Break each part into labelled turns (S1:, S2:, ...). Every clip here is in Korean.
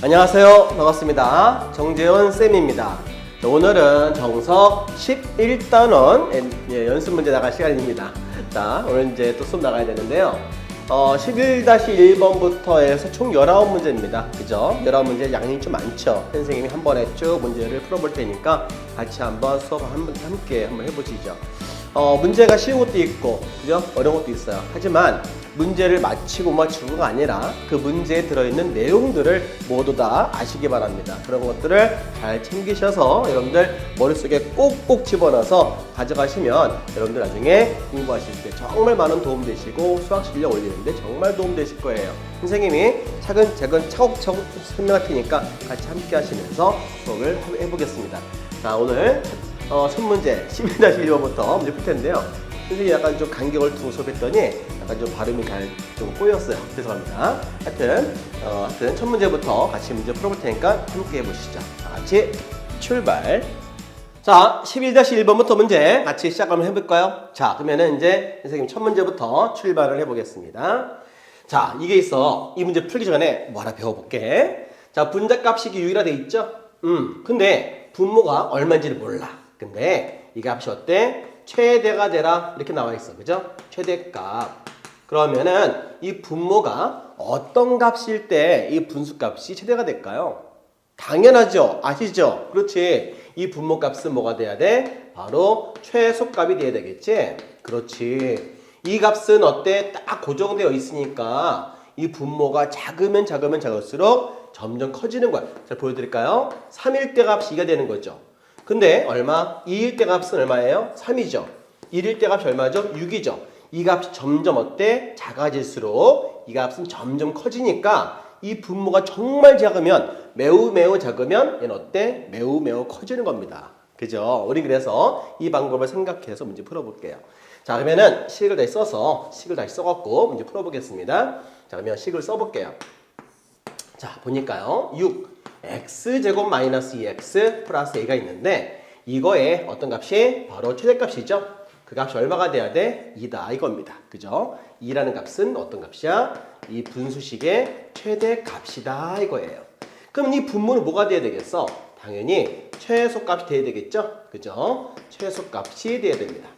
S1: 안녕하세요. 반갑습니다. 정재원 쌤입니다. 오늘은 정석 11단원 연습 문제 나갈 시간입니다. 자, 오늘 이제 또 수업 나가야 되는데요. 11-1번부터 해서 총 19문제입니다. 그죠? 19문제 양이 좀 많죠? 선생님이 한 번에 쭉 문제를 풀어볼 테니까 같이 한번 수업 함께 한번 해보시죠. 문제가 쉬운 것도 있고, 그죠? 어려운 것도 있어요. 하지만 문제를 맞추고가 아니라 그 문제에 들어있는 내용들을 모두 다 아시기 바랍니다. 그런 것들을 잘 챙기셔서 여러분들 머릿속에 꼭꼭 집어넣어서 가져가시면 여러분들 나중에 공부하실 때 정말 많은 도움 되시고 수학 실력 올리는데 정말 도움 되실 거예요. 선생님이 차근차근 차곡차곡 설명할 테니까 같이 함께 하시면서 수업을 해보겠습니다. 자, 오늘 첫 문제 11-1번부터 문제 풀 텐데요. 선생님이 약간 좀 간격을 두고 수업했더니 약간 좀 발음이 좀 꼬였어요. 죄송합니다. 하여튼 첫 문제부터 같이 문제 풀어볼 테니까 함께 해보시죠. 다 같이 출발. 자, 11-1번부터 문제 같이 시작 한번 해볼까요? 자, 그러면은 이제 선생님 첫 문제부터 출발을 해보겠습니다. 자, 이게 있어. 이 문제 풀기 전에 뭐 하나 배워볼게. 자, 분자값이 유일화 돼 있죠? 근데 분모가 얼마인지를 몰라. 근데 이 값이 어때? 최대가 되라 이렇게 나와 있어. 그죠? 최대값. 그러면은 이 분모가 어떤 값일 때 이 분수값이 최대가 될까요? 당연하죠. 아시죠? 그렇지. 이 분모값은 뭐가 돼야 돼? 바로 최소값이 돼야 되겠지? 그렇지. 이 값은 어때? 딱 고정되어 있으니까 이 분모가 작으면 작을수록 점점 커지는 거야. 자, 보여드릴까요? 3일 때 값이 2가 되는 거죠. 근데 얼마? 2일 때 값은 얼마예요? 3이죠. 1일 때 값이 얼마죠? 6이죠. 이 값이 점점 어때? 작아질수록 이 값은 점점 커지니까 이 분모가 정말 작으면 매우 작으면 얘는 어때? 매우 커지는 겁니다. 그죠? 우리 그래서 이 방법을 생각해서 문제 풀어볼게요. 자, 그러면은 식을 다시 써갖고 문제 풀어보겠습니다. 자, 그러면 식을 써볼게요. 자, 보니까요. 6 x제곱 마이너스 2x 플러스 a가 있는데 이거의 어떤 값이 바로 최대값이죠. 그 값이 얼마가 돼야 돼? 2다 이겁니다. 그죠? 2라는 값은 어떤 값이야? 이 분수식의 최대값이다 이거예요. 그럼 이 분모는 뭐가 돼야 되겠어? 당연히 최소값이 돼야 되겠죠? 그죠? 최소값이 돼야 됩니다.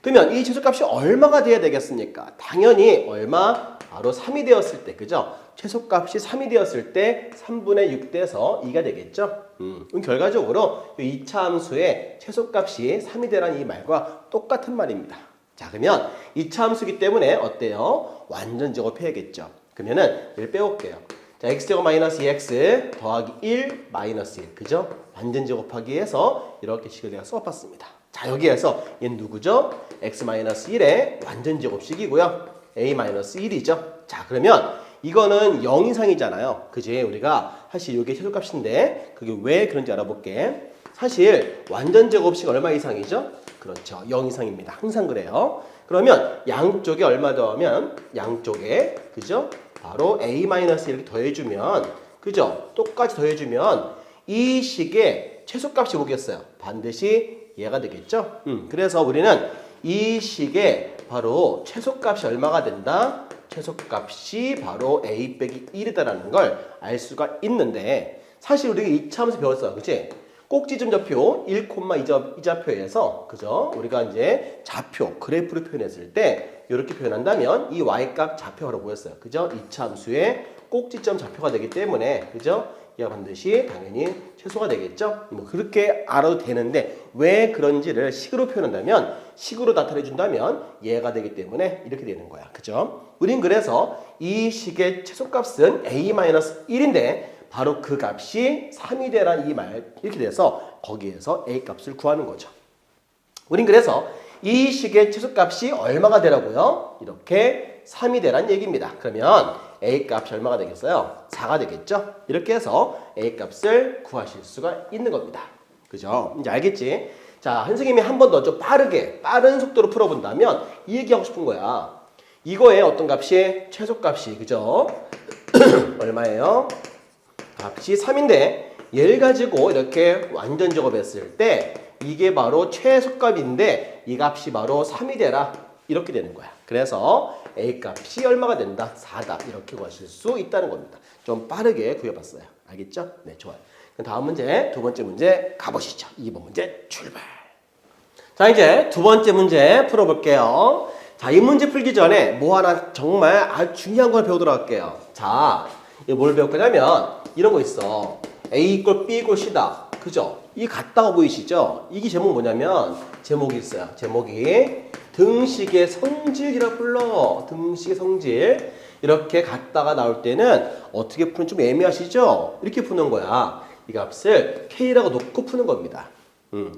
S1: 그러면 이 최소값이 얼마가 돼야 되겠습니까? 당연히 얼마? 바로 3이 되었을 때, 그죠? 최소값이 3이 되었을 때 3분의 6 돼서 2가 되겠죠? 그럼 결과적으로 이 2차 함수의 최소값이 3이 되라는 이 말과 똑같은 말입니다. 자, 그러면 2차 함수기 때문에 어때요? 완전 제곱해야겠죠? 그러면은 얘를 빼올게요. 자, x제곱 마이너스 2x 더하기 1 마이너스 1, 그죠? 완전 제곱하기 해서 이렇게 식을 내가 써봤습니다. 자, 여기에서 얘는 누구죠? x 마이너스 1의 완전 제곱식이고요. a 마이너스 1이죠. 자, 그러면 이거는 0 이상이잖아요. 그지? 우리가 사실 이게 최소값인데 그게 왜 그런지 알아볼게. 사실 완전 제곱식 얼마 이상이죠? 그렇죠. 0 이상입니다. 항상 그래요. 그러면 양쪽에 얼마 더하면 양쪽에 그죠? 바로 a 마이너스 이렇게 더해주면 그죠? 똑같이 더해주면 이 식의 최소값이 뭐겠어요? 반드시 얘가 되겠죠? 그래서 우리는 이 식의 바로 최소값이 얼마가 된다? 최소값이 바로 a 빼기 1이다라는 걸 알 수가 있는데 사실 우리가 2차 함수 배웠어요. 그치? 꼭지점 좌표 1,2좌표에서 그죠? 우리가 이제 좌표, 그래프를 표현했을 때 이렇게 표현한다면 이 y값 좌표가 보였어요. 그죠? 2차 함수의 꼭지점 좌표가 되기 때문에 그죠? 얘가 반드시 당연히 최소가 되겠죠? 뭐 그렇게 알아도 되는데 왜 그런지를 식으로 표현한다면 식으로 나타내 준다면 얘가 되기 때문에 이렇게 되는 거야. 그죠? 우린 그래서 이 식의 최소값은 a-1인데 바로 그 값이 3이 되란 이 말 이렇게 돼서 거기에서 a 값을 구하는 거죠. 우린 그래서 이 식의 최소값이 얼마가 되라고요? 이렇게 3이 되란 얘기입니다. 그러면 a 값이 얼마가 되겠어요? 4가 되겠죠? 이렇게 해서 a 값을 구하실 수가 있는 겁니다. 그죠? 이제 알겠지? 자, 선생님이 한 번 더 좀 빠른 속도로 풀어본다면 이 얘기하고 싶은 거야. 이거의 어떤 값이 최소값이 그죠? 얼마예요? 값이 3인데 얘를 가지고 이렇게 완전 제곱했을 때 이게 바로 최소값인데 이 값이 바로 3이 되라 이렇게 되는 거야. 그래서 A 값이 얼마가 된다? 4다. 이렇게 구하실 수 있다는 겁니다. 좀 빠르게 구해봤어요. 알겠죠? 네, 좋아요. 그럼 다음 문제, 두 번째 문제 가보시죠. 2번 문제 출발. 자, 이제 두 번째 문제 풀어볼게요. 자, 이 문제 풀기 전에 뭐 하나 정말 아주 중요한 걸 배우도록 할게요. 자, 이거 뭘 배울 거냐면 이런 거 있어. A 이꼴 B 이꼴 C다. 그죠? 이 같다고 보이시죠? 이게 제목 뭐냐면 제목이 있어요. 제목이 등식의 성질이라 불러. 등식의 성질. 이렇게 같다가 나올 때는 어떻게 푸는 좀 애매하시죠? 이렇게 푸는 거야. 이 값을 K라고 놓고 푸는 겁니다.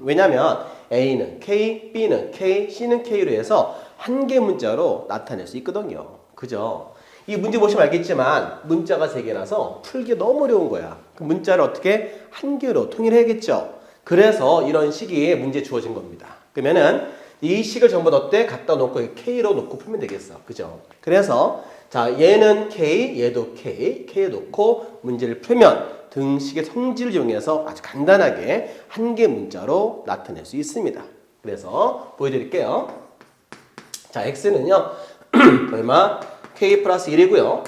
S1: 왜냐면 A는 K, B는 K, C는 K로 해서 한 개 문자로 나타낼 수 있거든요. 그죠? 이 문제 보시면 알겠지만 문자가 세 개라서 풀기 너무 어려운 거야. 그 문자를 어떻게 한 개로 통일해야겠죠? 그래서 이런 식이 문제 주어진 겁니다. 그러면은 이 식을 전부 어때? 갖다 놓고 K로 놓고 풀면 되겠어. 그죠? 그래서 자, 얘는 K, 얘도 K, K에 놓고 문제를 풀면 등식의 성질을 이용해서 아주 간단하게 한 개 문자로 나타낼 수 있습니다. 그래서 보여드릴게요. 자, X는요, 얼마? K 플러스 1이고요.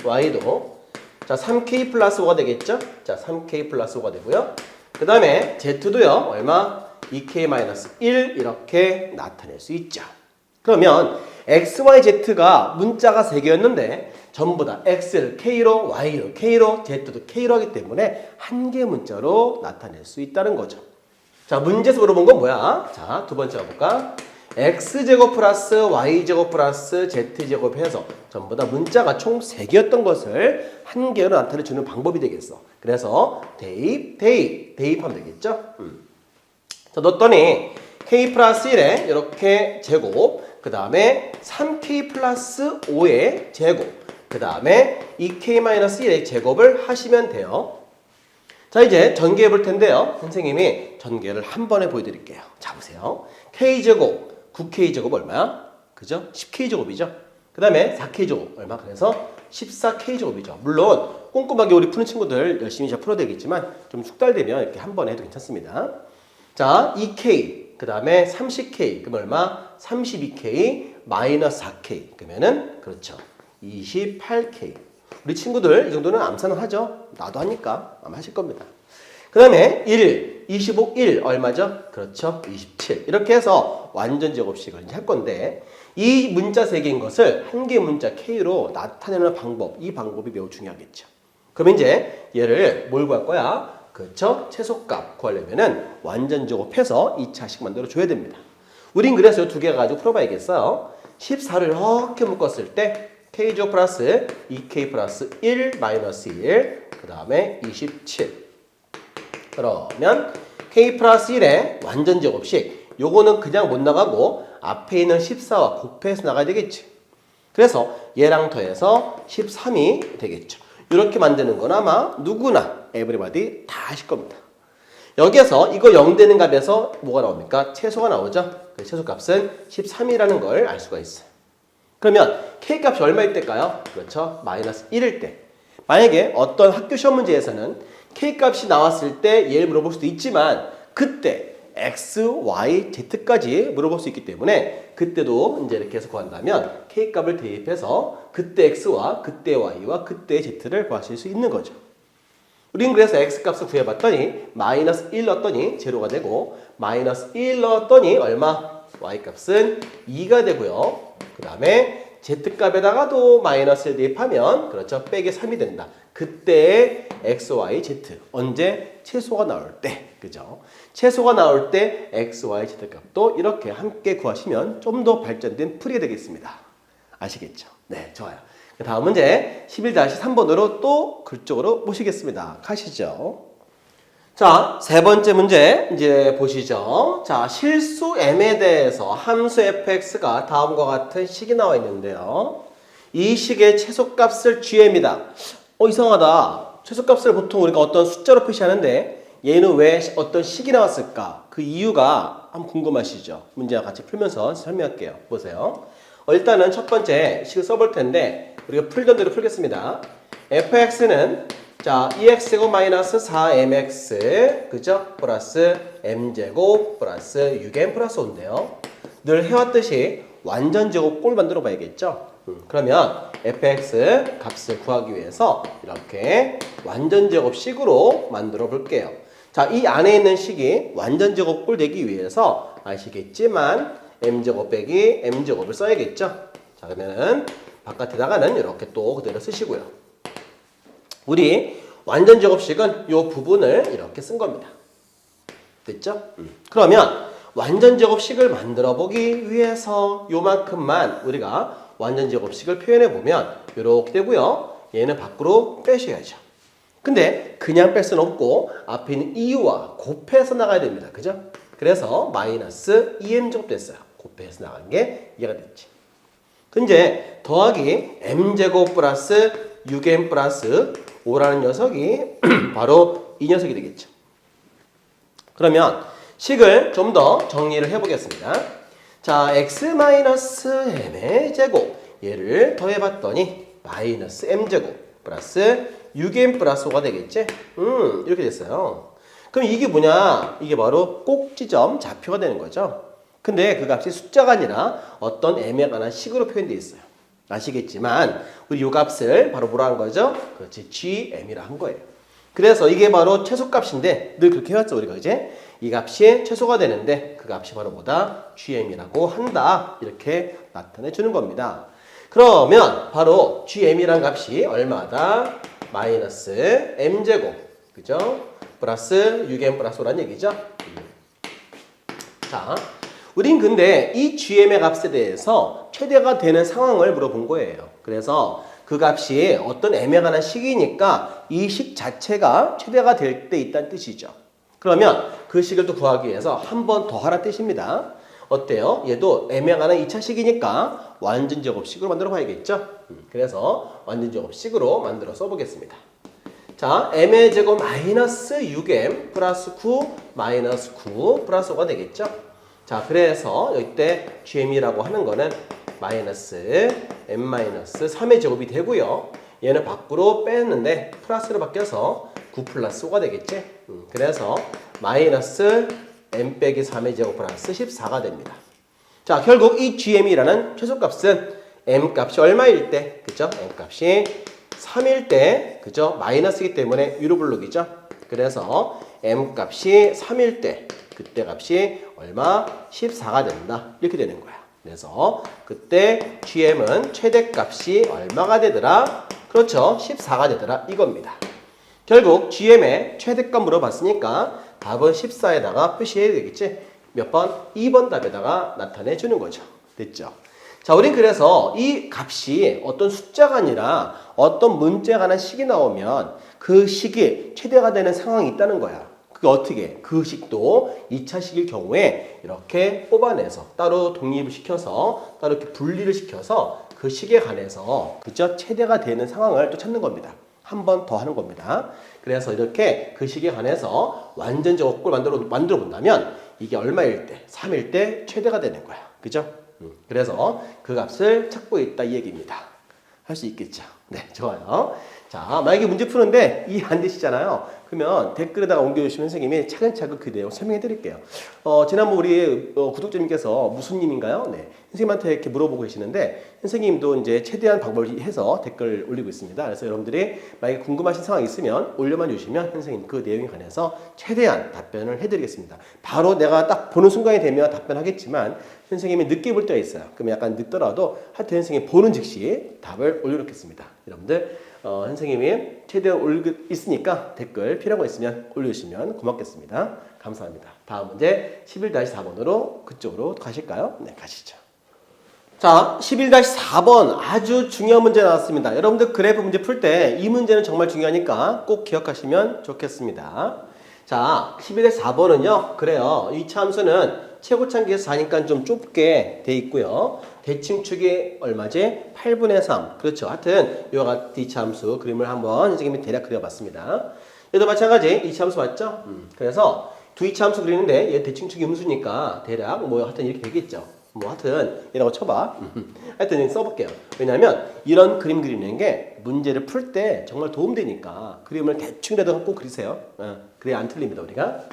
S1: Y도 자 3K 플러스 5가 되겠죠? 자, 3K 플러스 5가 되고요. 그 다음에 Z도요, 얼마? 2K 마이너스 1 이렇게 나타낼 수 있죠. 그러면 X, Y, Z가 문자가 3개였는데 전부 다 X를 K로, Y로, K로, Z도 K로 하기 때문에 한 개 문자로 나타낼 수 있다는 거죠. 자, 문제에서 물어본 건 뭐야? 자, 두 번째 가볼까? X제곱 플러스 Y제곱 플러스 Z제곱 해서 전부 다 문자가 총 3개였던 것을 한 개로 나타내주는 방법이 되겠어. 그래서 대입하면 되겠죠? 자, 넣었더니 K 플러스 1에 이렇게 제곱, 그 다음에 3K 플러스 5의 제곱, 그 다음에 2K 마이너스 1의 제곱을 하시면 돼요. 자, 이제 전개해 볼 텐데요. 선생님이 전개를 한 번에 보여드릴게요. 자, 보세요. K제곱, 9K제곱 얼마야? 그죠? 10K제곱이죠. 그 다음에 4K제곱 얼마? 그래서 14K제곱이죠. 물론 꼼꼼하게 우리 푸는 친구들 열심히 잘 풀어야 되겠지만 좀 숙달되면 이렇게 한 번에 해도 괜찮습니다. 자, 2K, 그 다음에 30K, 그럼 얼마? 32K 마이너스 4K, 그러면은 그렇죠. 28K. 우리 친구들 이 정도는 암산을 하죠. 나도 하니까 아마 하실 겁니다. 그 다음에 1, 25, 1 얼마죠? 그렇죠. 27. 이렇게 해서 완전 제곱식을 이제 할 건데 이 문자 3개인 것을 한 개 문자 K로 나타내는 방법, 이 방법이 매우 중요하겠죠. 그럼 이제 얘를 뭘 구할 거야? 그렇죠? 최소값 구하려면은 완전 제곱해서 2차식 만들어 줘야 됩니다. 우린 그래서 이 두 개 가지고 풀어봐야겠어요. 14를 이렇게 묶었을 때 K제곱 플러스 2K 플러스 1 마이너스 1, 그 다음에 27. 그러면 K 플러스 1의 완전 제곱식, 요거는 그냥 못 나가고 앞에 있는 14와 곱해서 나가야 되겠지. 그래서 얘랑 더해서 13이 되겠죠. 이렇게 만드는 건 아마 누구나 에브리바디 다 하실 겁니다. 여기에서 이거 0 되는 값에서 뭐가 나옵니까? 최소가 나오죠. 그 최소값은 13이라는 걸 알 수가 있어요. 그러면 K값이 얼마일 때일까요? 그렇죠. 마이너스 1일 때. 만약에 어떤 학교 시험 문제에서는 K값이 나왔을 때 얘를 물어볼 수도 있지만 그때 X, Y, Z까지 물어볼 수 있기 때문에 그때도 이제 이렇게 해서 구한다면 K값을 대입해서 그때 X와 그때 Y와 그때 Z를 구하실 수 있는 거죠. 우린 그래서 X값을 구해봤더니 마이너스 1 넣었더니 제로가 되고 마이너스 1 넣었더니 얼마? Y값은 2가 되고요. 그 다음에 Z값에다가도 마이너스를 대입하면 그렇죠. 빼기 3이 된다. 그때의 X, Y, Z. 언제? 최소가 나올 때. 그죠? 최소가 나올 때 X, Y, Z 값도 이렇게 함께 구하시면 좀 더 발전된 풀이가 되겠습니다. 아시겠죠? 네, 좋아요. 다음 문제 11-3번으로 또 그쪽으로 모시겠습니다. 가시죠. 자, 세 번째 문제 이제 보시죠. 자, 실수 m에 대해서 함수 fx가 다음과 같은 식이 나와 있는데요. 이 식의 최소값을 g입니다. 이상하다. 최소값을 보통 우리가 어떤 숫자로 표시하는데 얘는 왜 어떤 식이 나왔을까? 그 이유가 한번 궁금하시죠? 문제와 같이 풀면서 설명할게요. 보세요. 일단은 첫 번째 식을 써볼 텐데 우리가 풀던 대로 풀겠습니다. fx는 자, 2x제곱 마이너스 4mx 그죠? 플러스 m제곱 플러스 6m 플러스 5인데요. 늘 해왔듯이 완전 제곱 꼴 만들어 봐야겠죠? 그러면 fx 값을 구하기 위해서 이렇게 완전 제곱식으로 만들어 볼게요. 자, 이 안에 있는 식이 완전 제곱꼴 되기 위해서 아시겠지만 m제곱 빼기 m제곱을 써야겠죠. 자, 그러면은 바깥에다가는 이렇게 또 그대로 쓰시고요. 우리 완전 제곱식은 이 부분을 이렇게 쓴 겁니다. 됐죠? 그러면 완전 제곱식을 만들어 보기 위해서 요만큼만 우리가 완전 제곱식을 표현해 보면 이렇게 되고요. 얘는 밖으로 빼셔야죠. 근데 그냥 뺄 수는 없고 앞에 있는 2와 곱해서 나가야 됩니다. 그죠? 그래서 마이너스 2m제곱 됐어요. 곱해서 나간 게 이해가 됐지. 근데 더하기 m제곱 플러스 6m 플러스 5라는 녀석이 바로 이 녀석이 되겠죠. 그러면 식을 좀 더 정리를 해보겠습니다. 자, x-m의 제곱 얘를 더해봤더니 마이너스 m제곱 플러스 6m 플러스 5가 되겠지? 이렇게 됐어요. 그럼 이게 뭐냐? 이게 바로 꼭지점 좌표가 되는 거죠. 근데 그 값이 숫자가 아니라 어떤 m에 관한 식으로 표현되어 있어요. 아시겠지만 우리 이 값을 바로 뭐라 한 거죠? 그렇지, gm이라 한 거예요. 그래서 이게 바로 최소값인데 늘 그렇게 해왔죠 우리가. 이제 이 값이 최소가 되는데 그 값이 바로 뭐다? gm이라고 한다. 이렇게 나타내 주는 겁니다. 그러면 바로 gm이란 값이 얼마다? 마이너스 m제곱, 그죠? 플러스 6m 플러스 5란 얘기죠. 자, 우린 근데 이 gm의 값에 대해서 최대가 되는 상황을 물어본 거예요. 그래서 그 값이 어떤 m에 관한 식이니까 이 식 자체가 최대가 될 때 있다는 뜻이죠. 그러면 그 식을 또 구하기 위해서 한 번 더 하라는 뜻입니다. 어때요? 얘도 m에 관한 2차 식이니까 완전 제곱식으로 만들어 봐야겠죠? 그래서 완전 제곱식으로 만들어 써보겠습니다. 자, m의 제곱 마이너스 6m 플러스 9 마이너스 9 플러스 5가 되겠죠? 자, 그래서 이때 gm이라고 하는 거는 마이너스 m 마이너스 3의 제곱이 되고요. 얘는 밖으로 뺐는데 플러스로 바뀌어서 9 플러스 5가 되겠지? 그래서 마이너스 m 빼기 3의 제곱 플러스 14가 됩니다. 자, 결국 이 gm이라는 최소값은 m 값이 얼마일 때, 그죠? m 값이 3일 때, 그죠? 마이너스이기 때문에 위로 블록이죠? 그래서 m 값이 3일 때, 그때 값이 얼마? 14가 된다. 이렇게 되는 거야. 그래서 그때 gm은 최대값이 얼마가 되더라? 그렇죠. 14가 되더라. 이겁니다. 결국 gm의 최대값 물어봤으니까 답은 14에다가 표시해야 되겠지? 몇 번? 2번 답에다가 나타내 주는 거죠. 됐죠? 자, 우린 그래서 이 값이 어떤 숫자가 아니라 어떤 문자에 관한 식이 나오면 그 식이 최대가 되는 상황이 있다는 거야. 그게 어떻게? 그 식도 2차 식일 경우에 이렇게 뽑아내서 따로 독립을 시켜서 따로 이렇게 분리를 시켜서 그 식에 관해서 그죠? 최대가 되는 상황을 또 찾는 겁니다. 한 번 더 하는 겁니다. 그래서 이렇게 그 식에 관해서 완전 제곱꼴 만들어 본다면 이게 얼마일 때? 3일 때 최대가 되는 거야. 그죠? 그래서 그 값을 찾고 있다 이 얘기입니다. 할 수 있겠죠? 네, 좋아요. 자, 만약에 문제 푸는데 이해 안 되시잖아요. 그러면 댓글에다가 옮겨주시면 선생님이 차근차근 그 내용 설명해 드릴게요. 지난번 우리 구독자님께서 무슨 님인가요? 네, 선생님한테 이렇게 물어보고 계시는데 선생님도 이제 최대한 방법을 해서 댓글 올리고 있습니다. 그래서 여러분들이 만약에 궁금하신 상황이 있으면 올려만 주시면 선생님 그 내용에 관해서 최대한 답변을 해드리겠습니다. 바로 내가 딱 보는 순간이 되면 답변하겠지만 선생님이 늦게 볼 때가 있어요. 그러면 약간 늦더라도 하여튼 선생님이 보는 즉시 답을 올려놓겠습니다. 여러분들 선생님이 최대한 올리고 있으니까 댓글 필요한 거 있으면 올려주시면 고맙겠습니다. 감사합니다. 다음 문제 11-4번으로 그쪽으로 가실까요? 네, 가시죠. 자, 11-4번 아주 중요한 문제 나왔습니다. 여러분들 그래프 문제 풀 때 이 문제는 정말 중요하니까 꼭 기억하시면 좋겠습니다. 자, 11-4번은요. 그래요. 이 함수는 최고창기에서 4니까 좀 좁게 돼 있고요. 대칭축이 얼마지? 8분의 3. 그렇죠. 하여튼 이와 같은 이차함수 그림을 한번 선생님이 대략 그려봤습니다. 얘도 마찬가지 이차함수 맞죠? 그래서 두 이차함수 그리는데 얘 대칭축이 음수니까 대략 뭐 하여튼 이렇게 되겠죠. 뭐 하여튼 얘라고 쳐봐. 하여튼 써볼게요. 왜냐하면 이런 그림 그리는 게 문제를 풀 때 정말 도움되니까 그림을 대충이라도 꼭 그리세요. 그래야 안 틀립니다 우리가.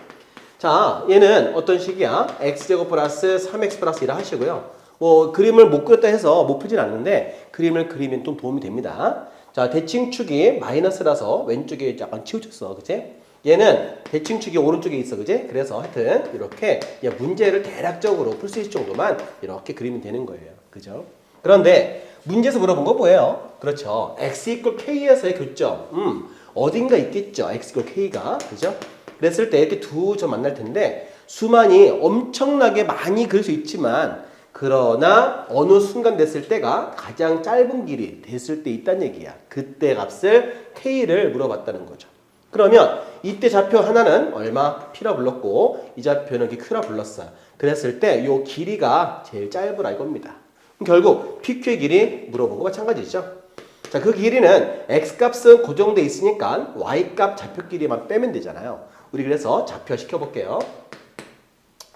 S1: 자, 얘는 어떤 식이야? x제곱 플러스 3x 플러스 1을 하시고요. 그림을 못 그렸다 해서 못 풀진 않는데 그림을 그리면 좀 도움이 됩니다. 자, 대칭축이 마이너스라서 왼쪽에 약간 치우쳤어. 그치? 얘는 대칭축이 오른쪽에 있어. 그치? 그래서 하여튼 이렇게 문제를 대략적으로 풀 수 있을 정도만 이렇게 그리면 되는 거예요. 그죠? 그런데 문제에서 물어본 거 뭐예요? 그렇죠. x equal k에서의 교점. 어딘가 있겠죠. x equal k가. 그죠? 그랬을 때 이렇게 두 점 만날 텐데 수만이 엄청나게 많이 그릴 수 있지만 그러나 어느 순간 됐을 때가 가장 짧은 길이 됐을 때 있다는 얘기야. 그때 값을 k를 물어봤다는 거죠. 그러면 이때 좌표 하나는 얼마? p라 불렀고 이 좌표는 q라 불렀어요. 그랬을 때 이 길이가 제일 짧으라 이겁니다. 결국 PQ의 길이 물어본 거 마찬가지죠. 자, 그 길이는 X값은 고정돼 있으니까 Y값 좌표 길이만 빼면 되잖아요. 우리 그래서 좌표 시켜볼게요.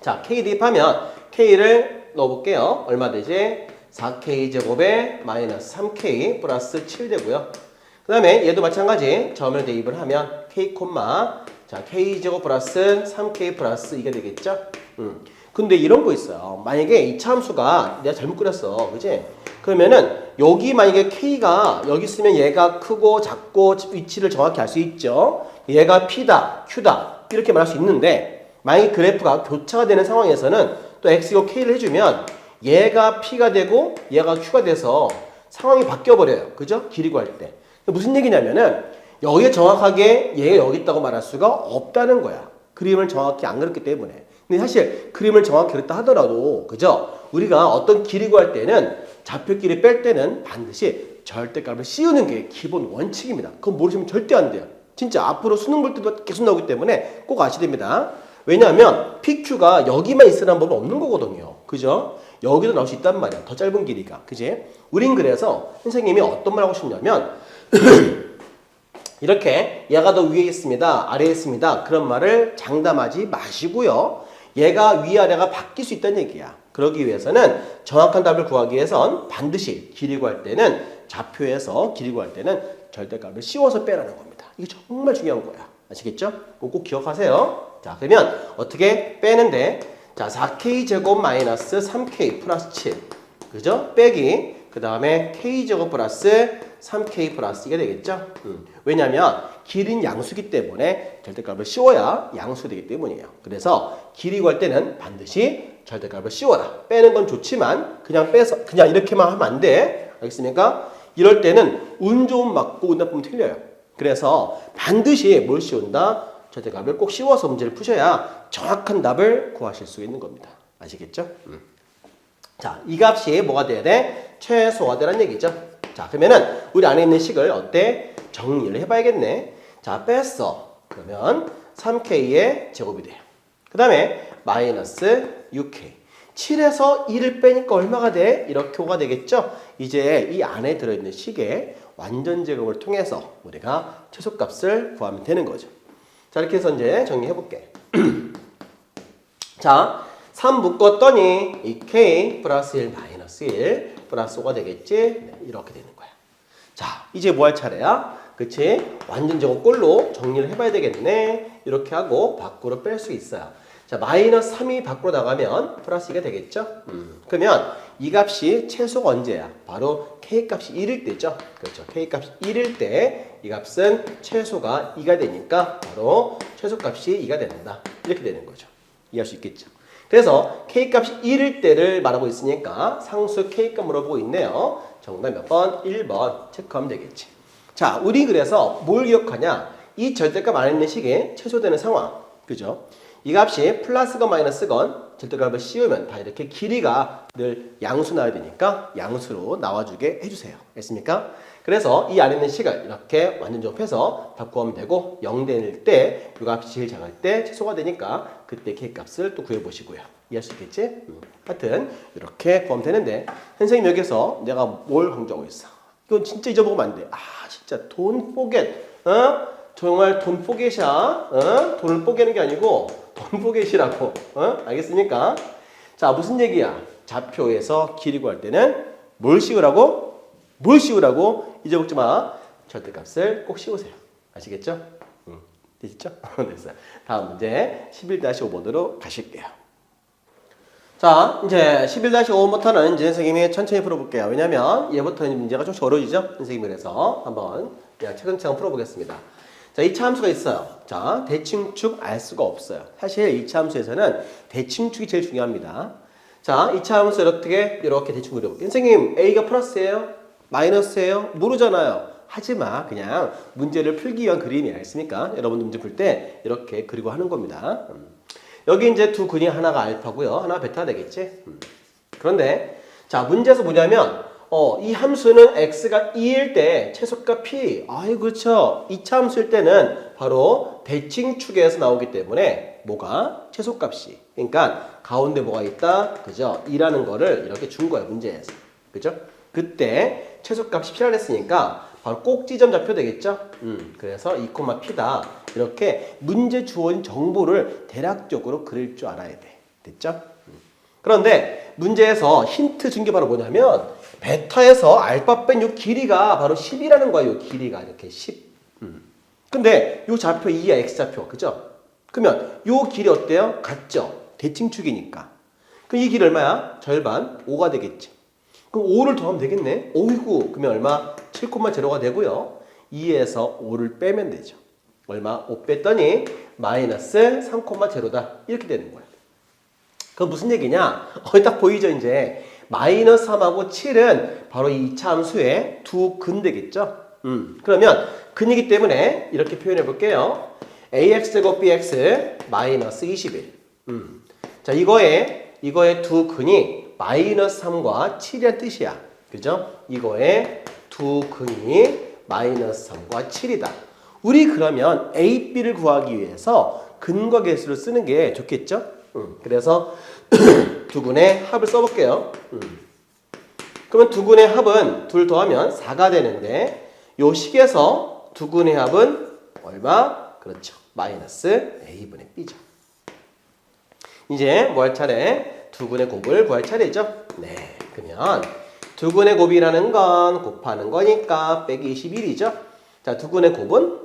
S1: 자, K 대입하면 K를 넣어볼게요. 얼마 되지? 4K제곱에 마이너스 3K 플러스 7 되고요. 그 다음에 얘도 마찬가지 점을 대입을 하면 K, 자, K제곱 플러스 3K 플러스 이게 되겠죠? 근데 이런 거 있어요. 만약에 이 참수가 내가 잘못 그렸어. 그지? 그러면은 여기 만약에 K가 여기 있으면 얘가 크고 작고 위치를 정확히 알 수 있죠. 얘가 P다, Q다 이렇게 말할 수 있는데 만약에 그래프가 교차가 되는 상황에서는 또 X고 K를 해주면 얘가 P가 되고 얘가 Q가 돼서 상황이 바뀌어버려요. 그죠? 길이 구할 때. 무슨 얘기냐면은 여기에 정확하게 얘가 여기 있다고 말할 수가 없다는 거야. 그림을 정확히 안 그렸기 때문에. 근데 사실 그림을 정확히 그렸다 하더라도 그죠? 우리가 어떤 길이 구할 때는 좌표끼리 뺄 때는 반드시 절대값을 씌우는 게 기본 원칙입니다. 그건 모르시면 절대 안 돼요. 진짜 앞으로 수능 볼 때도 계속 나오기 때문에 꼭 아셔야 됩니다. 왜냐하면 PQ가 여기만 있으라는 법은 없는 거거든요. 그죠? 여기도 나올 수 있단 말이야. 더 짧은 길이가. 그지? 우린 그래서 선생님이 어떤 말 하고 싶냐면 이렇게 얘가 더 위에 있습니다. 아래에 있습니다. 그런 말을 장담하지 마시고요. 얘가 위아래가 바뀔 수 있다는 얘기야. 그러기 위해서는 정확한 답을 구하기 위해선 반드시 길이 구할 때는 좌표에서 길이 구할 때는 절대값을 씌워서 빼라는 겁니다. 이게 정말 중요한 거야. 아시겠죠? 꼭 기억하세요. 자, 그러면 어떻게 빼는데 자, 4K제곱 마이너스 3K 플러스 7 그죠? 빼기 그 다음에 K제곱 플러스 3K 플러스 이게 되겠죠? 왜냐하면 길은 양수기 때문에 절대값을 씌워야 양수가 되기 때문이에요. 그래서 길이 구할 때는 반드시 절대값을 씌워라. 빼는 건 좋지만 그냥 빼서 그냥 이렇게만 하면 안 돼. 알겠습니까? 이럴 때는 운 좋으면 맞고 운 나쁘면 틀려요. 그래서 반드시 뭘 씌운다? 절대값을 꼭 씌워서 문제를 푸셔야 정확한 답을 구하실 수 있는 겁니다. 아시겠죠? 자, 이 값이 뭐가 돼야 돼? 최소화되라는 얘기죠. 자, 그러면은 우리 안에 있는 식을 어때? 정리를 해봐야겠네. 자, 뺐어. 그러면 3K의 제곱이 돼요. 그 다음에 마이너스 6K. 7에서 2를 빼니까 얼마가 돼? 이렇게 5가 되겠죠? 이제 이 안에 들어있는 식의 완전 제곱을 통해서 우리가 최소값을 구하면 되는 거죠. 자, 이렇게 해서 이제 정리해볼게. 자, 3 묶었더니 이 K 플러스 1 마이너스 1 플러스 5가 되겠지? 네, 이렇게 되는 거야. 자, 이제 뭐 할 차례야? 그치? 완전 제곱 꼴로 정리를 해봐야 되겠네. 이렇게 하고 밖으로 뺄 수 있어요. 자, 마이너스 3이 밖으로 나가면 플러스 2가 되겠죠? 그러면 이 값이 최소가 언제야? 바로 K값이 1일 때죠? 그렇죠. K값이 1일 때 이 값은 최소가 2가 되니까 바로 최소값이 2가 된다. 이렇게 되는 거죠. 이해할 수 있겠죠? 그래서 K값이 1일 때를 말하고 있으니까 상수 K값 물어보고 있네요. 정답 몇 번? 1번 체크하면 되겠지. 자, 우리 그래서 뭘 기억하냐? 이 절대값 안에 있는 식에 최소되는 상황. 그죠? 이 값이 플러스건 마이너스건 절대값을 씌우면 다 이렇게 길이가 늘 양수 나와야 되니까 양수로 나와주게 해주세요. 알겠습니까? 그래서 이 안에 있는 식을 이렇게 완전 접해서 바꾸면 되고 0 될 때 이 값이 제일 작을 때 최소가 되니까 그때 K값을 또 구해보시고요. 이해할 수 있겠지? 하여튼 이렇게 구하면 되는데 선생님 여기서 내가 뭘 강조하고 있어? 이건 진짜 잊어먹으면 안 돼. 아 진짜 돈 포겟 정말 돈 포겟이야. 돈을 뽀개는 게 아니고 돈 포겟이라고. 알겠습니까? 자, 무슨 얘기야? 좌표에서 길이 구할 때는 뭘 씌우라고? 뭘 씌우라고? 잊어먹지 마. 절대값을 꼭 씌우세요. 아시겠죠? 됐죠? 됐어요. 다음 문제 11-5번으로 가실게요. 자, 이제 11-5부터는 이제 선생님이 천천히 풀어볼게요. 왜냐면 얘부터는 문제가 좀 어려워지죠? 선생님이 그래서 한번 그냥 차근차근 풀어보겠습니다. 자, 이차 함수가 있어요. 자, 대칭축 알 수가 없어요. 사실 이차 함수에서는 대칭축이 제일 중요합니다. 자, 이차 함수 이렇게 대칭 그려볼게요. 선생님, A가 플러스예요? 마이너스예요? 모르잖아요. 하지마. 그냥 문제를 풀기 위한 그림이 알겠습니까? 여러분들 문제 풀 때 이렇게 그리고 하는 겁니다. 여기 이제 두 근이 하나가 알파고요. 하나가 베타 되겠지? 그런데 자, 문제에서 뭐냐면 이 함수는 x가 2일 때 최소값 p. 아이 그렇죠. 2차 함수일 때는 바로 대칭축에서 나오기 때문에 뭐가 최소값이. 그러니까 가운데 뭐가 있다? 그죠? 2라는 거를 이렇게 준 거예요. 문제에서. 그죠? 그때 최소값이 p라 했으니까 바로 꼭지점 좌표 되겠죠? 그래서 2,p다. 이렇게 문제 주어진 정보를 대략적으로 그릴 줄 알아야 돼. 됐죠? 그런데 문제에서 힌트 준 게 바로 뭐냐면 베타에서 알파 뺀 요 길이가 바로 10이라는 거야. 요 길이가 이렇게 10. 근데 요 좌표 2야. x좌표. 그죠? 그러면 요 길이 어때요? 같죠? 대칭축이니까. 그럼 이 길이 얼마야? 절반 5가 되겠지. 그럼 5를 더하면 되겠네. 5이고 그러면 얼마? 7,0가 되고요. 2에서 5를 빼면 되죠. 얼마? 5 뺐더니 마이너스 3,0다. 이렇게 되는 거예요. 그건 무슨 얘기냐? 딱 보이죠 이제. 마이너스 3하고 7은 바로 이 2차 함수의 두 근 되겠죠? 그러면 근이기 때문에 이렇게 표현해 볼게요. ax제곱 bx 마이너스 21. 자, 이거의 두 근이 마이너스 3과 7이란 뜻이야. 그죠? 이거의 두 근이 마이너스 3과 7이다. 우리 그러면 A, B를 구하기 위해서 근과 계수를 쓰는 게 좋겠죠? 그래서 두 근의 합을 써볼게요. 그러면 두 근의 합은 둘 더하면 4가 되는데 요 식에서 두 근의 합은 얼마? 그렇죠. 마이너스 A분의 B죠. 이제 뭐 할 차례? 두 근의 곱을 구할 차례죠. 네, 그러면 두 근의 곱이라는 건 곱하는 거니까 빼기 21이죠. 자, 두 근의 곱은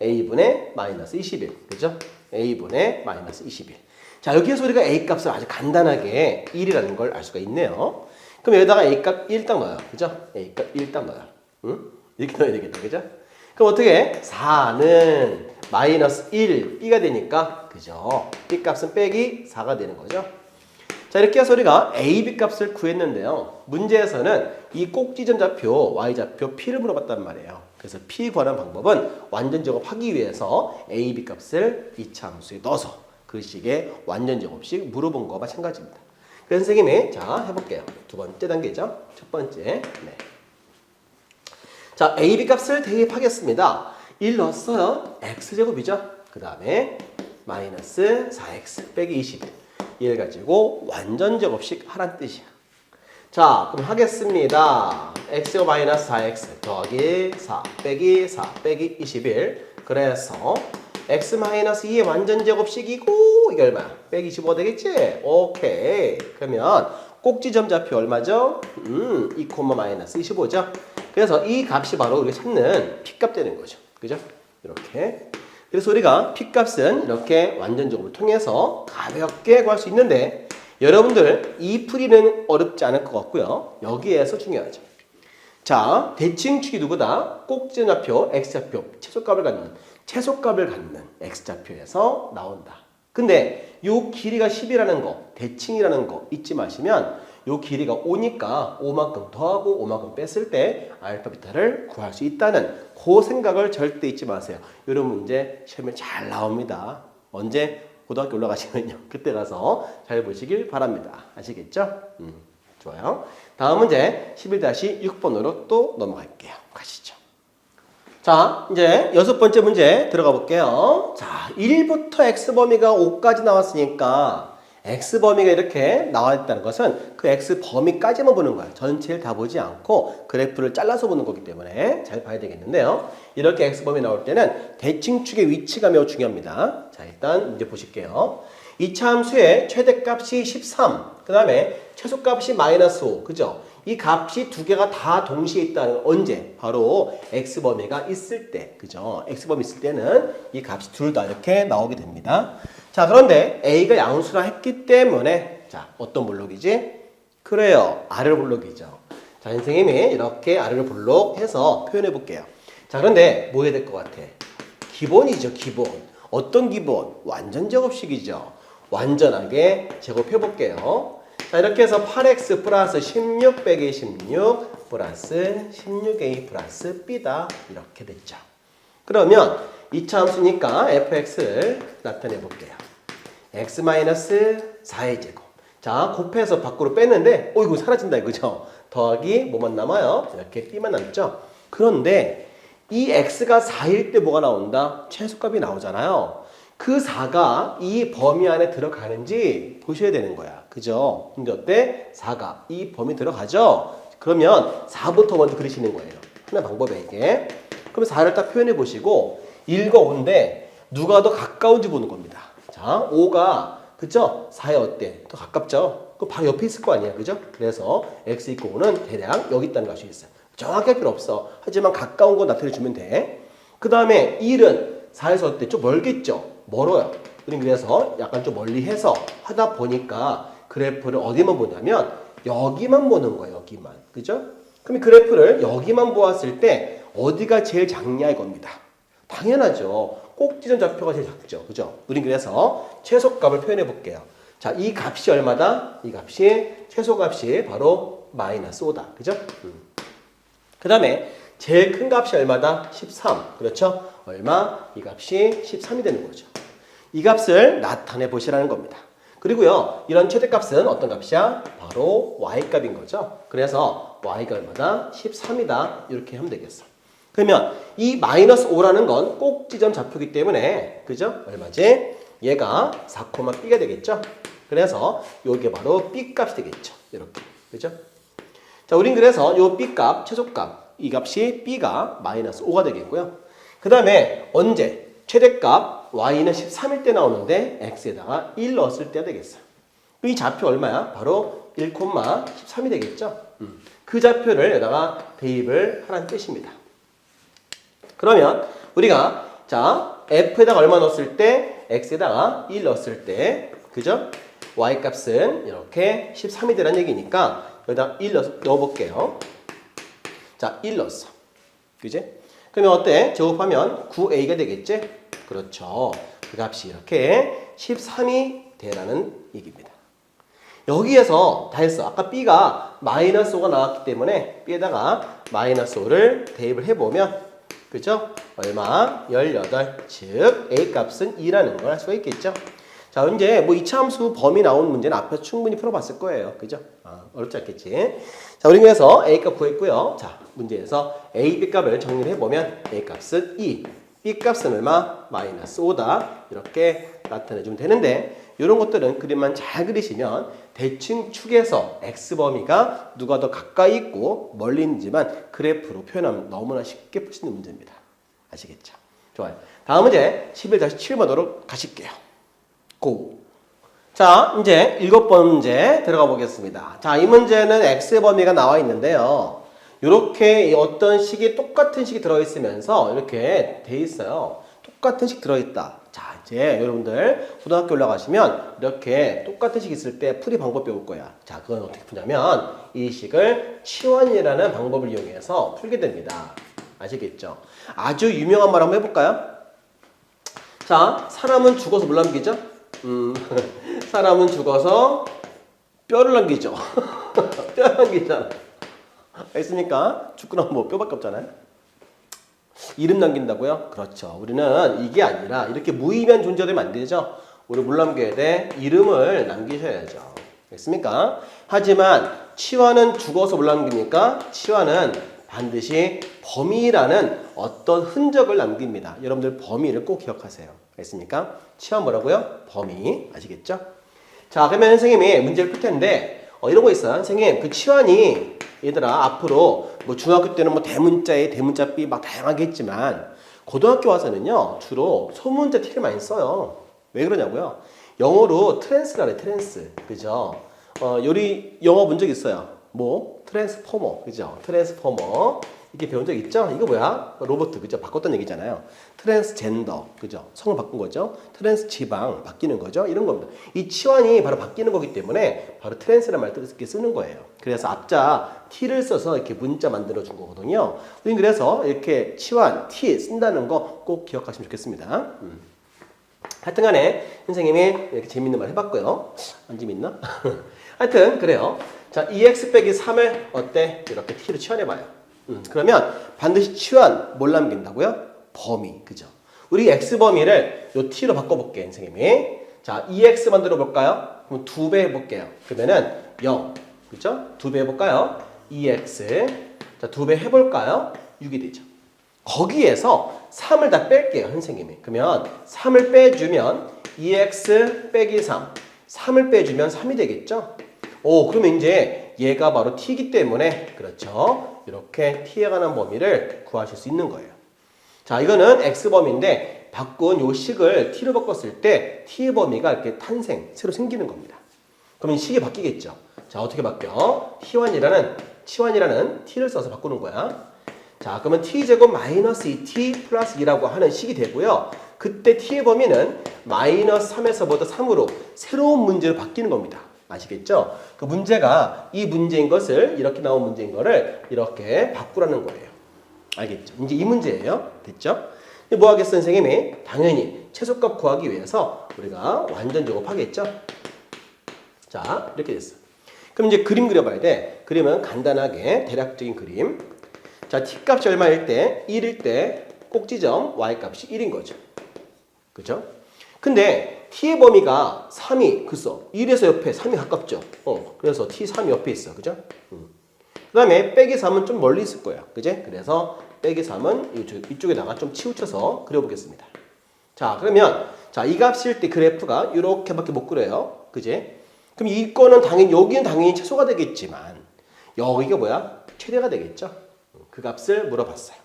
S1: A분의 마이너스 21. 그죠? A분의 마이너스 21. 자, 여기에서 우리가 A값을 아주 간단하게 1이라는 걸 알 수가 있네요. 그럼 여기다가 A값 1 딱 넣어요. 그죠? A값 1 딱 넣어요. 이렇게 넣어야 되겠다. 그죠? 그럼 어떻게? 4는 마이너스 1, B가 되니까, 그죠? B 값은 빼기 4가 되는 거죠. 자, 이렇게 해서 우리가 A, B 값을 구했는데요. 문제에서는 이 꼭지점 좌표, Y좌표 P를 물어봤단 말이에요. 그래서 P 구하는 방법은 완전 제곱하기 위해서 A, B 값을 2차 함수에 넣어서 그 식의 완전 제곱식 물어본 거와 마찬가지입니다. 그래서 선생님이 자, 해볼게요. 두 번째 단계죠. 첫 번째. 네. 자, A, B 값을 대입하겠습니다. 1 넣었어요. X제곱이죠. 그 다음에 마이너스 4X 빼기 21. 얘를 가지고 완전 제곱식 하란 뜻이야. 자, 그럼 하겠습니다. x가 마이너스 4x 더하기 4 빼기 4 빼기 21. 그래서 x 마이너스 2의 완전 제곱식이고 이게 얼마야? 빼기 25 되겠지? 오케이. 그러면 꼭지점 좌표 얼마죠? 2, 마이너스 25죠? 그래서 이 값이 바로 우리가 찾는 p값 되는 거죠. 그죠? 이렇게. 그래서 우리가 p값은 이렇게 완전 제곱을 통해서 가볍게 구할 수 있는데 여러분들 이 풀이는 어렵지 않을 것 같고요. 여기에서 중요하죠. 자, 대칭축이 누구다? 꼭지좌표, x좌표, 최소값을 갖는 x좌표에서 나온다. 근데 요 길이가 10이라는 거, 대칭이라는 거 잊지 마시면 요 길이가 5니까 5만큼 더하고 5만큼 뺐을 때 알파, 베타를 구할 수 있다는 그 생각을 절대 잊지 마세요. 이런 문제 시험에 잘 나옵니다. 언제? 고등학교 올라가시면요. 그때 가서 잘 보시길 바랍니다. 아시겠죠? 좋아요. 다음 문제 11-6번으로 또 넘어갈게요. 가시죠. 자, 이제 6번째 문제 들어가 볼게요. 자, 1부터 x범위가 5까지 나왔으니까 x범위가 이렇게 나와 있다는 것은 그 x범위까지만 보는 거야. 전체를 다 보지 않고 그래프를 잘라서 보는 거기 때문에 잘 봐야 되겠는데요. 이렇게 x범위 나올 때는 대칭축의 위치가 매우 중요합니다. 자, 일단 문제 보실게요. 2차 함수의 최대값이 13, 그 다음에 최소값이 마이너스 5, 그죠? 이 값이 두 개가 다 동시에 있다는 언제? 바로 x범위가 있을 때, 그죠? x범위 있을 때는 이 값이 둘 다 이렇게 나오게 됩니다. 자, 그런데 a가 양수라 했기 때문에 자, 어떤 블록이지? 그래요. 아래로 블록이죠. 자, 선생님이 이렇게 아래로 블록해서 표현해 볼게요. 자, 그런데 뭐 해야 될 것 같아? 기본이죠, 기본. 어떤 기본? 완전 제곱식이죠. 완전하게 제곱해 볼게요. 자, 이렇게 해서 8x 플러스 16 빼기 16 플러스 16a 플러스 b다. 이렇게 됐죠. 그러면 2차 함수니까 fx를 나타내 볼게요. x 마이너스 4의 제곱. 자, 곱해서 밖으로 뺐는데, 이거 사라진다 이거죠? 더하기 뭐만 남아요? 이렇게 b만 남죠? 그런데 이 x가 4일 때 뭐가 나온다? 최소값이 나오잖아요. 그 4가 이 범위 안에 들어가는지 보셔야 되는 거야. 그죠? 근데 어때? 4가 이 범위 들어가죠? 그러면 4부터 먼저 그리시는 거예요. 하나 방법이야, 이게. 그럼 4를 딱 표현해 보시고 1과 5인데 누가 더 가까운지 보는 겁니다. 자, 5가 그죠? 4에 어때? 더 가깝죠? 그럼 바로 옆에 있을 거 아니야, 그죠? 그래서 x 있고 5는 대략 여기 있다는 걸 알 수 있어요. 정확히 할 필요 없어. 하지만 가까운 거 나타내 주면 돼. 그 다음에 1은 4에서 어때? 좀 멀겠죠? 멀어요. 그래서 약간 좀 멀리 해서 하다 보니까 그래프를 어디만 보냐면 여기만 보는 거예요. 여기만. 그죠? 그럼 그래프를 여기만 보았을 때 어디가 제일 작냐 이겁니다. 당연하죠. 꼭지점 좌표가 제일 작죠. 그죠? 우린 그래서 최소값을 표현해 볼게요. 자, 이 값이 얼마다? 이 값이 최소값이 바로 마이너스 5다. 그죠? 그 다음에 제일 큰 값이 얼마다? 13. 그렇죠? 얼마? 이 값이 13이 되는 거죠. 이 값을 나타내 보시라는 겁니다. 그리고요, 이런 최대값은 어떤 값이야? 바로 y값인 거죠. 그래서 y가 얼마다? 13이다. 이렇게 하면 되겠어. 그러면 이 마이너스 5라는 건 꼭지점 좌표이기 때문에, 그죠? 얼마지? 얘가 4,b가 되겠죠? 그래서 이게 바로 b값이 되겠죠. 이렇게. 그죠? 자, 우린 그래서 요 b값, 최소값, 이 값이 b가 마이너스 5가 되겠고요. 그 다음에 언제? 최대값 y는 13일 때 나오는데 x에다가 1 넣었을 때가 되겠어요. 이 좌표 얼마야? 바로 1,13이 되겠죠? 그 좌표를 여기다가 대입을 하라는 뜻입니다. 그러면 우리가 자 f에다가 얼마 넣었을 때 x에다가 1 넣었을 때 그죠? y값은 이렇게 13이 되라는 얘기니까 여기다 1 넣어볼게요. 자, 1 넣었어. 그지? 그러면 어때? 제곱하면 9a가 되겠지? 그렇죠. 그 값이 이렇게 13이 되라는 얘기입니다. 여기에서 다 했어. 아까 b가 마이너스 5가 나왔기 때문에 b에다가 마이너스 5를 대입을 해보면 그죠? 얼마? 18. 즉 a 값은 2라는 걸 알 수가 있겠죠? 자, 이제 뭐 2차 함수 범위 나온 문제는 앞에서 충분히 풀어봤을 거예요. 그죠? 어렵지 않겠지? 자, 우리 그래서 a 값 구했고요. 자, 문제에서 a, b 값을 정리를 해보면 a 값은 2, b 값은 얼마? 마이너스 5다. 이렇게 나타내주면 되는데 이런 것들은 그림만 잘 그리시면 대칭 축에서 x범위가 누가 더 가까이 있고 멀리 있는지만 그래프로 표현하면 너무나 쉽게 풀 수 있는 문제입니다. 아시겠죠? 좋아요. 다음 문제 11-7번으로 가실게요. 고. 자, 이제 7번 문제 들어가 보겠습니다. 자, 이 문제는 x의 범위가 나와 있는데요. 이렇게 어떤 식이 똑같은 식이 들어있으면서 이렇게 돼 있어요. 똑같은 식 들어있다. 자, 이제 여러분들 고등학교 올라가시면 이렇게 똑같은 식 있을 때 풀이 방법 배울 거야. 자, 그건 어떻게 푸냐면 이 식을 치환이라는 방법을 이용해서 풀게 됩니다. 아시겠죠? 아주 유명한 말 한번 해볼까요? 자, 사람은 죽어서 뭘 남기죠? 사람은 죽어서 뼈를 남기죠. 뼈 남기잖아. 알겠습니까? 죽고 나면 뭐 뼈밖에 없잖아요. 이름 남긴다고요? 그렇죠. 우리는 이게 아니라 이렇게 무의미한 존재되면 안 되죠. 우리 뭘 남겨야 돼? 이름을 남기셔야죠. 알겠습니까? 하지만 치환은 죽어서 뭘 남깁니까? 치환은 반드시 범위라는 어떤 흔적을 남깁니다. 여러분들 범위를 꼭 기억하세요. 알겠습니까? 치환 뭐라고요? 범위. 아시겠죠? 자, 그러면 선생님이 문제를 풀 텐데 이런 거 있어요. 선생님, 그 치환이 얘들아 앞으로 뭐 중학교 때는 뭐 대문자 A, 대문자 B 막 다양하게 했지만 고등학교 와서는요 주로 소문자 T를 많이 써요. 왜 그러냐고요? 영어로 트랜스라 그래, 트랜스. 그죠? 요리 영어 본 적 있어요. 뭐? 트랜스포머. 그죠? 트랜스포머. 이렇게 배운 적 있죠? 이거 뭐야? 로봇, 그죠? 바꿨던 얘기잖아요. 트랜스젠더, 그죠? 성을 바꾼 거죠. 트랜스 지방 바뀌는 거죠. 이런 겁니다. 이 치환이 바로 바뀌는 거기 때문에 바로 트랜스라는 말도 이렇게 쓰는 거예요. 그래서 앞자 T를 써서 이렇게 문자 만들어 준 거거든요. 우린 그래서 이렇게 치환, T 쓴다는 거 꼭 기억하시면 좋겠습니다. 하여튼 간에 선생님이 이렇게 재밌는 말 해봤고요. 안 재밌나? 하여튼 그래요. 자, 2x 빼기 3을 어때? 이렇게 t로 치환해봐요. 그러면 반드시 치환 뭘 남긴다고요? 범위, 그죠? 우리 x 범위를 요 t로 바꿔볼게요, 선생님이. 자, 2x 만들어 볼까요? 그럼 2배 해볼게요. 그러면은 0, 그죠? 2배 해볼까요? 2x. 자, 2배 해볼까요? 6이 되죠. 거기에서 3을 다 뺄게요, 선생님이. 그러면 3을 빼주면 2x 빼기 3. 3을 빼주면 3이 되겠죠? 오, 그러면 이제 얘가 바로 t이기 때문에, 그렇죠? 이렇게 t에 관한 범위를 구하실 수 있는 거예요. 자, 이거는 x범위인데 바꾼 요 식을 t로 바꿨을 때 t의 범위가 이렇게 새로 생기는 겁니다. 그러면 식이 바뀌겠죠? 자, 어떻게 바뀌어? 치환이라는 t를 써서 바꾸는 거야. 자, 그러면 t제곱 마이너스 2t 플러스 2라고 하는 식이 되고요. 그때 t의 범위는 마이너스 3에서부터 3으로 새로운 문제로 바뀌는 겁니다. 아시겠죠? 그 문제가 이 문제인 것을, 이렇게 나온 문제인 거를 이렇게 바꾸라는 거예요. 알겠죠? 이제 이 문제예요. 됐죠? 뭐 하겠어, 선생님이? 당연히 최소값 구하기 위해서 우리가 완전 제곱하겠죠? 자, 이렇게 됐어. 그럼 이제 그림 그려봐야 돼. 그림은 간단하게 대략적인 그림. 자, t값이 얼마일 때? 1일 때 꼭지점 y값이 1인 거죠. 그죠? 근데 t의 범위가 3이 글쎄 1에서 옆에 3이 가깝죠. 그래서 t 3이 옆에 있어. 그죠? 그 다음에 빼기 3은 좀 멀리 있을 거야. 그제? 그래서 빼기 3은 이쪽에다가 좀 치우쳐서 그려보겠습니다. 자, 그러면 자, 이 값일 때 그래프가 이렇게밖에 못 그려요. 그제? 그럼 이거는 여기는 당연히 최소가 되겠지만 여기가 뭐야? 최대가 되겠죠? 그 값을 물어봤어요.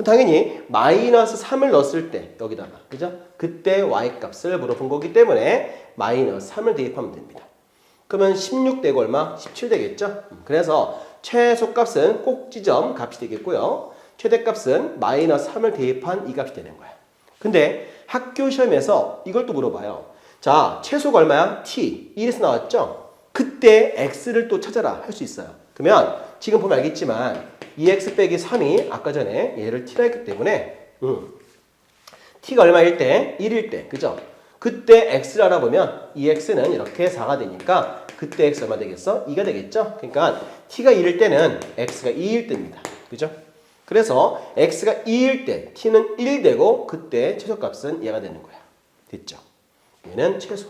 S1: 당연히 마이너스 3을 넣었을 때 여기다가, 그죠? 그때 y값을 물어본 거기 때문에 마이너스 3을 대입하면 됩니다. 그러면 16 되고 얼마? 17 되겠죠? 그래서 최소값은 꼭지점 값이 되겠고요. 최대값은 마이너스 3을 대입한 이 값이 되는 거야. 근데 학교 시험에서 이걸 또 물어봐요. 자, 최소가 얼마야? t. 1에서 나왔죠? 그때 x를 또 찾아라 할 수 있어요. 그러면 지금 보면 알겠지만 2x 빼기 3이 아까 전에 얘를 t라 했기 때문에 t가 얼마일 때? 1일 때, 그죠? 그때 x를 알아보면 2x는 이렇게 4가 되니까 그때 x 얼마 되겠어? 2가 되겠죠? 그러니까 t가 1일 때는 x가 2일 때입니다. 그죠? 그래서 x가 2일 때 t는 1 되고 그때 최소값은 얘가 되는 거야. 됐죠? 얘는 최소.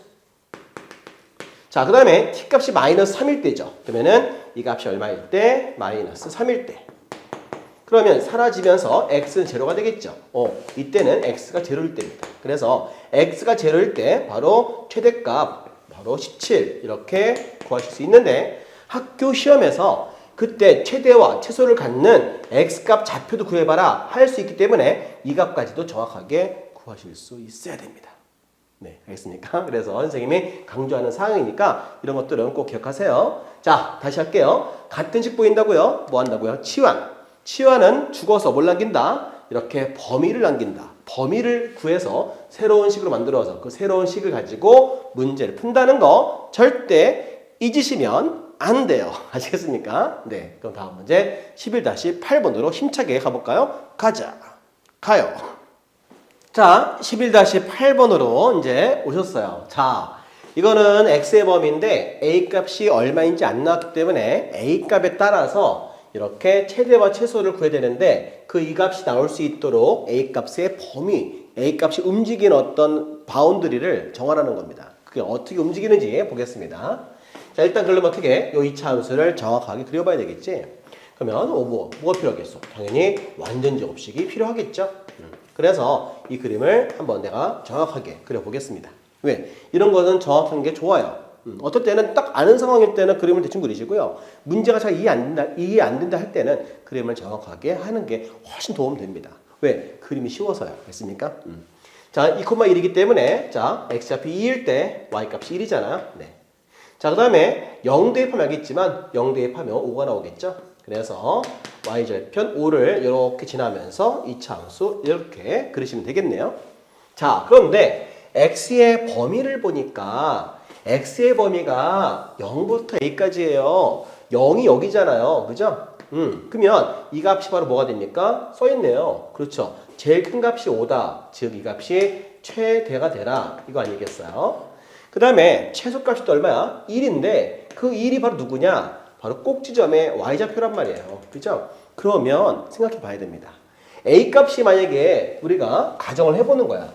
S1: 자, 그 다음에 t값이 마이너스 3일 때죠. 그러면은 이 값이 얼마일 때? 마이너스 3일 때. 그러면 사라지면서 x는 제로가 되겠죠. 이때는 x가 제로일 때입니다. 그래서 x가 제로일 때 바로 최대값, 바로 17 이렇게 구하실 수 있는데 학교 시험에서 그때 최대와 최소를 갖는 x값 좌표도 구해봐라 할 수 있기 때문에 이 값까지도 정확하게 구하실 수 있어야 됩니다. 네, 알겠습니까? 그래서 선생님이 강조하는 사항이니까 이런 것들은 꼭 기억하세요. 자, 다시 할게요. 같은 식 보인다고요? 뭐 한다고요? 치환. 치환은 죽어서 뭘 남긴다? 이렇게 범위를 남긴다. 범위를 구해서 새로운 식으로 만들어서 그 새로운 식을 가지고 문제를 푼다는 거 절대 잊으시면 안 돼요. 아시겠습니까? 네, 그럼 다음 문제 11-8번으로 힘차게 가볼까요? 가요. 자, 11-8번으로 이제 오셨어요. 자, 이거는 x의 범위인데 a 값이 얼마인지 안 나왔기 때문에 a 값에 따라서 이렇게 최대와 최소를 구해야 되는데 그 이 값이 나올 수 있도록 a 값의 범위, a 값이 움직이는 어떤 바운드리를 정하라는 겁니다. 그게 어떻게 움직이는지 보겠습니다. 자, 일단 그러면 어떻게 이 2차 함수를 정확하게 그려봐야 되겠지? 그러면 뭐가 필요하겠어? 당연히 완전 제곱식이 필요하겠죠? 그래서 이 그림을 한번 내가 정확하게 그려보겠습니다. 왜? 이런 것은 정확한 게 좋아요. 어떨 때는 딱 아는 상황일 때는 그림을 대충 그리시고요. 문제가 잘 이해 안 된다 할 때는 그림을 정확하게 하는 게 훨씬 도움됩니다. 왜? 그림이 쉬워서요. 됐습니까? 자, 2,1이기 때문에 자, x좌표 2일 때 y값이 1이잖아요. 네. 자, 그 다음에 0 대입하면 알겠지만 0 대입하면 5가 나오겠죠. 그래서 y절편 5를 이렇게 지나면서 이차 함수 이렇게 그리시면 되겠네요. 자, 그런데 x의 범위를 보니까 x의 범위가 0부터 a까지예요. 0이 여기잖아요. 그죠? 그러면 이 값이 바로 뭐가 됩니까? 써있네요. 그렇죠. 제일 큰 값이 5다. 즉 이 값이 최대가 되라. 이거 아니겠어요? 그 다음에 최소값이 또 얼마야? 1인데 그 1이 바로 누구냐? 바로 꼭지점의 y좌표란 말이에요. 그죠? 그러면 생각해 봐야 됩니다. a 값이 만약에 우리가 가정을 해보는 거야.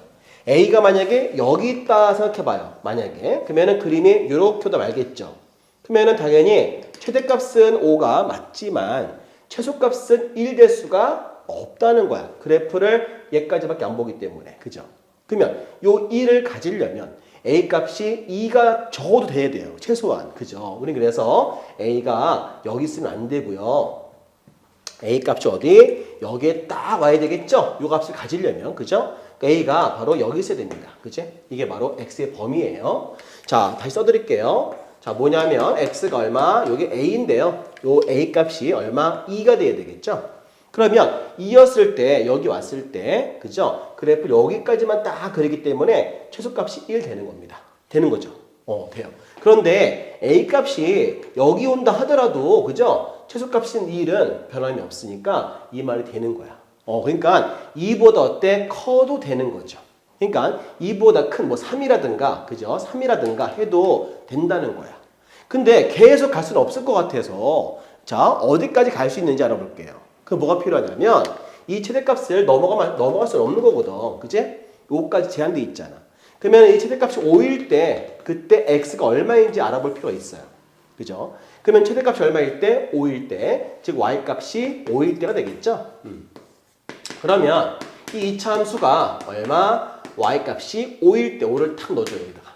S1: a가 만약에 여기 있다 생각해 봐요. 만약에. 그러면은 그림이 이렇게 오다 말겠죠. 그러면은 당연히 최대값은 5가 맞지만 최소값은 1 될 수가 없다는 거야. 그래프를 얘까지밖에 안 보기 때문에. 그죠? 그러면 요 1을 가지려면 a 값이 2가 적어도 돼야 돼요. 최소한. 그죠? 우리 그래서 a가 여기 있으면 안 되고요. a 값이 어디? 여기에 딱 와야 되겠죠? 요 값을 가지려면. 그죠? a가 바로 여기 있어야 됩니다. 그치? 이게 바로 x의 범위예요. 자, 다시 써드릴게요. 자, 뭐냐면 x가 얼마? 여기 a인데요. 요 a 값이 얼마? 2가 돼야 되겠죠? 그러면 2였을 때 여기 왔을 때 그죠? 그래프 여기까지만 딱 그리기 때문에 최소값이 1 되는 겁니다. 되는 거죠? 돼요. 그런데 a 값이 여기 온다 하더라도 그죠? 최소값인 1은 변함이 없으니까 이 말이 되는 거야. 그러니까 2보다 어때? 커도 되는 거죠. 그러니까 2보다 큰 뭐 3이라든가 그죠? 3이라든가 해도 된다는 거야. 근데 계속 갈 수는 없을 것 같아서 자, 어디까지 갈 수 있는지 알아볼게요. 그 뭐가 필요하냐면 이 최대값을 넘어갈 수는 없는 거거든. 그치? 5까지 제한돼 있잖아. 그러면 이 최대값이 5일 때 그때 x가 얼마인지 알아볼 필요가 있어요. 그죠? 그러면 최대값이 얼마일 때? 5일 때. 즉 y값이 5일 때가 되겠죠? 그러면 이 2차 함수가 얼마? y값이 5일 때 5를 탁 넣어줘요. 여기다가.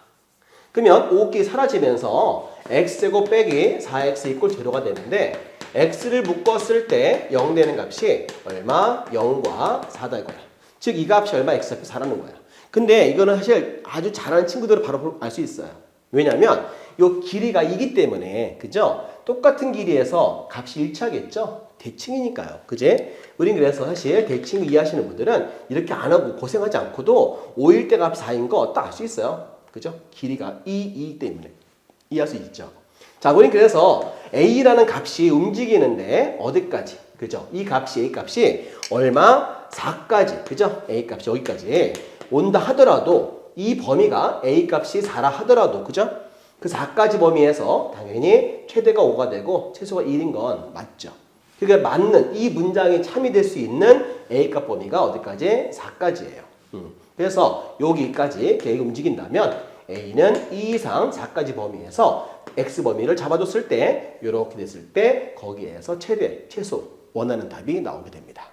S1: 그러면 5기 사라지면서 x제곱 빼기 4x 이꼴 제로가 되는데 x를 묶었을 때 0 되는 값이 얼마? 0과 4다 이거야. 즉 이 값이 얼마? x좌표 4라는 거야. 근데 이거는 사실 아주 잘하는 친구들은 바로 알 수 있어요. 왜냐면 요 길이가 2기 때문에 그죠? 똑같은 길이에서 값이 일치하겠죠? 대칭이니까요. 그제? 우린 그래서 사실 대칭을 이해하시는 분들은 이렇게 안 하고 고생하지 않고도 5일 때 값이 4인 거 딱 알 수 있어요. 그죠? 길이가 2이기 때문에 이해할 수 있죠. 자, 우린 그래서 a라는 값이 움직이는데 어디까지? 그죠? 이 값이 a 값이 얼마? 4까지. 그죠? a 값이 여기까지 온다 하더라도 이 범위가 a 값이 4라 하더라도 그죠? 그 4까지 범위에서 당연히 최대가 5가 되고 최소가 1인 건 맞죠. 그러니까 맞는 이 문장이 참이될 수 있는 a 값 범위가 어디까지? 4까지예요. 그래서 여기까지 계획이 움직인다면 a는 2 이상 4까지 범위에서 x 범위를 잡아줬을 때 이렇게 됐을 때 거기에서 최대, 최소 원하는 답이 나오게 됩니다.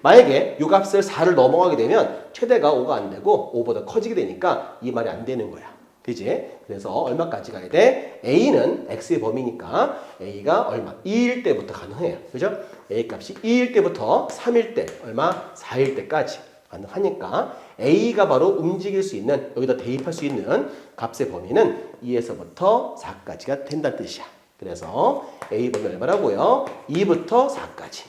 S1: 만약에 이 값을 4를 넘어가게 되면 최대가 5가 안 되고 5보다 커지게 되니까 이 말이 안 되는 거야. 그지? 그래서 얼마까지 가야 돼? a는 x의 범위니까 a가 얼마? 2일 때부터 가능해요. 그죠? a 값이 2일 때부터 3일 때 얼마? 4일 때까지 가능하니까 a가 바로 움직일 수 있는 여기다 대입할 수 있는 값의 범위는 2에서부터 4까지가 된다는 뜻이야. 그래서 a 범위 얼마라고요? 2부터 4까지.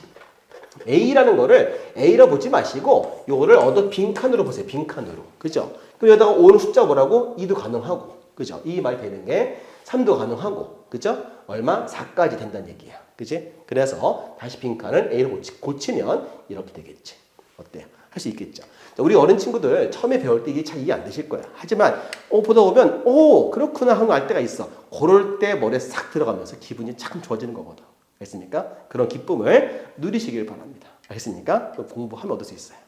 S1: a라는 거를 a로 보지 마시고 요거를 얻어 빈칸으로 보세요. 빈칸으로. 그죠? 그럼 여기다가 5는 숫자 뭐라고? 2도 가능하고. 그죠? 이 말 되는 게 3도 가능하고. 그죠? 얼마? 4까지 된다는 얘기야. 그지? 그래서 다시 빈칸을 a로 고치면 이렇게 되겠지. 어때요? 할 수 있겠죠. 우리 어린 친구들 처음에 배울 때 이게 잘 이해 안 되실 거야. 하지만 보다 보면 그렇구나 하는 거 알 때가 있어. 그럴 때 머리에 싹 들어가면서 기분이 참 좋아지는 거거든. 알겠습니까? 그런 기쁨을 누리시길 바랍니다. 알겠습니까? 공부하면 얻을 수 있어요.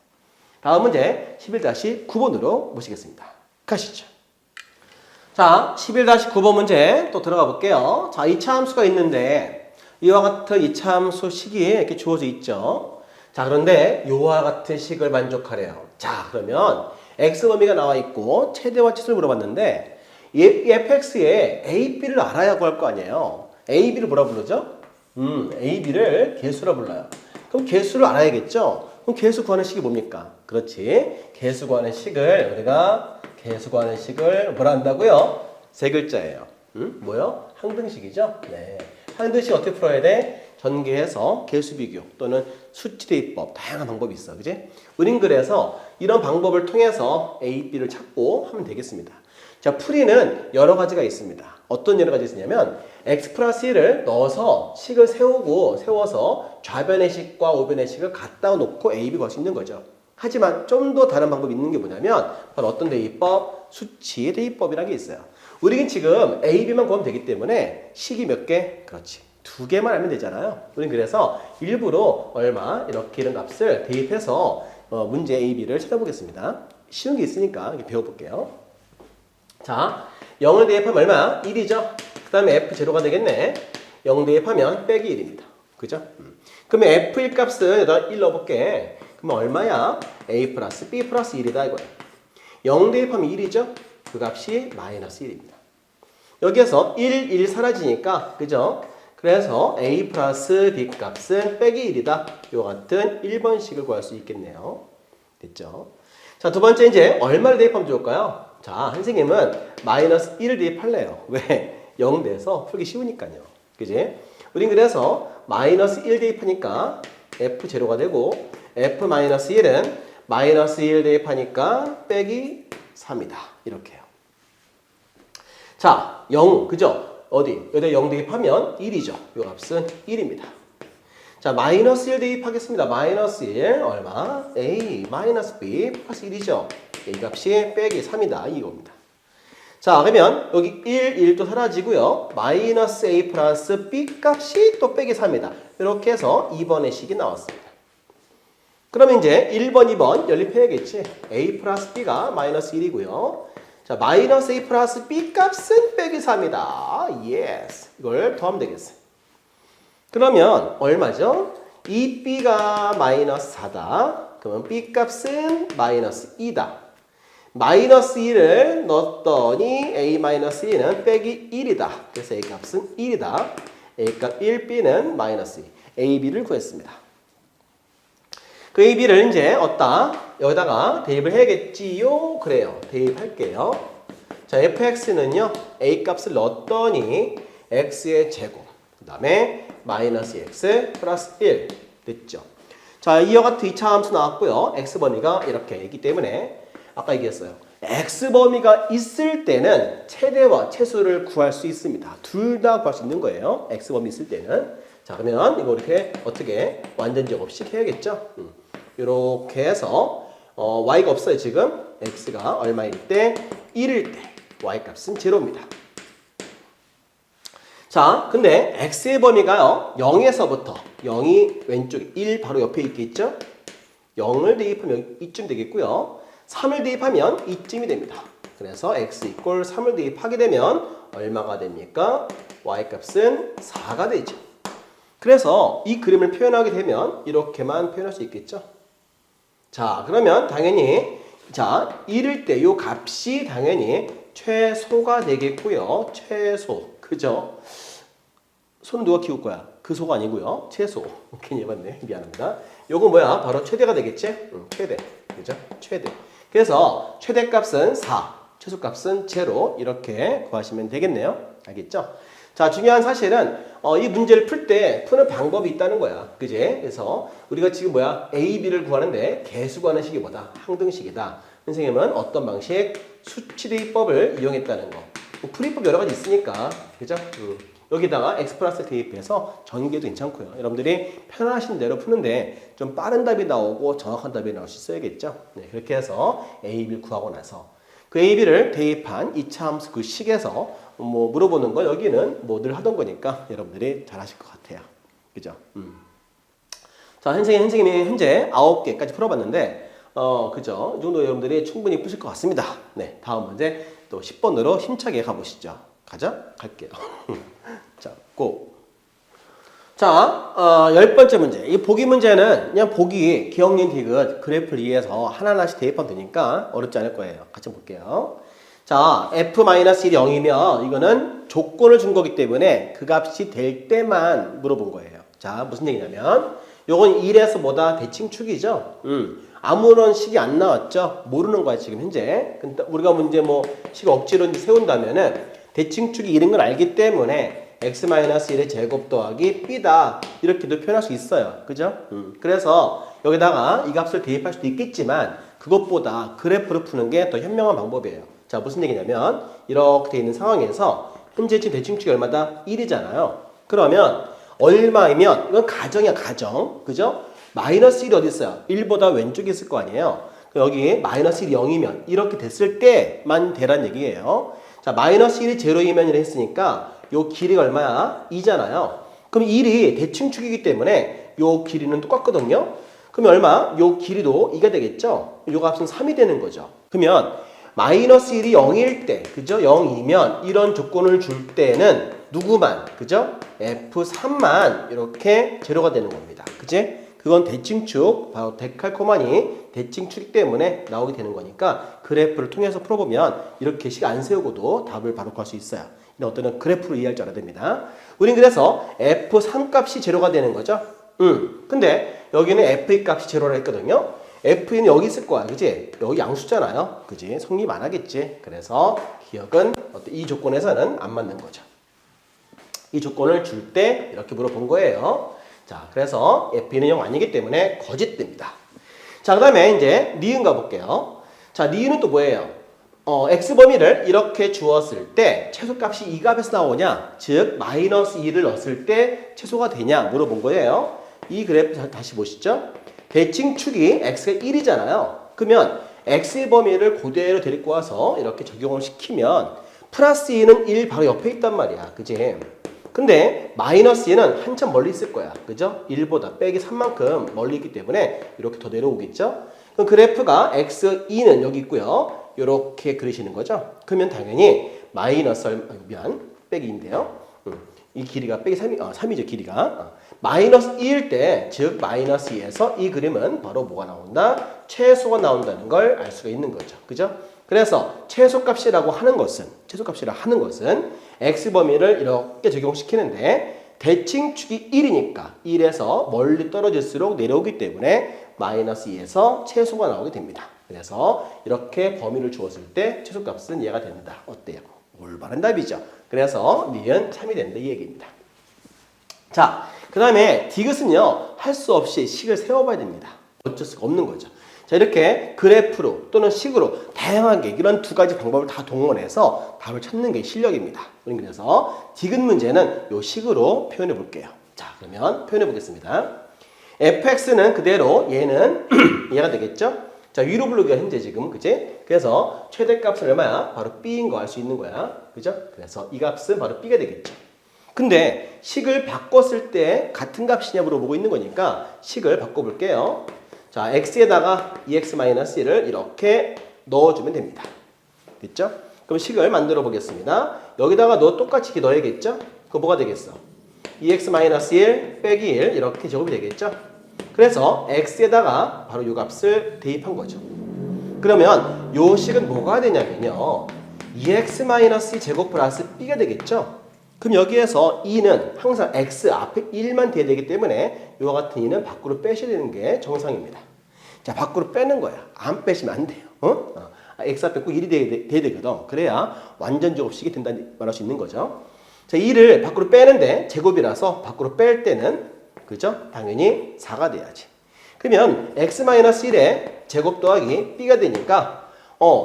S1: 다음 문제 11-9번으로 모시겠습니다. 가시죠. 자, 11-9번 문제 또 들어가 볼게요. 자, 2차 함수가 있는데 이와 같은 2차 함수 식이 이렇게 주어져 있죠. 자, 그런데 이와 같은 식을 만족하래요. 자, 그러면 x 범위가 나와 있고 최대와 최소를 물어봤는데 이 fx의 a, b를 알아야 할 거 아니에요. a, b를 뭐라 부르죠? a, b를 개수라 불러요. 그럼 개수를 알아야겠죠? 그럼 개수 구하는 식이 뭡니까? 그렇지. 개수 구하는 식을 우리가 뭐라 한다고요? 세 글자예요. 뭐요? 항등식이죠? 네. 항등식 어떻게 풀어야 돼? 전개해서 개수 비교 또는 수치 대입법 다양한 방법이 있어. 그지? 우린 그래서 이런 방법을 통해서 A, B를 찾고 하면 되겠습니다. 자, 풀이는 여러 가지가 있습니다. 어떤 여러 가지 있냐면 x 플러스 1을 넣어서 식을 세워서 좌변의 식과 우변의 식을 갖다 놓고 A, B 구할 수 있는 거죠. 하지만 좀 더 다른 방법이 있는 게 뭐냐면 바로 어떤 대입법? 수치 대입법이라는 게 있어요. 우리는 지금 A, B만 구하면 되기 때문에 식이 몇 개? 그렇지. 2개만 알면 되잖아요. 우린 그래서 일부러 얼마 이렇게 이런 값을 대입해서 문제 A, B를 찾아보겠습니다. 쉬운 게 있으니까 이렇게 배워볼게요. 자, 0을 대입하면 얼마? 1이죠. 그 다음에 F0가 되겠네. 0 대입하면 빼기 1입니다. 그죠? 그러면 F1 값은 여기다 1 넣어볼게. 그러면 얼마야? A 플러스 B 플러스 1이다 이거야. 0 대입하면 1이죠? 그 값이 마이너스 1입니다. 여기에서 1, 1 사라지니까, 그죠? 그래서 A 플러스 B 값은 빼기 1이다. 요 같은 1번식을 구할 수 있겠네요. 됐죠? 자, 두 번째 이제 얼마를 대입하면 좋을까요? 자, 선생님은 마이너스 1을 대입할래요. 왜? 0 돼서 풀기 쉬우니까요. 그지? 우린 그래서 마이너스 1 대입하니까 F0가 되고 F-1은 마이너스 1 대입하니까 빼기 3이다. 이렇게요. 자, 0, 그죠? 어디? 여기다 0 대입하면 1이죠. 요 값은 1입니다. 자, 마이너스 1 대입하겠습니다. 마이너스 1 얼마? A 마이너스 B 플러스 1이죠. A 값이 빼기 3이다. 이겁니다. 자, 그러면 여기 1, 1도 사라지고요. 마이너스 A 플러스 B 값이 또 빼기 3이다. 이렇게 해서 2번의 식이 나왔습니다. 그러면 이제 1번, 2번 연립해야겠지. A 플러스 B가 마이너스 1이고요. 자, 마이너스 A 플러스 B 값은 빼기 3이다. 예스. 이걸 더하면 되겠어요. 그러면 얼마죠? 2B가 마이너스 4다. 그러면 B 값은 마이너스 2다. 마이너스 1을 넣었더니 A 마이너스 2는 빼기 1이다. 그래서 A 값은 1이다. A 값 1, B는 마이너스 2. A, B를 구했습니다. 그 A, B를 이제 얻다. 여기다가 대입을 해야겠지요? 그래요. 대입할게요. 자, fx는요. A 값을 넣었더니 x의 제곱. 그 다음에 마이너스 x 플러스 1 됐죠. 자, 이와 같은 2차 함수 나왔고요. x범위가 이렇게 있기 때문에 아까 얘기했어요. x범위가 있을 때는 최대와 최소를 구할 수 있습니다. 둘 다 구할 수 있는 거예요. x범위 있을 때는. 자, 그러면 이거 이렇게 어떻게 완전 제곱식 해야겠죠? 이렇게 해서 y가 없어요. 지금 x가 얼마일 때? 1일 때 y 값은 제로입니다. 자, 근데 x의 범위가요. 0에서부터 0이 왼쪽에 1 바로 옆에 있겠죠? 0을 대입하면 이쯤 되겠고요. 3을 대입하면 이쯤이 됩니다. 그래서 x 이꼴 3을 대입하게 되면 얼마가 됩니까? y 값은 4가 되죠. 그래서 이 그림을 표현하게 되면 이렇게만 표현할 수 있겠죠? 자, 그러면 당연히 자, 1일 때 이 값이 당연히 최소가 되겠고요. 최소. 그죠? 소는 누가 키울 거야? 그 소가 아니고요. 최소. 괜히 해봤네. 미안합니다. 요거 뭐야? 바로 최대가 되겠지? 최대. 그죠? 최대. 그래서 최대값은 4, 최소값은 제로 이렇게 구하시면 되겠네요. 알겠죠? 자, 중요한 사실은 이 문제를 풀 때 푸는 방법이 있다는 거야. 그지? 그래서 우리가 지금 뭐야? A, B를 구하는데 개수 구하는 식이 뭐다? 항등식이다. 선생님은 어떤 방식? 수치대입법을 이용했다는 거. 뭐 풀이법 여러 가지 있으니까. 그죠? 여기다가 x 플러스 대입해서 전개도 괜찮고요. 여러분들이 편하신 대로 푸는데 좀 빠른 답이 나오고 정확한 답이 나올 수 있어야겠죠. 네, 그렇게 해서 A, B를 구하고 나서 그 A, B를 대입한 2차 함수 그 식에서 뭐 물어보는 거 여기는 뭐 늘 하던 거니까 여러분들이 잘 하실 것 같아요. 그죠? 자, 선생님이 현재 9개까지 풀어봤는데 그죠? 이 정도 여러분들이 충분히 푸실 것 같습니다. 네, 다음 문제 또 10번으로 힘차게 가보시죠. 갈게요. 자, 고. 자, 10번째 문제. 이 보기 문제는 그냥 보기, 기억력 디귿, 그래프를 이해해서 하나하나씩 대입하면 되니까 어렵지 않을 거예요. 같이 볼게요. 자, f-1이 0이면 이거는 조건을 준 거기 때문에 그 값이 될 때만 물어본 거예요. 자, 무슨 얘기냐면 요건 1에서 뭐다? 대칭축이죠. 아무런 식이 안 나왔죠. 모르는 거야, 지금 현재. 근데 우리가 문제 뭐 식 억지로 세운다면은 대칭축이 이런 걸 알기 때문에 x-1의 제곱 더하기 b다. 이렇게도 표현할 수 있어요. 그죠? 그래서 여기다가 이 값을 대입할 수도 있겠지만 그것보다 그래프를 푸는 게 더 현명한 방법이에요. 자, 무슨 얘기냐면 이렇게 돼 있는 상황에서 현재 지금 대칭축이 얼마다? 1이잖아요. 그러면 얼마이면 이건 가정이야, 가정. 그죠? 마이너스 1이 어디 있어요? 1보다 왼쪽에 있을 거 아니에요. 여기 마이너스 1이 0이면 이렇게 됐을 때만 되란 얘기예요. 자, 마이너스 1이 제로이면 이라 했으니까 요 길이가 얼마야? 2잖아요. 그럼 1이 대칭축이기 때문에 요 길이는 똑같거든요. 그러면 얼마? 요 길이도 2가 되겠죠? 요 값은 3이 되는 거죠. 그러면 마이너스 1이 0일 때, 그죠? 0이면 이런 조건을 줄 때는 누구만, 그죠? F3만 이렇게 제로가 되는 겁니다. 그지? 그건 대칭축, 바로 데칼코마니 대칭축이기 때문에 나오게 되는 거니까 그래프를 통해서 풀어보면 이렇게 식 안 세우고도 답을 바로 구할 수 있어요. 이런 어떤 그래프로 이해할 줄 알아야 됩니다. 우린 그래서 F3 값이 제로가 되는 거죠. 근데 여기는 F2 값이 제로라 했거든요. F는 여기 있을 거야. 그지? 여기 양수잖아요. 그지? 성립 안 하겠지. 그래서 기억은 이 조건에서는 안 맞는 거죠. 이 조건을 줄 때 이렇게 물어본 거예요. 자, 그래서 F는 0 아니기 때문에 거짓됩니다. 자, 그 다음에 이제 니은 가볼게요. 자, 니은은 또 뭐예요? X범위를 이렇게 주었을 때 최소값이 이 값에서 나오냐? 즉, 마이너스 2를 넣었을 때 최소가 되냐? 물어본 거예요. 이 그래프 다시 보시죠. 대칭축이 X가 1이잖아요. 그러면 X의 범위를 그대로 데리고 와서 이렇게 적용을 시키면 플러스 2는 1 바로 옆에 있단 말이야. 그지? 근데 마이너스 2는 한참 멀리 있을 거야. 그죠? 1보다 빼기 3만큼 멀리 있기 때문에 이렇게 더 내려오겠죠? 그럼 그래프가 X2는 여기 있고요. 이렇게 그리시는 거죠? 그러면 당연히 마이너스 빼기인데요. 이 길이가 빼기 3이죠, 길이가. 마이너스 2일 때, 즉 마이너스 2에서 이 그림은 바로 뭐가 나온다? 최소가 나온다는 걸 알 수가 있는 거죠. 그죠? 그래서 최소값이라고 하는 것은 X범위를 이렇게 적용시키는데 대칭축이 1이니까 1에서 멀리 떨어질수록 내려오기 때문에 마이너스 2에서 최소가 나오게 됩니다. 그래서 이렇게 범위를 주었을 때 최소값은 얘가 된다. 어때요? 올바른 답이죠. 그래서 니은 3이 된다 이 얘기입니다. 자, 그 다음에 디귿은요 할 수 없이 식을 세워봐야 됩니다. 어쩔 수가 없는 거죠. 자, 이렇게 그래프로 또는 식으로 다양하게 이런 두 가지 방법을 다 동원해서 답을 찾는 게 실력입니다. 그래서 디귿 문제는 이 식으로 표현해 볼게요. 자, 그러면 표현해 보겠습니다. fx는 그대로 얘는 얘가 되겠죠? 자, 위로 부르기가 현재 지금, 그지? 그래서 최대값은 얼마야? 바로 b인 거 알 수 있는 거야. 그죠? 그래서 이 값은 바로 b가 되겠죠. 근데 식을 바꿨을 때 같은 값이냐 물어보고 있는 거니까 식을 바꿔볼게요. 자, x에다가 2x-1을 이렇게 넣어주면 됩니다. 됐죠? 그럼 식을 만들어 보겠습니다. 여기다가 똑같이 이렇게 넣어야겠죠? 그럼 뭐가 되겠어? 2x-1 빼기 1 이렇게 제곱이 되겠죠? 그래서 x에다가 바로 이 값을 대입한 거죠. 그러면 이 식은 뭐가 되냐면요. 2x-2 제곱 플러스 b가 되겠죠? 그럼 여기에서 2는 항상 x 앞에 1만 돼야 되기 때문에 이와 같은 2는 밖으로 빼셔야 되는 게 정상입니다. 자, 밖으로 빼는 거야. 안 빼시면 안 돼요. x 앞에 꼭 1이 돼야 되거든. 그래야 완전 제곱식이 된다는 말할 수 있는 거죠. 자, 2를 밖으로 빼는데 제곱이라서 밖으로 뺄 때는 그죠? 당연히 4가 돼야지. 그러면 x-1의 제곱 더하기 b가 되니까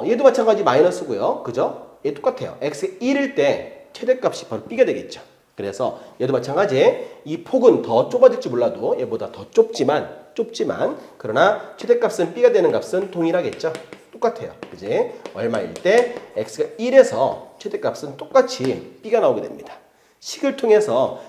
S1: 얘도 마찬가지 마이너스고요. 그죠? 얘 똑같아요. x 1일 때 최대값이 바로 b가 되겠죠. 그래서 얘도 마찬가지 이 폭은 더 좁아질지 몰라도 얘보다 더 좁지만 그러나 최대값은 b가 되는 값은 동일하겠죠. 똑같아요. 그지? 얼마일 때 x가 1에서 최대값은 똑같이 b가 나오게 됩니다. 식을 통해서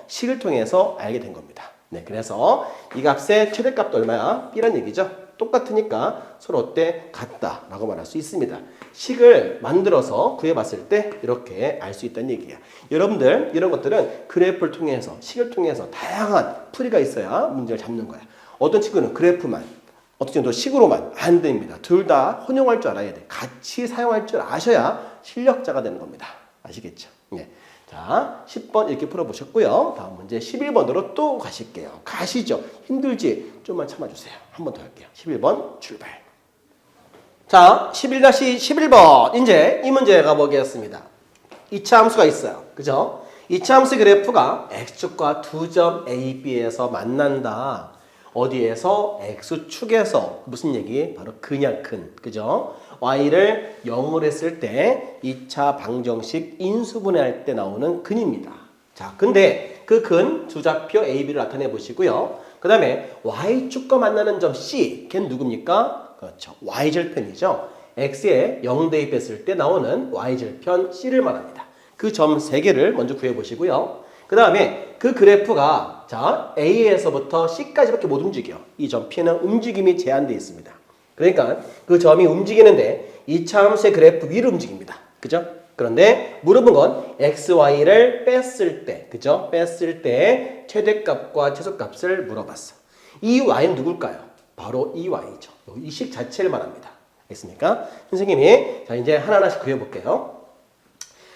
S1: 알게 된 겁니다. 네, 그래서 이 값의 최대값도 얼마야? b란 얘기죠. 똑같으니까 서로 어때? 같다라고 말할 수 있습니다. 식을 만들어서 구해봤을 때 이렇게 알 수 있다는 얘기야. 여러분들 이런 것들은 그래프를 통해서 식을 통해서 다양한 풀이가 있어야 문제를 잡는 거야. 어떤 친구는 그래프만 어떤 친구는 식으로만 안 됩니다. 둘 다 혼용할 줄 알아야 돼. 같이 사용할 줄 아셔야 실력자가 되는 겁니다. 아시겠죠? 네. 자, 10번 이렇게 풀어보셨고요. 다음 문제 11번으로 또 가실게요. 가시죠. 힘들지? 좀만 참아주세요. 한 번 더 할게요. 11번 출발. 자, 11-11번. 이제 이 문제 가보겠습니다. 2차 함수가 있어요. 그죠? 2차 함수 그래프가 x축과 두 점 A, B에서 만난다. 어디에서? x축에서. 무슨 얘기? 바로 그냥 큰, 그죠? y를 0으로 했을 때 2차 방정식 인수분해할 때 나오는 근입니다. 자, 근데 그 근 두 좌표 A, B를 나타내 보시고요. 그 다음에 y축과 만나는 점 C, 걔는 누굽니까? 그렇죠. y절편이죠. x에 0 대입했을 때 나오는 y절편 C를 말합니다. 그 점 3개를 먼저 구해보시고요. 그 다음에 그 그래프가 자 A에서부터 C까지밖에 못 움직여. 이 점 P는 움직임이 제한되어 있습니다. 그러니까 그 점이 움직이는데 2차 함수의 그래프 위로 움직입니다. 그죠? 그런데 물어본 건 XY를 뺐을 때, 그죠? 뺐을 때 최대값과 최소값을 물어봤어. 이 Y는 누굴까요? 바로 이 Y죠. 이 식 자체를 말합니다. 알겠습니까? 선생님이 자 이제 하나하나씩 그려볼게요.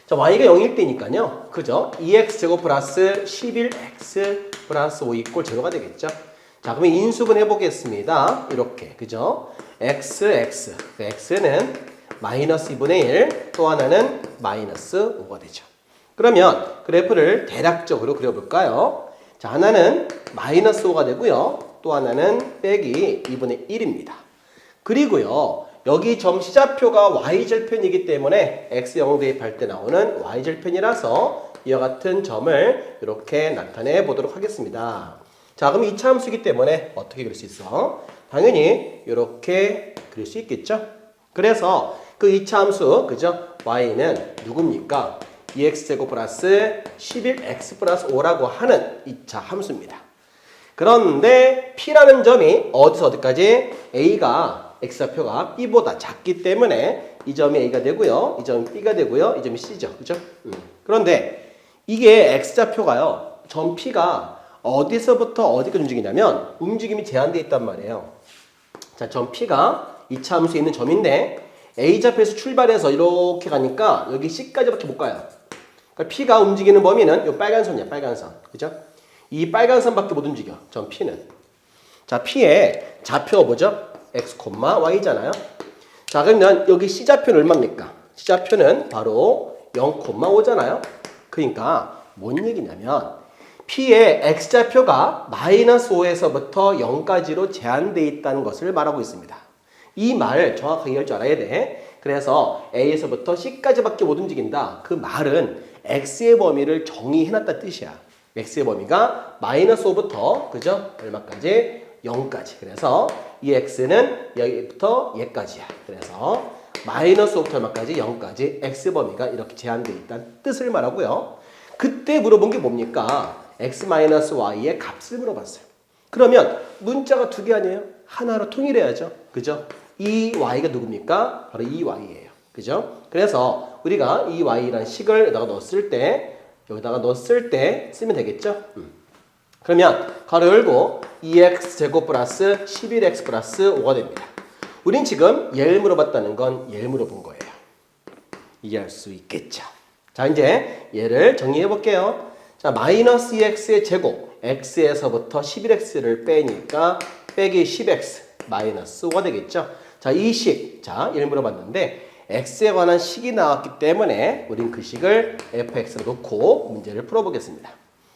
S1: 자, y가 0일 때니까요. 그죠? 2x제곱 플러스 11x 플러스 5 이꼴 0가 되겠죠? 자, 그러면 인수분 해보겠습니다. 이렇게. 그죠? x. x는 마이너스 2분의 1, 또 하나는 마이너스 5가 되죠. 그러면 그래프를 대략적으로 그려볼까요? 자, 하나는 마이너스 5가 되고요. 또 하나는 빼기 2분의 1입니다. 그리고요. 여기 점 C좌표가 Y절편이기 때문에 X0 대입할 때 나오는 Y절편이라서 이와 같은 점을 이렇게 나타내 보도록 하겠습니다. 자, 그럼 2차 함수이기 때문에 어떻게 그릴 수 있어? 당연히 이렇게 그릴 수 있겠죠? 그래서 그 2차 함수, 그죠? Y는 누굽니까? 2x제곱 플러스 11x 플러스 5라고 하는 2차 함수입니다. 그런데 P라는 점이 어디서 어디까지? A가 X좌표가 B보다 작기 때문에 이 점이 A가 되고요. 이 점이 B가 되고요. 이 점이 C죠. 그죠? 그런데 이게 X좌표가요. 점 P가 어디서부터 어디까지 움직이냐면 움직임이 제한되어 있단 말이에요. 자, 점 P가 2차 함수에 있는 점인데 A좌표에서 출발해서 이렇게 가니까 여기 C까지밖에 못 가요. 그러니까 P가 움직이는 범위는 이 빨간 선이야. 빨간 선. 그죠? 이 빨간 선밖에 못 움직여. 점 P는. 자, P의 좌표가 뭐죠? x, y잖아요. 자, 그러면 여기 C좌표는 얼마입니까? C좌표는 바로 0,5잖아요. 그러니까 뭔 얘기냐면 P의 X좌표가 마이너스 5에서부터 0까지로 제한되어 있다는 것을 말하고 있습니다. 이 말 정확하게 이해할 줄 알아야 돼. 그래서 A에서부터 C까지밖에 못 움직인다. 그 말은 X의 범위를 정의해놨다는 뜻이야. X의 범위가 마이너스 5부터 그죠? 얼마까지? 0까지. 그래서 이 x는 여기부터 얘까지야. 그래서 마이너스 5부터 얼마까지? 0까지 x 범위가 이렇게 제한되어 있다는 뜻을 말하고요. 그때 물어본 게 뭡니까? x-y의 값을 물어봤어요. 그러면 문자가 두 개 아니에요? 하나로 통일해야죠. 그죠? 이 y가 누굽니까? 바로 이 y예요. 그죠? 그래서 우리가 이 y라는 식을 여기다가 넣었을 때 쓰면 되겠죠? 그러면 가로 열고 2x 제곱 플러스 11x 플러스 5가 됩니다. 우린 지금 얘를 물어봤다는 건 얘를 물어본 거예요. 이해할 수 있겠죠? 자, 이제 얘를 정리해 볼게요. 자, 마이너스 2x의 제곱, x에서부터 11x를 빼니까 빼기 10x 마이너스 5가 되겠죠? 자, 이 식, 자, 얘를 물어봤는데 x에 관한 식이 나왔기 때문에 우린 그 식을 fx로 놓고 문제를 풀어보겠습니다.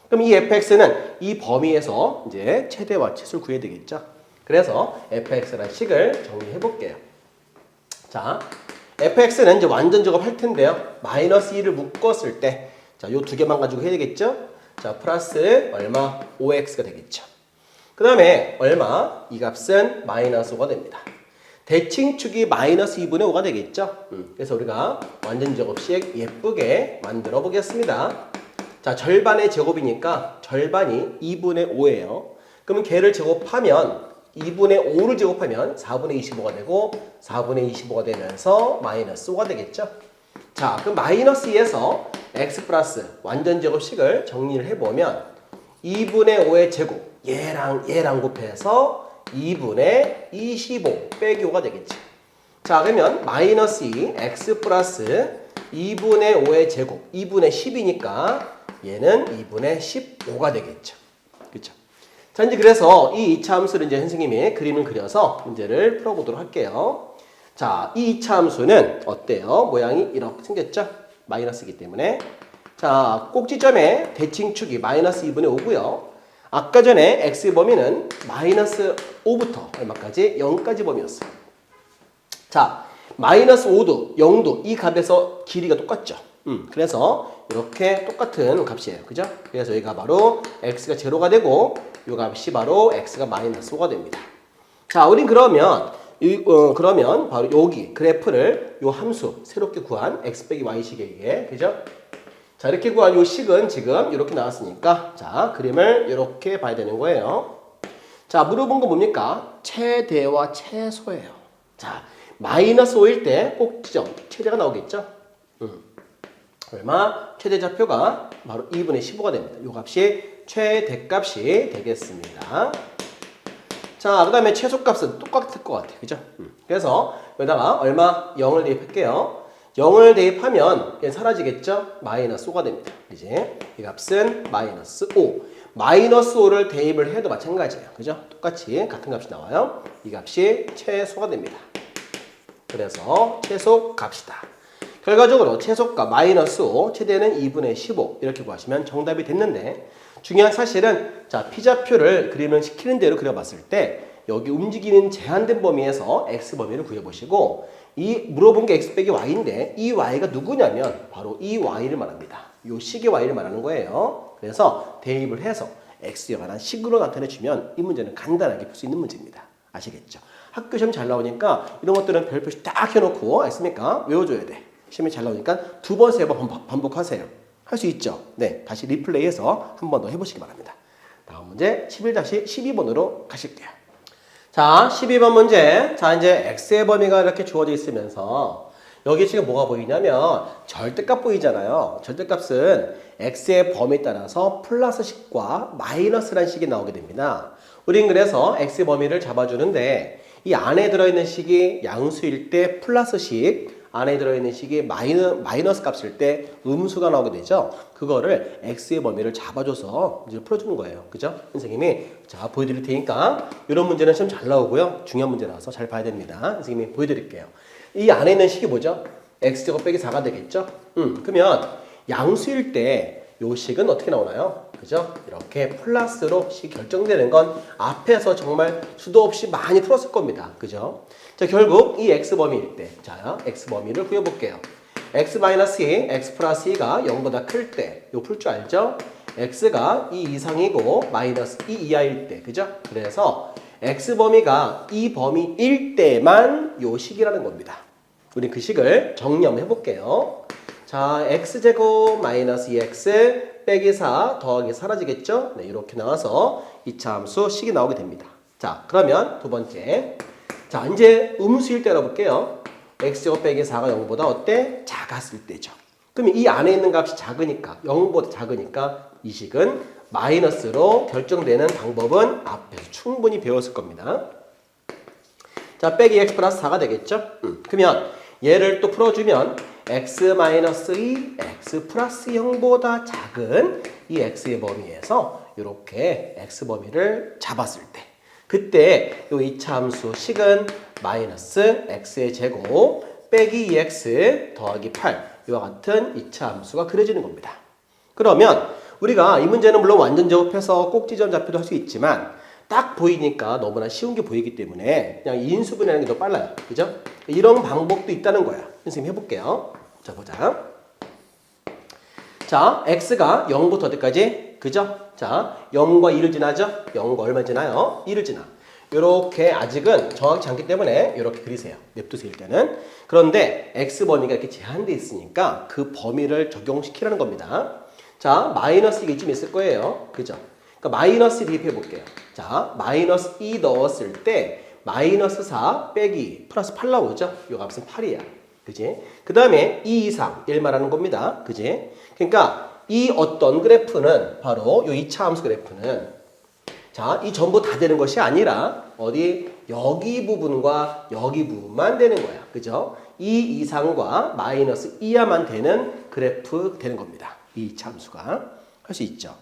S1: 그럼 이 fx는 이 범위에서 이제 최대와 치수를 구해야 되겠죠. 그래서 fx라는 식을 정리해 볼게요. 자, fx는 이제 완전 작업할 텐데요. 마이너스 2를 묶었을 때, 자, 요 두 개만 가지고 해야 되겠죠. 자, 플러스 얼마? 5x가 되겠죠. 그 다음에 얼마? 이 값은 마이너스 5가 됩니다. 대칭축이 마이너스 2분의 5가 되겠죠. 그래서 우리가 완전 제곱식 예쁘게 만들어 보겠습니다. 자, 절반의 제곱이니까 절반이 2분의 5예요. 그러면 걔를 제곱하면 2분의 5를 제곱하면 4분의 25가 되고 4분의 25가 되면서 마이너스 5가 되겠죠. 자, 그럼 마이너스 2에서 x 플러스 완전 제곱식을 정리를 해보면 2분의 5의 제곱 얘랑 곱해서 2분의 25 빼기 5가 되겠죠. 자, 그러면 마이너스 2 x 플러스 2분의 5의 제곱 2분의 10이니까 얘는 2분의 15가 되겠죠. 그렇죠? 자, 이제 그래서 이 2차 함수를 이제 선생님이 그림을 그려서 문제를 풀어보도록 할게요. 자, 이 2차 함수는 어때요? 모양이 이렇게 생겼죠? 마이너스이기 때문에. 자, 꼭지점의 대칭축이 마이너스 2분의 5고요. 아까 전에 x의 범위는 마이너스 5부터 얼마까지? 0까지 범위였어요. 자, 마이너스 5도, 0도 이 값에서 길이가 똑같죠. 그래서 이렇게 똑같은 값이에요. 그죠? 그래서 여기가 바로 x가 제로가 되고 이 값이 바로 x가 마이너스 5가 됩니다. 자, 우린 그러면 그러면 바로 여기 그래프를 요 함수 새롭게 구한 x 빼기 y식에게 그죠? 자, 이렇게 구한 요 식은 지금 이렇게 나왔으니까 자, 그림을 이렇게 봐야 되는 거예요. 자, 물어본 거 뭡니까? 최대와 최소예요. 자, 마이너스 5일 때 꼭지점 최대가 나오겠죠? 얼마? 최대 좌표가 바로 2분의 15가 됩니다. 요 값이 최대값이 되겠습니다. 자, 그 다음에 최소값은 똑같을 것 같아요. 그죠? 그래서 여기다가 얼마? 0을 대입할게요. 0을 대입하면 얘 사라지겠죠? 마이너스 5가 됩니다. 이제 이 값은 마이너스 5. 마이너스 5를 대입을 해도 마찬가지예요. 그죠? 똑같이 같은 값이 나와요. 이 값이 최소가 됩니다. 그래서 최소값이다. 결과적으로 최소값 마이너스 5, 최대는 2분의 15 이렇게 구하시면 정답이 됐는데 중요한 사실은 자, 피좌표를 그림을 시키는 대로 그려봤을 때 여기 움직이는 제한된 범위에서 x 범위를 구해보시고 이 물어본 게 x 빼기 y인데 이 y가 누구냐면 바로 이 y를 말합니다. 이 식의 y를 말하는 거예요. 그래서 대입을 해서 x에 관한 식으로 나타내주면 이 문제는 간단하게 풀 수 있는 문제입니다. 아시겠죠? 학교 시험 잘 나오니까 이런 것들은 별표시 딱 해놓고 알습니까? 외워줘야 돼. 시험이 잘 나오니까 두 번, 세 번 반복하세요. 할 수 있죠? 네, 다시 리플레이해서 한 번 더 해보시기 바랍니다. 다음 문제 11-12번으로 가실게요. 자, 12번 문제. 자, 이제 x의 범위가 이렇게 주어져 있으면서 여기 지금 뭐가 보이냐면 절대값 보이잖아요. 절대값은 x의 범위에 따라서 플러스 식과 마이너스라는 식이 나오게 됩니다. 우린 그래서 x의 범위를 잡아주는데 이 안에 들어있는 식이 양수일 때 플러스식, 안에 들어있는 식이 마이너스 값일 때 음수가 나오게 되죠. 그거를 x의 범위를 잡아줘서 이제 풀어주는 거예요. 그죠? 선생님이 자 보여드릴 테니까 이런 문제는 시험 잘 나오고요. 중요한 문제라서 잘 봐야 됩니다. 선생님이 보여드릴게요. 이 안에 있는 식이 뭐죠? x제곱 빼기 4가 되겠죠? 그러면 양수일 때 요 식은 어떻게 나오나요? 그죠? 이렇게 플러스로 식 결정되는 건 앞에서 정말 수도 없이 많이 풀었을 겁니다. 그죠? 자, 결국 이 x 범위일 때, 자, x 범위를 구해볼게요. x 마이너스 2, x 플러스 2가 0보다 클 때, 요 풀 줄 알죠? x가 2 이상이고 마이너스 2 이하일 때, 그죠? 그래서 x 범위가 이 범위일 때만 요 식이라는 겁니다. 우리 그 식을 정리 한번 해볼게요. 자, x제곱 마이너스 2x 빼기 4 더하기 사라지겠죠? 네, 이렇게 나와서 2차 함수 식이 나오게 됩니다. 자, 그러면 두 번째. 자, 이제 음수일 때 알아볼게요. x제곱 빼기 4가 0보다 어때? 작았을 때죠. 그러면 이 안에 있는 값이 작으니까, 0보다 작으니까 이 식은 마이너스로 결정되는 방법은 앞에서 충분히 배웠을 겁니다. 자, 빼기 x 플러스 4가 되겠죠? 그러면 얘를 또 풀어주면 x 마이너스 2, x 플러스 0보다 작은 이 x의 범위에서 이렇게 x 범위를 잡았을 때 그때 이 2차 함수 식은 마이너스 x의 제곱 빼기 2x 더하기 8 이와 같은 2차 함수가 그려지는 겁니다. 그러면 우리가 이 문제는 물론 완전 제곱해서 꼭지점 좌표도 할 수 있지만 딱 보이니까 너무나 쉬운 게 보이기 때문에 그냥 인수분해하는 게 더 빨라요. 그죠? 이런 방법도 있다는 거야. 선생님 해볼게요. 자, 보자. 자, x가 0부터 어디까지? 그죠? 자, 0과 2를 지나죠? 0과 얼마 지나요? 2를 지나. 요렇게 아직은 정확치 않기 때문에 이렇게 그리세요. 냅두세요, 일단은. 그런데 x 범위가 이렇게 제한되어 있으니까 그 범위를 적용시키라는 겁니다. 자, 마이너스 이게 좀 있을 거예요. 그죠? 그러니까 마이너스 대입해 볼게요. 자, 마이너스 2 넣었을 때 마이너스 4 빼기 플러스 8 나오죠? 요 값은 8이야. 그지? 그 다음에 2 이상 1 말하는 겁니다. 그지? 그러니까 이 어떤 그래프는 바로 요 2차 함수 그래프는 자, 이 전부 다 되는 것이 아니라 어디 여기 부분과 여기 부분만 되는 거야. 그죠? 2 이상과 마이너스 2야만 되는 그래프 되는 겁니다. 이 2차 함수가 할 수 있죠.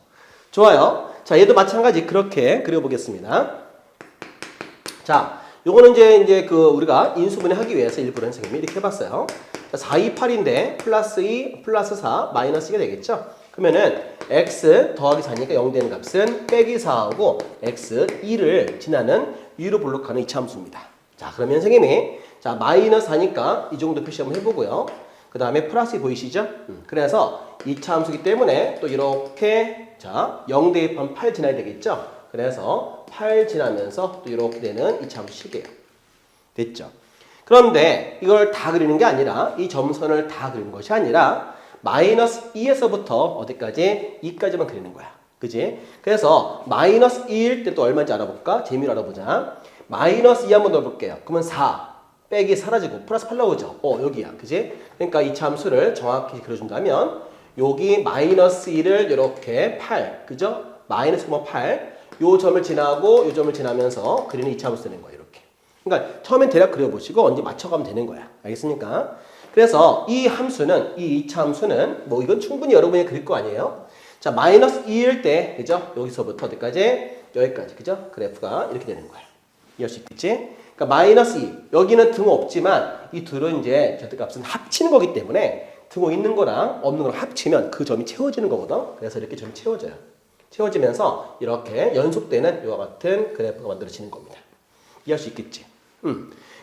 S1: 좋아요. 자, 얘도 마찬가지 그렇게 그려보겠습니다. 자, 요거는 이제 우리가 인수분해 하기 위해서 일부러 선생님이 이렇게 해봤어요. 4, 2, 8인데 플러스 2, 플러스 4, 마이너스 2가 되겠죠? 그러면은 x 더하기 4니까 0 되는 값은 빼기 4하고 x 2를 지나는 위로 볼록하는 이차함수입니다. 자, 그러면 선생님이 자 마이너스 4니까 이 정도 표시 한번 해보고요. 그 다음에 플러스 2 보이시죠? 그래서 이차함수기 때문에 또 이렇게 자 0 대입하면 8 지나야 되겠죠? 그래서 8 지나면서 또 이렇게 되는 이차함수식이에요. 됐죠? 그런데 이걸 다 그리는 게 아니라 이 점선을 다 그리는 것이 아니라 마이너스 2에서부터 어디까지? 2까지만 그리는 거야. 그지? 그래서 마이너스 2일 때 또 얼마인지 알아볼까? 재미로 알아보자. 마이너스 2 한번 넣어볼게요. 그러면 4 빼기 사라지고 플러스 8 나오죠? 여기야. 그지? 그러니까 이 함수를 정확히 그려준다면 여기 마이너스 2를 이렇게 8 그죠? 마이너스 8 요 점을 지나고 요 점을 지나면서 그리는 이차함수 되는 거예요. 이렇게. 그러니까 처음엔 대략 그려보시고 언제 맞춰가면 되는 거야. 알겠습니까? 그래서 이 함수는 이 2차 함수는 뭐 이건 충분히 여러분이 그릴 거 아니에요? 자, 마이너스 2일 때 그죠? 여기서부터 어디까지? 여기까지 그죠? 그래프가 이렇게 되는 거야. 이해할 수 있겠지? 그러니까 마이너스 2 여기는 등호 없지만 이 둘은 이제 절대값은 합치는 거기 때문에 등호 있는 거랑 없는 거랑 합치면 그 점이 채워지는 거거든. 그래서 이렇게 점이 채워져요. 채워지면서 이렇게 연속되는 이와 같은 그래프가 만들어지는 겁니다. 이해할 수 있겠지?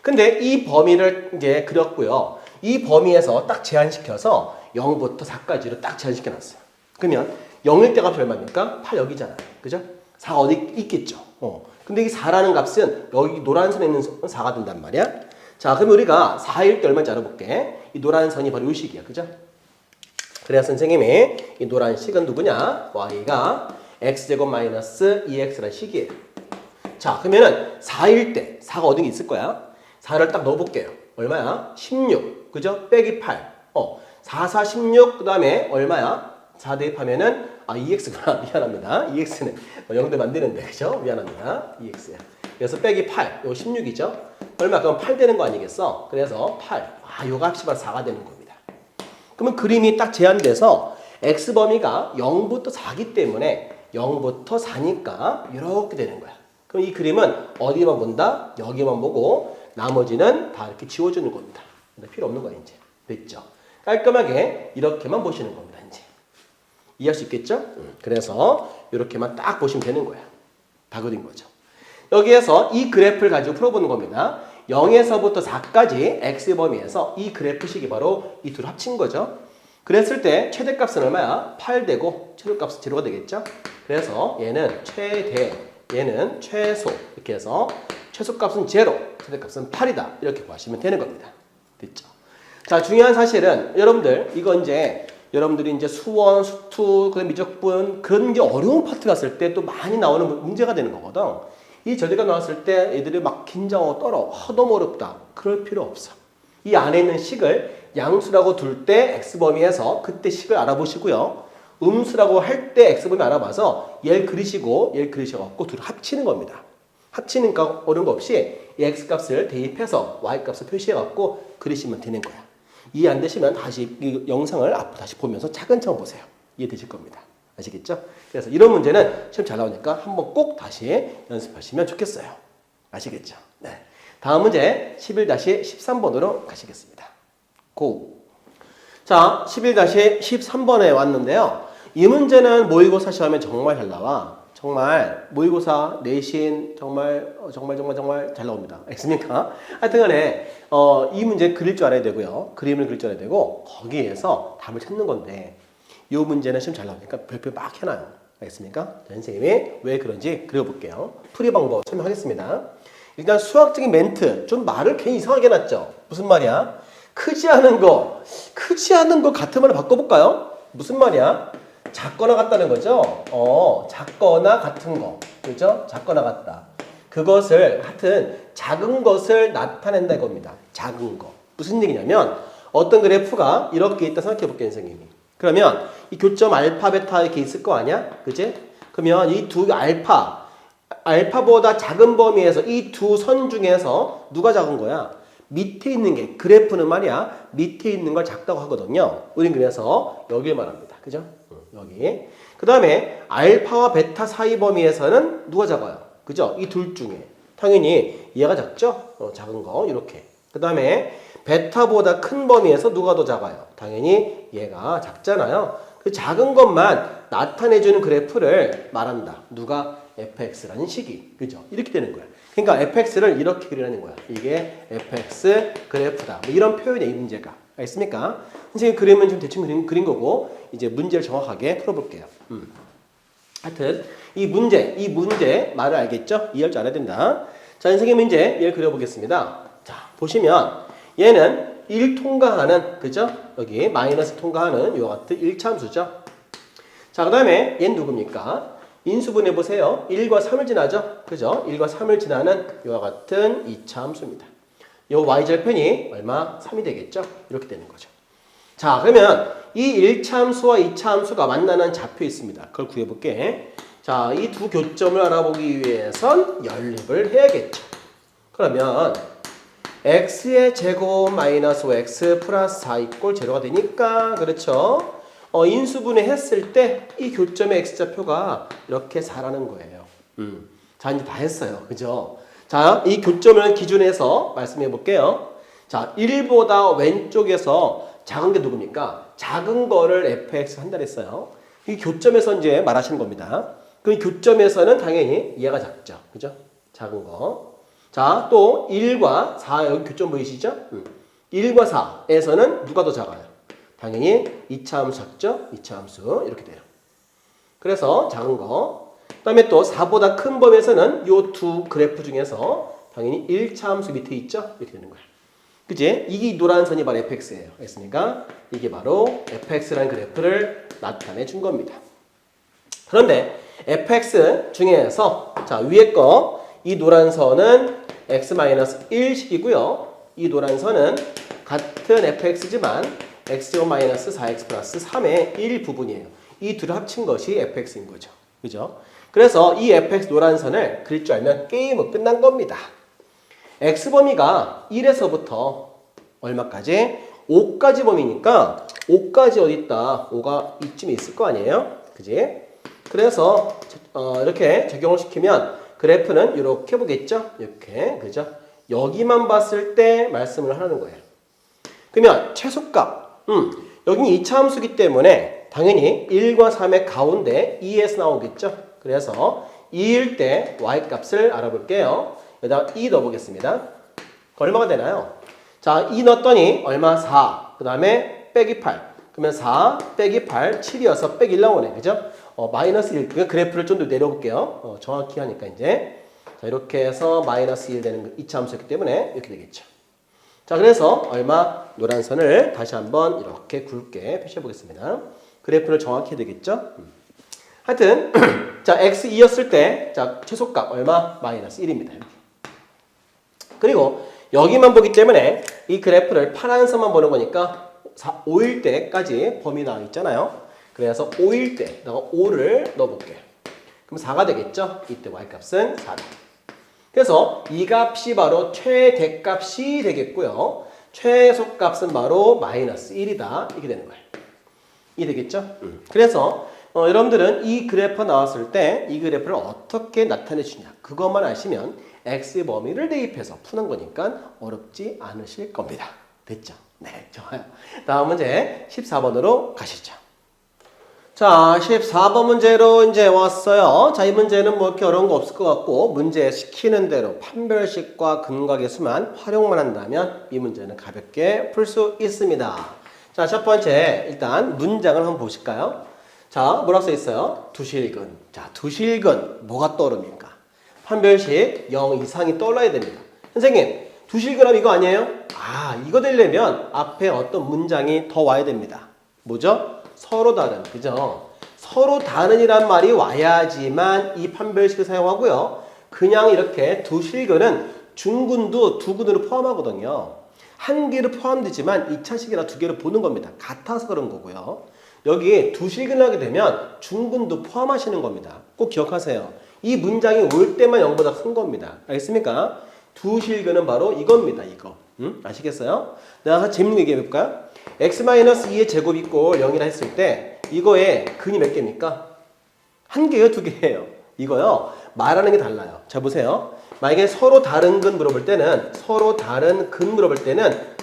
S1: 근데 이 범위를 이제 그렸고요. 이 범위에서 딱 제한시켜서 0부터 4까지로 딱 제한시켜 놨어요. 그러면 0일 때 값이 얼마입니까? 8 여기잖아요. 그죠? 4 어디 있겠죠? 근데 이 4라는 값은 여기 노란 선에 있는 4가 된단 말이야. 자, 그럼 우리가 4일 때 얼마인지 알아볼게. 이 노란 선이 바로 이 식이야. 그죠? 그래서 선생님이 이 노란 식은 누구냐? y가 x제곱 마이너스 2x라는 식이에요. 자, 그러면은 4일 때 4가 어디 있을 거야? 4를 딱 넣어볼게요. 얼마야? 16. 그죠? 빼기 8. 4, 4, 16. 그 다음에 얼마야? 4 대입하면은 2x구나. 미안합니다. 2x는 0대 만드는데. 그죠? 미안합니다. 2x야. 그래서 빼기 8. 요 16이죠? 얼마? 그럼 8 되는 거 아니겠어? 그래서 8. 요 값이 바로 4가 되는 겁니다. 그러면 그림이 딱 제한돼서 x범위가 0부터 4기 때문에 0부터 4니까 이렇게 되는 거야. 그럼 이 그림은 어디만 본다? 여기만 보고 나머지는 다 이렇게 지워주는 겁니다. 필요 없는 거야 이제. 됐죠? 깔끔하게 이렇게만 보시는 겁니다. 이제 이해할 수 있겠죠? 그래서 이렇게만 딱 보시면 되는 거야. 다 그린 거죠. 여기에서 이 그래프를 가지고 풀어보는 겁니다. 0에서부터 4까지 x범위에서 이 그래프식이 바로 이 둘 합친 거죠. 그랬을 때 최대값은 얼마야? 8 되고 최소값은 0가 되겠죠? 그래서 얘는 최대, 얘는 최소 이렇게 해서 최소값은 0, 최대값은 8이다. 이렇게 구하시면 되는 겁니다. 됐죠? 자, 중요한 사실은 여러분들 이거 이제 여러분들이 이제 수원, 수투, 그다음 미적분 그런 게 어려운 파트 갔을 때 또 많이 나오는 문제가 되는 거거든. 이 절대가 나왔을 때 애들이 막 긴장하고 떨어. 너무 어렵다. 그럴 필요 없어. 이 안에 있는 식을 양수라고 둘 때 x범위에서 그때 식을 알아보시고요. 음수라고 할 때 x범위 알아봐서 얘를 그리시고 얘를 그리셔갖고 둘을 합치는 겁니다. 합치니까 어려운 거 없이 이 x값을 대입해서 y값을 표시해갖고 그리시면 되는 거야. 이해 안 되시면 다시 이 영상을 앞으로 다시 보면서 차근차근 보세요. 이해되실 겁니다. 아시겠죠? 그래서 이런 문제는 시험 잘 나오니까 한번 꼭 다시 연습하시면 좋겠어요. 아시겠죠? 네. 다음 문제 11-13번으로 가시겠습니다. 고! 자, 11-13번에 왔는데요. 이 문제는 모의고사 시험에 정말 잘 나와. 정말 모의고사, 내신 정말 잘 나옵니다. 알겠습니까? 하여튼 간에 이 문제 그릴 줄 알아야 되고요. 그림을 그릴 줄 알아야 되고 거기에서 답을 찾는 건데 이 문제는 시험 잘 나오니까 별표 막 해놔요. 알겠습니까? 선생님이 왜 그런지 그려볼게요. 풀이 방법 설명하겠습니다. 일단 수학적인 멘트 좀 말을 괜히 이상하게 해놨죠. 무슨 말이야? 크지 않은 거 같은 말로 바꿔볼까요? 무슨 말이야? 작거나 같다는 거죠. 작거나 같은 거, 그죠? 작거나 같다. 그것을 하여튼 작은 것을 나타낸다 이겁니다. 작은 거. 무슨 얘기냐면 어떤 그래프가 이렇게 있다 생각해 볼게요, 선생님이. 그러면 이 교점 알파, 베타 이렇게 있을 거 아니야? 그지? 그러면 이 두 알파보다 작은 범위에서 이 두 선 중에서 누가 작은 거야? 밑에 있는 게, 그래프는 말이야, 밑에 있는 걸 작다고 하거든요. 우린 그래서 여기를 말합니다. 그죠? 여기. 그 다음에 알파와 베타 사이 범위에서는 누가 작아요? 그죠? 이 둘 중에. 당연히 얘가 작죠? 작은 거, 이렇게. 그 그 다음에 베타보다 큰 범위에서 누가 더 작아요? 당연히 얘가 작잖아요. 그 작은 것만 나타내주는 그래프를 말한다. 누가? fx라는 식이. 그죠? 이렇게 되는 거야. 그러니까 fx를 이렇게 그리라는 거야. 이게 fx 그래프다. 뭐 이런 표현이야, 이 문제가. 알겠습니까? 선생님 그림은 좀 대충 그린 거고 이제 문제를 정확하게 풀어볼게요. 하여튼 이 문제 말을 알겠죠? 이해할 줄 알아야 된다. 자, 선생님 이제 얘를 그려보겠습니다. 자, 보시면 얘는 1 통과하는, 그죠? 여기 마이너스 통과하는 이와 같은 1차함수죠. 자, 그 다음에 얘는 누굽니까? 인수분해 보세요. 1과 3을 지나죠? 그죠? 1과 3을 지나는 이와 같은 2차함수입니다. 요 y절편이 얼마? 3이 되겠죠? 이렇게 되는 거죠. 자, 그러면 이 1차함수와 2차함수가 만나는 좌표 있습니다. 그걸 구해볼게. 자, 이 두 교점을 알아보기 위해선 연립을 해야겠죠. 그러면 x의 제곱 마이너스 5x 플러스 4 이꼴 제로가 되니까, 그렇죠? 인수분해 했을 때 이 교점의 x좌표가 이렇게 4라는 거예요. 자, 이제 다 했어요. 그죠? 자, 이 교점을 기준해서 말씀해 볼게요. 자, 1보다 왼쪽에서 작은 게 누굽니까? 작은 거를 fx 한다 했어요. 이 교점에서 이제 말하시는 겁니다. 그럼 교점에서는 당연히 얘가 작죠. 그죠? 작은 거. 자, 또 1과 4, 여기 교점 보이시죠? 1과 4에서는 누가 더 작아요? 당연히 2차 함수 작죠? 2차 함수 이렇게 돼요. 그래서 작은 거. 그 다음에 또 4보다 큰 범위에서는 이 두 그래프 중에서 당연히 1차 함수 밑에 있죠? 이렇게 되는 거야. 그지? 이게 노란 선이 바로 fx예요. 알겠습니까? 이게 바로 fx라는 그래프를 나타내 준 겁니다. 그런데 fx 중에서 자, 위에 거 이 노란 선은 x-1식이고요. 이 노란 선은 같은 fx지만 x제곱 마이너스 4x 플러스 3의 1 부분이에요. 이 둘을 합친 것이 fx인 거죠. 그죠? 그래서 이 fx 노란 선을 그릴 줄 알면 게임은 끝난 겁니다. x범위가 1에서부터 얼마까지? 5까지 범위니까 5까지 어디 있다? 5가 이쯤에 있을 거 아니에요? 그지? 그래서 이렇게 적용을 시키면 그래프는 이렇게 보겠죠? 이렇게. 그죠? 여기만 봤을 때 말씀을 하는 거예요. 그러면 최소값. 여기는 2차 함수기 때문에 당연히 1과 3의 가운데 2에서 나오겠죠? 그래서 2일 때 y값을 알아볼게요. 여기다가 2 넣어보겠습니다. 얼마가 되나요? 자, 2 넣었더니 얼마? 4. 그 다음에 빼기 8. 그러면 4 빼기 8, 7이어서 빼기 1 나오네. 그죠? 마이너스 1. 그 그래프를 좀 더 내려볼게요. 정확히 하니까 이제. 자, 이렇게 해서 마이너스 1 되는 2차 함수였기 때문에 이렇게 되겠죠. 자, 그래서 얼마? 노란 선을 다시 한번 이렇게 굵게 표시해 보겠습니다. 그래프를 정확히 해야 되겠죠? 하여튼, 자, x2였을 때, 자, 최소값 얼마? 마이너스 1입니다. 이렇게. 그리고 여기만 보기 때문에 이 그래프를 파란 선만 보는 거니까 5일 때까지 범위 나와 있잖아요. 그래서 5일 때 내가 5를 넣어볼게요. 그럼 4가 되겠죠? 이때 y값은 4다. 그래서 이 값이 바로 최대값이 되겠고요. 최소값은 바로 마이너스 1이다. 이렇게 되는 거예요. 이해 되겠죠? 그래서 여러분들은 이 그래프 나왔을 때 이 그래프를 어떻게 나타내 주냐 그것만 아시면 x 범위를 대입해서 푸는 거니까 어렵지 않으실 겁니다. 됐죠? 네, 좋아요. 다음 문제 14번으로 가시죠. 자, 14번 문제로 이제 왔어요. 자, 이 문제는 뭐 이렇게 어려운 거 없을 것 같고 문제 시키는 대로 판별식과 근각의 수만 활용만 한다면 이 문제는 가볍게 풀 수 있습니다. 자, 첫 번째 일단 문장을 한번 보실까요? 자, 뭐라고 써 있어요? 두실근. 자, 두실근 뭐가 떠오릅니까? 판별식 0 이상이 떠올라야 됩니다. 선생님, 두실근하면 이거 아니에요? 아, 이거 되려면 앞에 어떤 문장이 더 와야 됩니다. 뭐죠? 서로 다른, 그죠? 서로 다른이란 말이 와야지만 이 판별식을 사용하고요. 그냥 이렇게 두실근은 중근도 두 근으로 포함하거든요. 한 개로 포함되지만 2차식이라 두 개로 보는 겁니다. 같아서 그런 거고요. 여기 두실근을 하게 되면 중근도 포함하시는 겁니다. 꼭 기억하세요. 이 문장이 올 때만 0보다 큰 겁니다. 알겠습니까? 두실근은 바로 이겁니다. 이거. 아시겠어요? 내가 재밌는 얘기 해볼까요? x-2의 제곱 이꼴 0이라 했을 때 이거의 근이 몇 개입니까? 한 개예요? 두 개예요? 이거요. 말하는 게 달라요. 자, 보세요. 만약에 서로 다른 근 물어볼 때는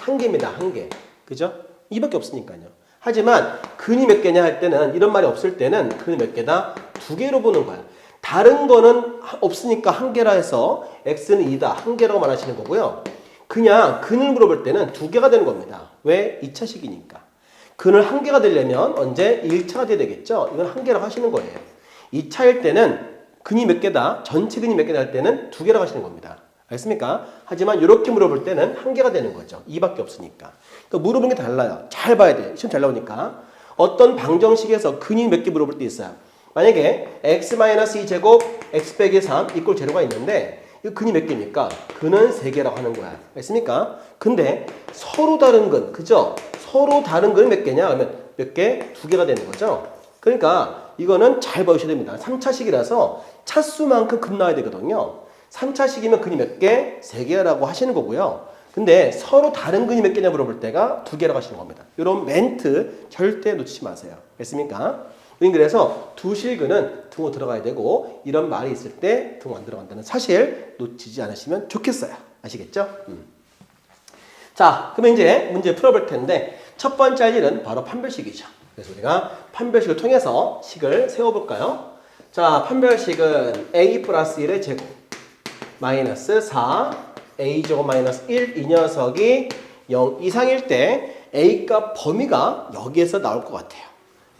S1: 한 개입니다. 한 개. 그죠? 이밖에 없으니까요. 하지만 근이 몇 개냐 할 때는 이런 말이 없을 때는 근이 몇 개다? 두 개로 보는 거야. 다른 거는 없으니까 한 개라 해서 x는 2다. 한 개라고 말하시는 거고요. 그냥 근을 물어볼 때는 두 개가 되는 겁니다. 왜? 2차식이니까. 근을 한 개가 되려면 언제? 1차가 돼야 되겠죠? 이건 한 개라고 하시는 거예요. 2차일 때는 근이 몇 개다? 전체 근이 몇 개다 할 때는 두 개라고 하시는 겁니다. 알겠습니까? 하지만 이렇게 물어볼 때는 한 개가 되는 거죠. 2밖에 없으니까. 그러니까 물어보는 게 달라요. 잘 봐야 돼요. 시험 잘 나오니까. 어떤 방정식에서 근이 몇 개 물어볼 때 있어요. 만약에 x-2제곱 x 빼기 3 이꼴 제로가 있는데 이 근이 몇 개입니까? 근은 3개라고 하는 거야. 알겠습니까? 근데 서로 다른 근, 그죠? 서로 다른 근이 몇 개냐? 그러면 몇 개? 두 개가 되는 거죠. 그러니까 이거는 잘 봐주셔야 됩니다. 3차식이라서 차수만큼 근 나와야 되거든요. 3차식이면 근이 몇 개? 3개라고 하시는 거고요. 근데 서로 다른 근이 몇 개냐 물어볼 때가 2개라고 하시는 겁니다. 이런 멘트 절대 놓치지 마세요. 됐습니까? 그래서 두실근은 등호 들어가야 되고 이런 말이 있을 때 등호 안 들어간다는 사실 놓치지 않으시면 좋겠어요. 아시겠죠? 자, 그러면 이제 문제 풀어볼 텐데 첫 번째 할 일은 바로 판별식이죠. 그래서 우리가 판별식을 통해서 식을 세워볼까요? 자, 판별식은 a 플러스 1의 제곱 마이너스 4 a제곱 마이너스 1 이 녀석이 0 이상일 때 a값 범위가 여기에서 나올 것 같아요.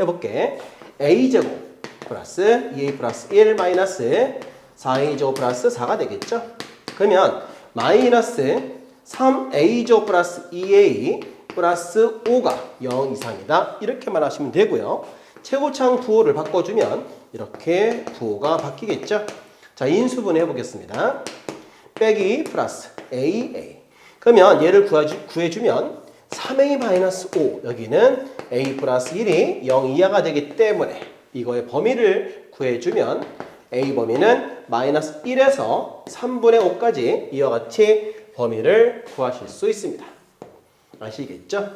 S1: 해볼게. a제곱 플러스 2a 플러스 1 마이너스 4a제곱 플러스 4가 되겠죠? 그러면 마이너스 3a제곱 플러스 2a 플러스 5가 0 이상이다. 이렇게만 하시면 되고요. 최고창 부호를 바꿔주면 이렇게 부호가 바뀌겠죠? 자, 인수분해 해보겠습니다. 빼기 플러스 AA. 그러면 얘를 구해주면 3a-5 여기는 a 플러스 1이 0 이하가 되기 때문에 이거의 범위를 구해주면 a 범위는 마이너스 1에서 3분의 5까지 이와 같이 범위를 구하실 수 있습니다. 아시겠죠?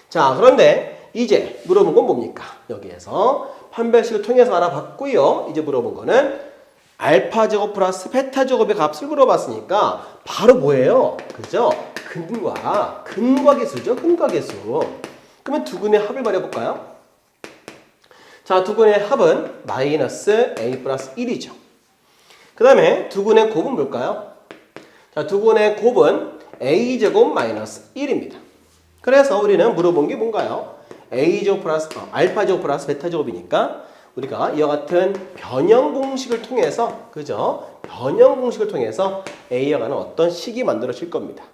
S1: 자, 그런데 이제 물어본 건 뭡니까? 여기에서 판별식을 통해서 알아봤고요. 이제 물어본 거는 알파 제곱 플러스 베타 제곱의 값을 물어봤으니까 바로 뭐예요? 그죠? 근과 계수죠. 근과 계수. 그러면 두 근의 합을 말해볼까요? 자, 두 근의 합은 마이너스 a 플러스 1이죠. 그 다음에 두 근의 곱은 뭘까요? 자, 두 근의 곱은 a 제곱 마이너스 1입니다. 그래서 우리는 물어본 게 뭔가요? a 제곱 플러스 알파 제곱 플러스 베타 제곱이니까 우리가 이와 같은 변형 공식을 통해서 그죠? 변형 공식을 통해서 a와 같은 어떤 식이 만들어질 겁니다.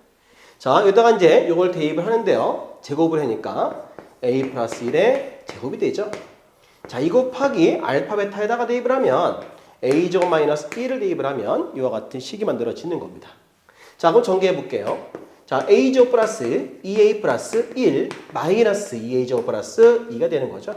S1: 자, 여기다가 이제 이걸 대입을 하는데요. 제곱을 하니까 a 플러스 1의 제곱이 되죠. 자, 이 곱하기 알파 베타에다가 대입을 하면 a 제곱 마이너스 1을 대입을 하면 이와 같은 식이 만들어지는 겁니다. 자, 그럼 전개해 볼게요. 자, a 제곱 플러스 2a 플러스 1 마이너스 2a 제곱 플러스 2가 되는 거죠.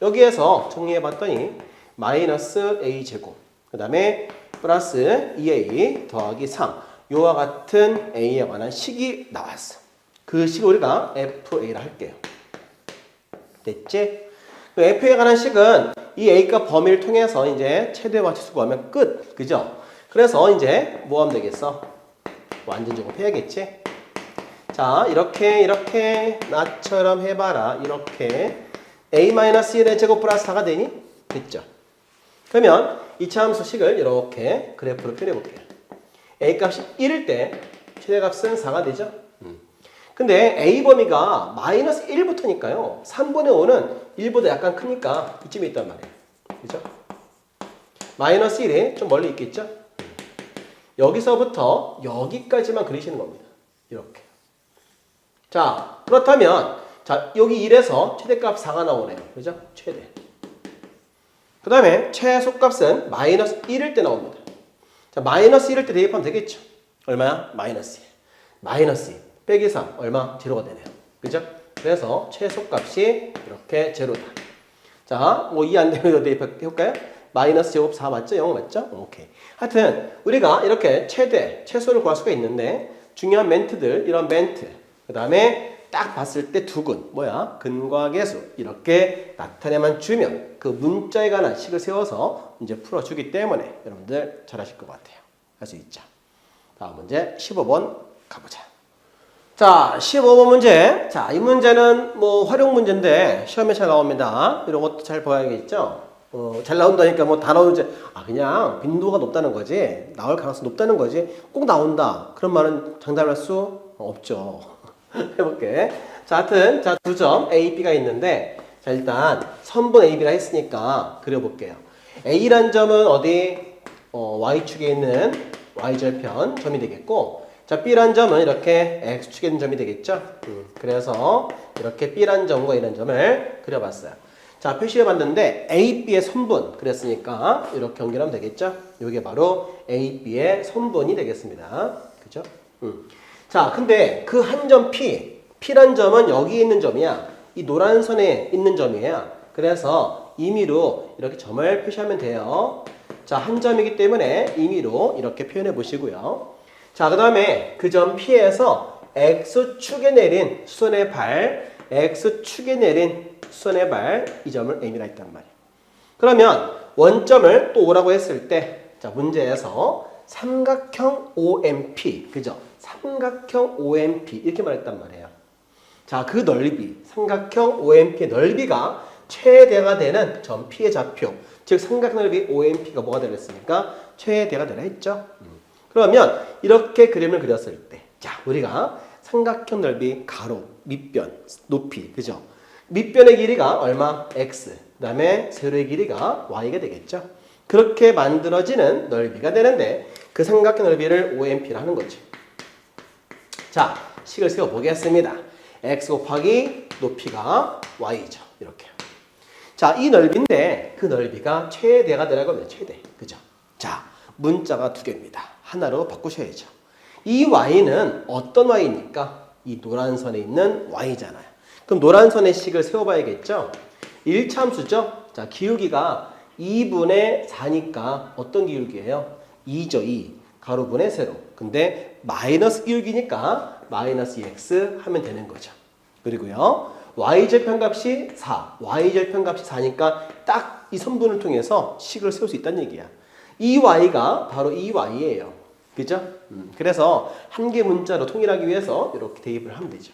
S1: 여기에서 정리해 봤더니 마이너스 a 제곱 그 다음에 플러스 2a 더하기 3 이와 같은 a에 관한 식이 나왔어. 그 식을 우리가 fa라 할게요. 됐지? 그 fa에 관한 식은 이 a값 범위를 통해서 이제 최대와 치수 구하면 끝. 그죠? 그래서 이제 뭐 하면 되겠어? 완전 제곱해야겠지? 자, 이렇게 나처럼 해봐라. 이렇게 a-1의 제곱 플러스 4가 되니? 됐죠? 그러면 이차 함수식을 이렇게 그래프로 표현해볼게요. a값이 1일 때 최대값은 4가 되죠? 근데 a 범위가 마이너스 1부터니까요. 3분의 5는 1보다 약간 크니까 이쯤에 있단 말이에요. 그죠? 마이너스 1이 좀 멀리 있겠죠? 여기서부터 여기까지만 그리시는 겁니다. 이렇게. 자, 그렇다면 자, 여기 1에서 최대값 4가 나오네요. 그죠? 최대. 그 다음에 최소값은 마이너스 1일 때 나옵니다. 자, 마이너스 1일 때 대입하면 되겠죠? 얼마야? 마이너스 1. 마이너스 2. 빼기 3. 얼마? 제로가 되네요. 그죠? 그래서 최소값이 이렇게 제로다. 자, 뭐 이해 안 되면 대입해볼까요? 마이너스 제곱 4 맞죠? 0 맞죠? 오케이. 하여튼 우리가 이렇게 최소를 구할 수가 있는데 중요한 멘트들, 이런 멘트. 그 다음에 딱 봤을 때 두 근, 뭐야? 근과 계수 이렇게 나타내만 주면 그 문자에 관한 식을 세워서 이제 풀어주기 때문에 여러분들 잘하실 것 같아요. 할 수 있죠. 다음 문제 15번 가보자. 자, 15번 문제. 자, 이 문제는 뭐 활용 문제인데 시험에 잘 나옵니다. 이런 것도 잘 봐야겠죠. 잘 나온다니까 뭐 다 나오지. 그냥 빈도가 높다는 거지. 나올 가능성이 높다는 거지. 꼭 나온다. 그런 말은 장담할 수 없죠. 해볼게. 자, 하여튼 자, 두 점 A, B가 있는데 자, 일단 선분 A, B라 했으니까 그려볼게요. A란 점은 어디? Y축에 있는 Y절편 점이 되겠고 자, B란 점은 이렇게 X축에 있는 점이 되겠죠. 그래서 이렇게 B란 점과 A란 점을 그려봤어요. 자, 표시해봤는데 A, B의 선분 그랬으니까 이렇게 연결하면 되겠죠. 이게 바로 A, B의 선분이 되겠습니다. 그죠? 자, 근데 그 한 점 P란 점은 여기에 있는 점이야. 이 노란 선에 있는 점이에요. 그래서 임의로 이렇게 점을 표시하면 돼요. 자, 한 점이기 때문에 임의로 이렇게 표현해 보시고요. 자, 그 다음에 그 점 P에서 X축에 내린 수선의 발, X축에 내린 수선의 발, 이 점을 M이라 했단 말이에요. 그러면 원점을 또 오라고 했을 때, 자, 문제에서 삼각형 OMP, 그죠? 삼각형 OMP, 이렇게 말했단 말이에요. 자, 그 넓이, 삼각형 OMP의 넓이가 최대가 되는 점 P의 좌표, 즉 삼각형 넓이 OMP가 뭐가 되겠습니까? 최대가 되라 했죠? 그러면 이렇게 그림을 그렸을 때, 자, 우리가 삼각형 넓이 가로, 밑변, 높이, 그죠? 밑변의 길이가 얼마? X. 그 다음에 세로의 길이가 Y가 되겠죠? 그렇게 만들어지는 넓이가 되는데 그 삼각형 넓이를 OMP라 하는 거지. 자, 식을 세워보겠습니다. X 곱하기 높이가 Y죠. 이렇게. 자, 이 넓이인데 그 넓이가 최대가 되라고 하면 최대. 그죠? 자, 문자가 두 개입니다. 하나로 바꾸셔야죠. 이 Y는 어떤 Y입니까? 이 노란 선에 있는 Y잖아요. 그럼 노란 선의 식을 세워봐야겠죠? 1차 함수죠? 자, 기울기가 2분의 4니까 어떤 기울기예요? 2죠, 2. 가로분의 세로. 근데 마이너스 기울기니까 마이너스 2x 하면 되는 거죠. 그리고요, Y절편값이 4. Y절편값이 4니까 딱 이 선분을 통해서 식을 세울 수 있다는 얘기야. 이 Y가 바로 이 Y예요. 그죠? 그래서 한 개 문자로 통일하기 위해서 이렇게 대입을 하면 되죠.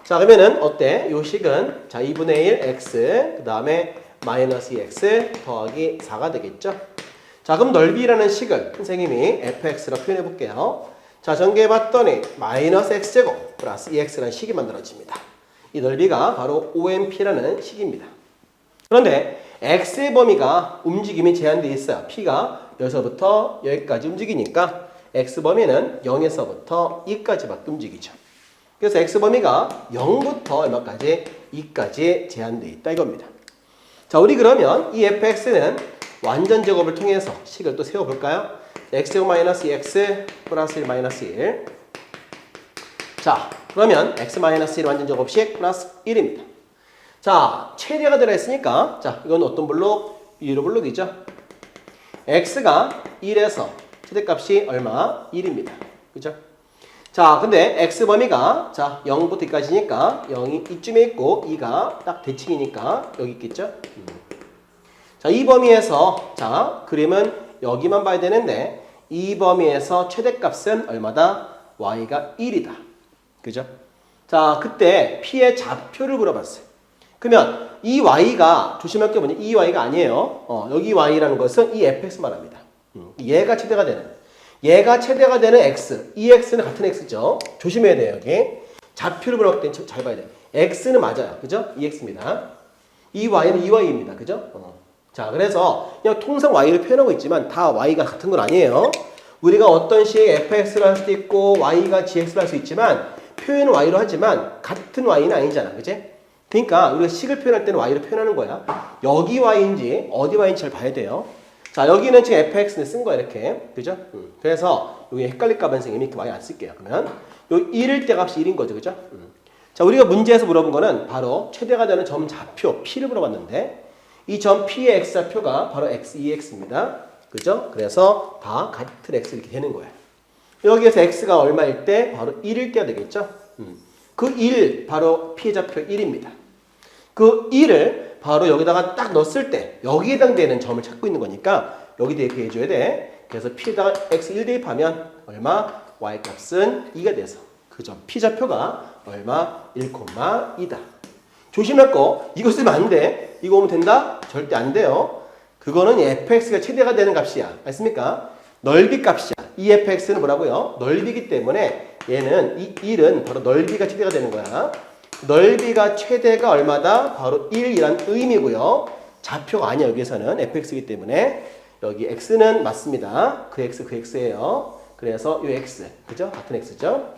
S1: 자, 그러면은 어때? 요 식은 자 2분의 1 x 그 다음에 마이너스 2x 더하기 4가 되겠죠? 자, 그럼 넓이라는 식을 선생님이 fx로 표현해 볼게요. 자, 전개해봤더니 마이너스 x제곱 플러스 2x라는 식이 만들어집니다. 이 넓이가 바로 OMP라는 식입니다. 그런데 x의 범위가 움직임이 제한되어 있어요. p가 여기서부터 여기까지 움직이니까 x 범위는 0에서부터 2까지밖에 움직이죠. 그래서 x 범위가 0부터 얼마까지? 2까지 제한되어 있다 이겁니다. 자, 우리 그러면 이 fx는 완전 제곱을 통해서 식을 또 세워볼까요? x제곱 마이너스 2x 플러스 1 마이너스 1. 자, 그러면 x 마이너스 1 완전 제곱식 플러스 1입니다. 자, 최대가 들어있으니까 자, 이건 어떤 블록? 유로 블록이죠. x가 1에서 최대값이 얼마? 1입니다. 그죠? 자, 근데 x 범위가 자 0부터 2까지니까 0이 이쯤에 있고 2가 딱 대칭이니까 여기 있겠죠? 자, 이 범위에서 자 그림은 여기만 봐야 되는데 이 범위에서 최대값은 얼마다? y가 1이다. 그죠? 자, 그때 p의 좌표를 물어봤어요. 그러면 이 y가 조심할 게 뭐냐? 이 y가 아니에요. 여기 y라는 것은 이 fx 말합니다. 얘가 최대가 되는 x, 이 x는 같은 x죠. 조심해야 돼요, 여기. 좌표를 물어볼 때 잘 봐야 돼요. x는 맞아요, 그죠? 이 x입니다. 이 y는 이 y입니다, 그죠? 자, 그래서 그냥 통상 y를 표현하고 있지만 다 y가 같은 건 아니에요. 우리가 어떤 식의 fx를 할 수도 있고 y가 gx를 할 수 있지만 표현은 y로 하지만 같은 y는 아니잖아, 그지? 그러니까 우리가 식을 표현할 때는 y로 표현하는 거야. 여기 y인지 어디 y인지 잘 봐야 돼요. 자, 여기는 지금 fx는 쓴 거야, 이렇게. 그죠? 그래서 여기 헷갈릴까 봐 선생님이 이렇게 많이 안 쓸게요. 그러면 요 1일 때 값이 1인 거죠, 그죠? 자, 우리가 문제에서 물어본 거는 바로 최대가 되는 점 좌표 p를 물어봤는데 이 점 p의 x좌표가 바로 x, 2x입니다. 그죠? 그래서 다 같은 x 이렇게 되는 거예요. 여기에서 x가 얼마일 때? 바로 1일 때가 되겠죠? 그 1, 바로 p의 좌표 1입니다. 그 1을 바로 여기다가 딱 넣었을 때 여기에 해당되는 점을 찾고 있는 거니까 여기 대입해 줘야 돼. 그래서 p에다가 x 1 대입하면 얼마? y 값은 2가 돼서 그죠? p 좌표가 얼마? 1,2다. 조심할 거 이거 쓰면 안 돼. 이거 오면 된다? 절대 안 돼요. 그거는 fx가 최대가 되는 값이야. 맞습니까? 넓이 값이야. 이 fx는 뭐라고요? 넓이기 때문에 얘는 이 1은 바로 넓이가 최대가 되는 거야. 넓이가 최대가 얼마다? 바로 1이란 의미고요. 좌표가 아니야. 여기에서는 fx이기 때문에 여기 x는 맞습니다. 그 x, 그 x예요. 그래서 이 x, 그죠? 같은 x죠?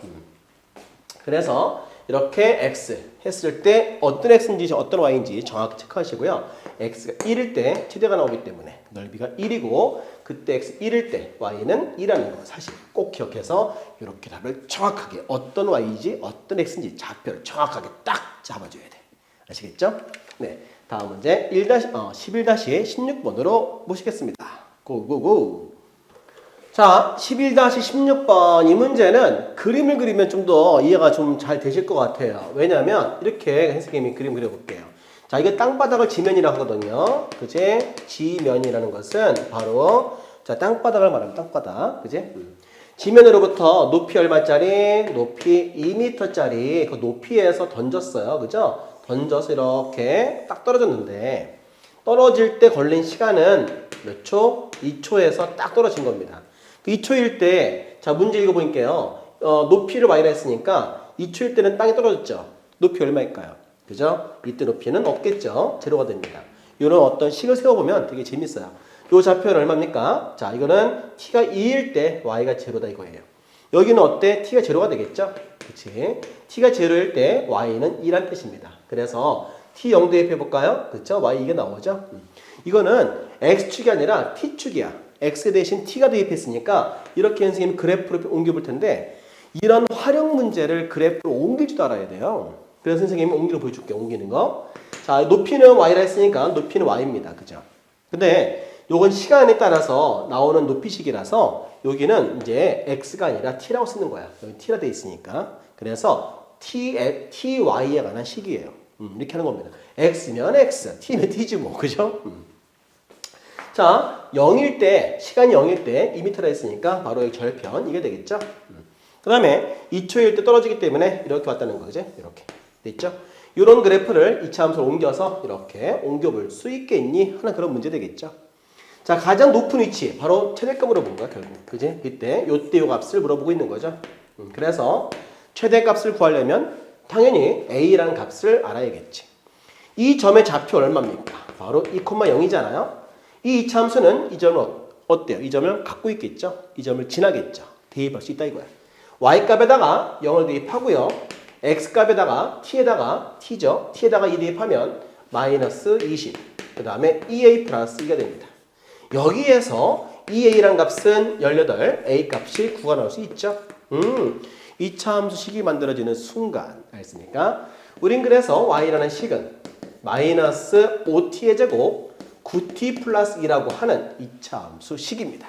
S1: 그래서 이렇게 x 했을 때 어떤 x인지 어떤 y인지 정확히 체크하시고요. x가 1일 때 최대가 나오기 때문에 넓이가 1이고 그때 x 1일 때 y는 2라는 거 사실 꼭 기억해서 이렇게 답을 정확하게 어떤 y인지 어떤 x인지 좌표를 정확하게 딱 잡아줘야 돼. 아시겠죠? 네, 다음 문제 11-16번으로 모시겠습니다. 고고고. 자, 11-16번 이 문제는 그림을 그리면 좀 더 이해가 좀 잘 되실 것 같아요. 왜냐하면 이렇게 선생님이 그림 그려볼게요. 자, 이게 땅바닥을 지면이라고 하거든요. 그제? 지면이라는 것은 바로 자 땅바닥을 말하면 땅바닥, 그제? 지면으로부터 높이 얼마짜리? 높이 2m짜리 그 높이에서 던졌어요, 그죠? 던져서 이렇게 딱 떨어졌는데 떨어질 때 걸린 시간은 몇 초? 2초에서 딱 떨어진 겁니다. 그 2초일 때, 자, 문제 읽어보니까요. 높이를 y라 했으니까 2초일 때는 땅에 떨어졌죠. 높이 얼마일까요? 그죠? 이때 높이는 없겠죠. 제로가 됩니다. 이런 어떤 식을 세워보면 되게 재밌어요. 요 좌표는 얼마입니까? 자, 이거는 t가 2일 때 y가 제로다 이거예요. 여기는 어때? t가 제로가 되겠죠? 그치? t가 제로일 때 y는 2란 뜻입니다. 그래서 t 0 대입해볼까요? 그쵸? y 이게 나오죠? 이거는 x축이 아니라 t축이야. x 대신 t가 대입했으니까 이렇게 선생님이 그래프로 옮겨볼 텐데 이런 활용 문제를 그래프로 옮길 줄 알아야 돼요. 그래서 선생님이 옮기는 보여줄게요. 옮기는 거. 자, 높이는 y라 했으니까 높이는 y입니다. 그죠? 근데 요건 시간에 따라서 나오는 높이식이라서 여기는 이제 x가 아니라 t라고 쓰는 거야. 여기 t라 돼 있으니까. 그래서 ty에 관한 식이에요. 이렇게 하는 겁니다. x면 x, t면 t지 뭐. 그죠? 자, 0일 때, 시간이 0일 때 2m라 했으니까 바로 여기 절편, 이게 되겠죠? 그 다음에 2초일 때 떨어지기 때문에 이렇게 왔다는 거죠. 이렇게. 됐죠? 이런 그래프를 이차 함수로 옮겨서 이렇게 옮겨볼 수 있겠니? 하는 그런 문제 되겠죠? 자, 가장 높은 위치, 바로 최대값 물어본 거야, 결국. 그지? 이때, 요때 요 값을 물어보고 있는 거죠. 그래서 최대값을 구하려면 당연히 A라는 값을 알아야겠지. 이 점의 좌표 얼마입니까? 바로 2,0이잖아요. 이 이차 함수는 이 점을 어때요? 이 점을 갖고 있겠죠? 이 점을 지나겠죠? 대입할 수 있다 이거야. y값에다가 0을 대입하고요. x값에다가 t에다가 t죠? t에다가 2 대입하면 마이너스 20. 그 다음에 2a 플러스 2가 됩니다. 여기에서 2a란 값은 18, a 값이 9가 나올 수 있죠? 이차 함수식이 만들어지는 순간 알겠습니까? 우린 그래서 y라는 식은 마이너스 5t의 제곱 9t 플러스 2라고 하는 이차 함수식입니다.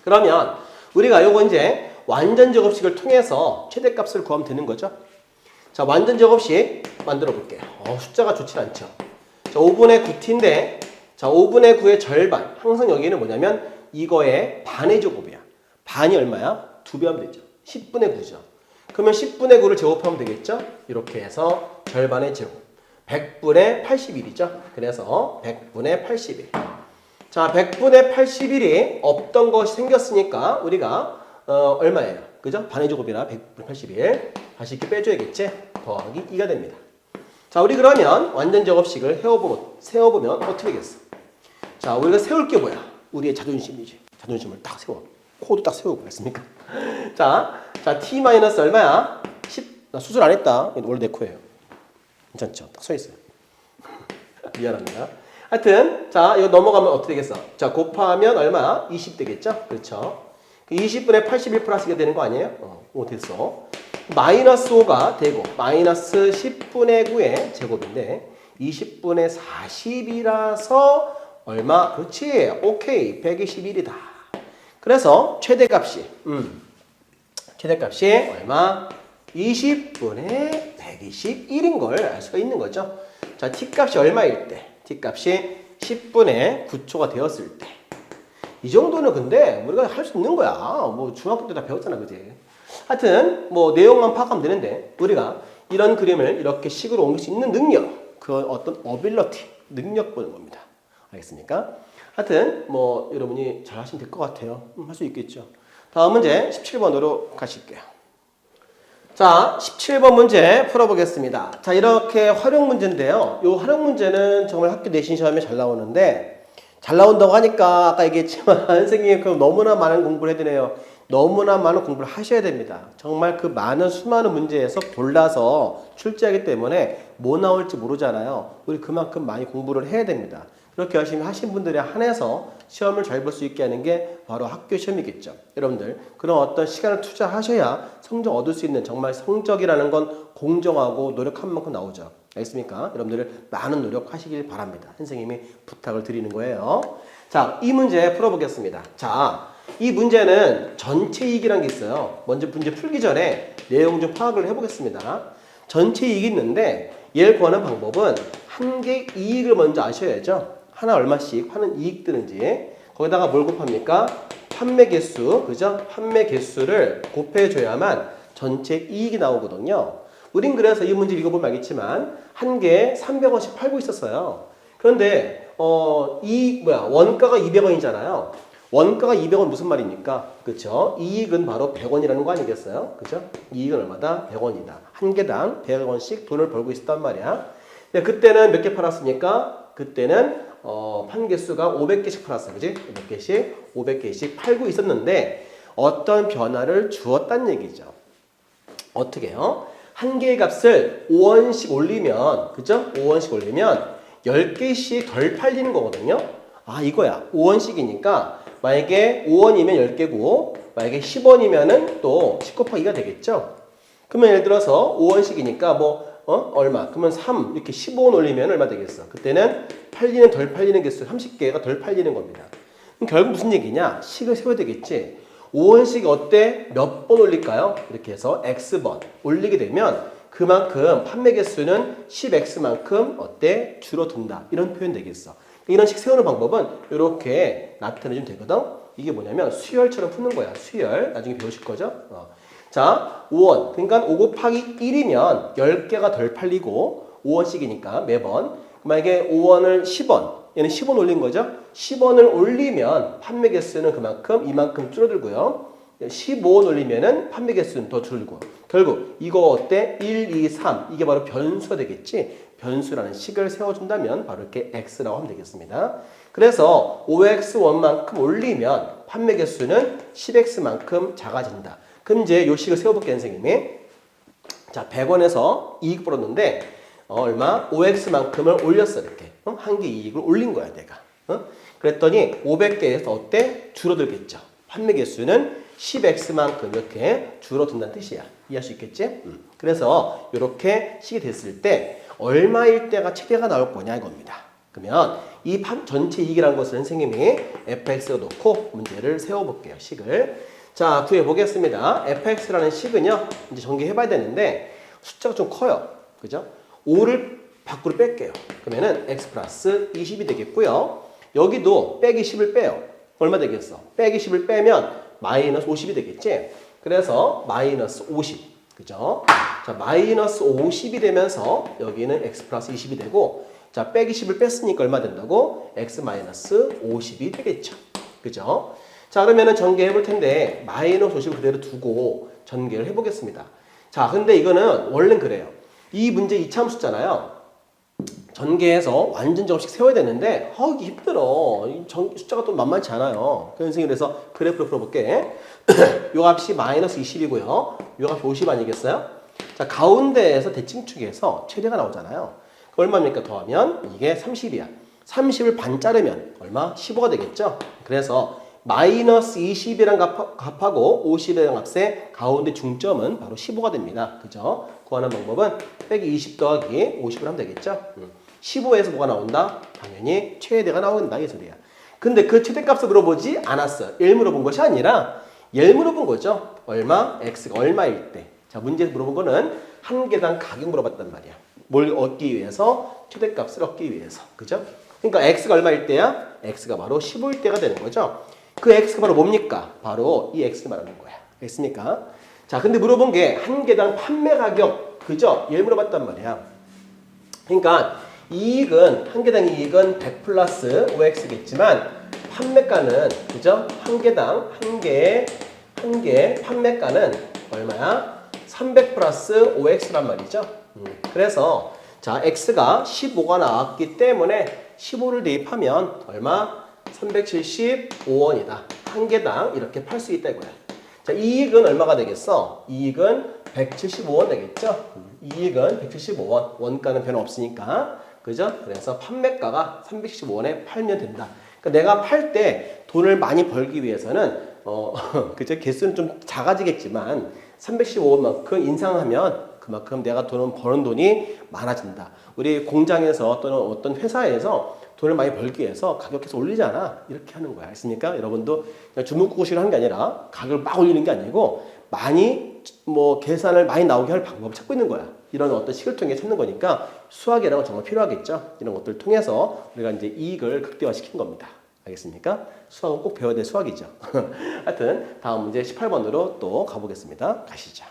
S1: 그러면 우리가 요거 이제 완전 제곱식을 통해서 최대값을 구하면 되는 거죠. 자, 완전 제곱식 만들어 볼게요. 숫자가 좋진 않죠. 자, 5분의 9t인데 자, 5분의 9의 절반. 항상 여기는 뭐냐면 이거의 반의 제곱이야. 반이 얼마야? 2배 하면 되죠. 10분의 9죠. 그러면 10분의 9를 제곱하면 되겠죠? 이렇게 해서 절반의 제곱. 100분의 81이죠. 그래서 100분의 81. 자, 100분의 81이 없던 것이 생겼으니까 우리가 얼마예요? 그죠? 반의 제곱이라 100분의 81. 다시 이렇게 빼줘야겠지? 더하기 2가 됩니다. 자, 우리 그러면 완전 제곱식을 세워보면 어떻게 되겠어? 자, 우리가 세울 게 뭐야? 우리의 자존심이지. 자존심을 딱 세워. 코도 딱 세우고 했습니까? 자, t 마이너스 얼마야? 10. 나 수술 안 했다. 원래 내 코예요. 괜찮죠? 딱 서 있어요. 미안합니다. 하여튼, 자, 이거 넘어가면 어떻게 되겠어? 자, 곱하면 얼마? 20 되겠죠? 그렇죠? 20분의 81 플러스가 되는 거 아니에요? 오, 됐어. 마이너스 5가 되고, 마이너스 10분의 9의 제곱인데, 20분의 40이라서 얼마? 그렇지. 오케이. 121이다. 그래서 최대값이, 최대값이 얼마? 20분의 121인 걸 알 수가 있는 거죠. 자, t값이 얼마일 때? t값이 10분의 9초가 되었을 때. 이 정도는 근데 우리가 할 수 있는 거야. 뭐 중학교 때 다 배웠잖아, 그지? 하여튼 뭐 내용만 파악하면 되는데 우리가 이런 그림을 이렇게 식으로 옮길 수 있는 능력, 그 어떤 어빌러티, 능력 보는 겁니다. 알겠습니까? 하여튼 뭐 여러분이 잘 하시면 될 것 같아요. 할 수 있겠죠. 다음 문제 17번으로 가실게요. 자, 17번 문제 풀어보겠습니다. 자, 이렇게 활용 문제인데요. 이 활용 문제는 정말 학교 내신 시험에 잘 나오는데 잘 나온다고 하니까 아까 얘기했지만 선생님 그럼 너무나 많은 공부를 해야 되네요. 너무나 많은 공부를 하셔야 됩니다. 정말 그 많은 수많은 문제에서 골라서 출제하기 때문에 뭐 나올지 모르잖아요. 우리 그만큼 많이 공부를 해야 됩니다. 그렇게 열심히 하신 분들에 한해서 시험을 잘 볼 수 있게 하는 게 바로 학교 시험이겠죠. 여러분들 그런 어떤 시간을 투자하셔야 성적 얻을 수 있는 정말 성적이라는 건 공정하고 노력한 만큼 나오죠. 알겠습니까? 여러분들 많은 노력하시길 바랍니다. 선생님이 부탁을 드리는 거예요. 자, 이 문제 풀어보겠습니다. 자, 이 문제는 전체 이익이라는 게 있어요. 먼저 문제 풀기 전에 내용 좀 파악을 해보겠습니다. 전체 이익이 있는데 얘를 구하는 방법은 한 개 이익을 먼저 아셔야죠. 하나 얼마씩 하는 이익 드는지 거기다가 뭘 곱합니까? 판매 개수, 그죠? 판매 개수를 곱해줘야만 전체 이익이 나오거든요. 우린 그래서 이 문제 읽어보면 알겠지만 한 개에 300원씩 팔고 있었어요. 그런데 원가가 200원이잖아요. 원가가 200원 무슨 말입니까? 그렇죠? 이익은 바로 100원이라는 거 아니겠어요? 그죠? 이익은 얼마다? 100원이다. 한 개당 100원씩 돈을 벌고 있었단 말이야. 근데 그때는 몇 개 팔았습니까? 그때는 판 개수가 500개씩 팔았어요. 그지? 500개씩 팔고 있었는데 어떤 변화를 주었다는 얘기죠. 어떻게요? 한 개의 값을 5원씩 올리면, 그죠? 5원씩 올리면 10개씩 덜 팔리는 거거든요. 아, 이거야. 5원씩이니까 만약에 5원이면 10개고 만약에 10원이면은 또 10 곱하기가 되겠죠. 그러면 예를 들어서 5원씩이니까 얼마? 그러면 3 이렇게 15원 올리면 얼마 되겠어? 그때는 덜 팔리는 개수 30개가 덜 팔리는 겁니다. 그럼 결국 무슨 얘기냐? 식을 세워야 되겠지. 5원씩 어때? 몇 번 올릴까요? 이렇게 해서 X번 올리게 되면 그만큼 판매 개수는 10X만큼 어때? 줄어든다. 이런 표현 되겠어. 이런 식 세우는 방법은 이렇게 나타내주면 되거든. 이게 뭐냐면 수열처럼 푸는 거야. 수열. 나중에 배우실 거죠? 자, 5원. 그러니까 5 곱하기 1이면 10개가 덜 팔리고 5원씩이니까 매번. 만약에 5원을 10원. 얘는 10원 올린 거죠? 10원을 올리면 판매 개수는 이만큼 줄어들고요. 15원 올리면은 판매 개수는 더 줄고. 결국 이거 어때? 1, 2, 3. 이게 바로 변수가 되겠지. 변수라는 식을 세워준다면 바로 이렇게 x라고 하면 되겠습니다. 그래서 5x1만큼 올리면 판매 개수는 10x만큼 작아진다. 그럼 이제 요 식을 세워볼게요, 선생님이. 자, 100원에서 이익 벌었는데 얼마? 5x만큼을 올렸어, 이렇게. 한 개 이익을 올린 거야, 내가. 그랬더니 500개에서 어때? 줄어들겠죠. 판매 개수는 10x만큼 이렇게 줄어든다는 뜻이야. 이해할 수 있겠지? 그래서 이렇게 식이 됐을 때 얼마일 때가 최대가 나올 거냐 이겁니다. 그러면 이 전체 이익이라는 것을 선생님이 fx로 놓고 문제를 세워볼게요. 식을. 자, 구해보겠습니다. fx라는 식은요. 이제 전개해봐야 되는데 숫자가 좀 커요. 그죠? 5를 밖으로 뺄게요. 그러면은 x 플러스 20이 되겠고요. 여기도 빼기 10을 빼요. 얼마 되겠어? 빼기 10을 빼면 마이너스 50이 되겠지? 그래서 마이너스 50. 그죠? 자, 마이너스 50이 되면서 여기는 x 플러스 20이 되고, 자, 빼기 10을 뺐으니까 얼마 된다고? x 마이너스 50이 되겠죠. 그죠? 자, 그러면은 전개해 볼 텐데, 마이너스 50을 그대로 두고 전개를 해 보겠습니다. 자, 근데 이거는 원래는 그래요. 이 문제 이차함수잖아요. 전개해서 완전 정식 세워야 되는데 이게 힘들어. 숫자가 또 만만치 않아요. 그래서 그래프로 풀어볼게. 요 값이 마이너스 20이고요. 요 값이 50 아니겠어요? 자, 가운데에서 대칭축에서 최대가 나오잖아요. 얼마입니까? 더하면 이게 30이야. 30을 반 자르면 얼마? 15가 되겠죠? 그래서 마이너스 20이란 값하고 50이라는 값의 가운데 중점은 바로 15가 됩니다. 그죠? 구하는 방법은 빼기 20 더하기 50을 하면 되겠죠? 15에서 뭐가 나온다? 당연히 최대가 나온다 이 소리야. 근데 그 최대값을 물어보지 않았어. 얘를 물어본 것이 아니라 얘를 물어본 거죠. 얼마? x가 얼마일 때. 자, 문제에서 물어본 거는 한 개당 가격 물어봤단 말이야. 뭘 얻기 위해서? 최대값을 얻기 위해서. 그죠? 그러니까 x가 얼마일 때야? x가 바로 15일 때가 되는 거죠. 그 x가 바로 뭡니까? 바로 이 x 말하는 거야. x니까. 자, 근데 물어본 게 한 개당 판매 가격, 그죠? 얘를 물어봤단 말이야. 그러니까 이익은, 한 개당 이익은 100 플러스 5x겠지만 판매가는, 그죠? 한 개당, 한 개 판매가는 얼마야? 300 플러스 5x란 말이죠. 그래서 자, x가 15가 나왔기 때문에 15를 대입하면 얼마? 375원이다. 한 개당 이렇게 팔 수 있다 이거야. 자, 이익은 얼마가 되겠어? 이익은 175원 되겠죠? 이익은 175원. 원가는 변화 없으니까. 그죠? 그래서 판매가가 375원에 팔면 된다. 그러니까 내가 팔 때 돈을 많이 벌기 위해서는 그죠? 개수는 좀 작아지겠지만 315원만큼 인상하면 그만큼 내가 버는 돈이 많아진다. 우리 공장에서 또는 어떤 회사에서 돈을 많이 벌기 위해서 가격 계속 올리잖아. 이렇게 하는 거야. 알겠습니까? 여러분도 주먹구구식으로 하는 게 아니라 가격을 막 올리는 게 아니고 많이 계산을 많이 나오게 할 방법을 찾고 있는 거야. 이런 어떤 식을 통해 찾는 거니까 수학이라는 건 정말 필요하겠죠. 이런 것들을 통해서 우리가 이제 이익을 극대화시킨 겁니다. 알겠습니까? 수학은 꼭 배워야 될 수학이죠. 하여튼 다음 문제 18번으로 또 가보겠습니다. 가시죠.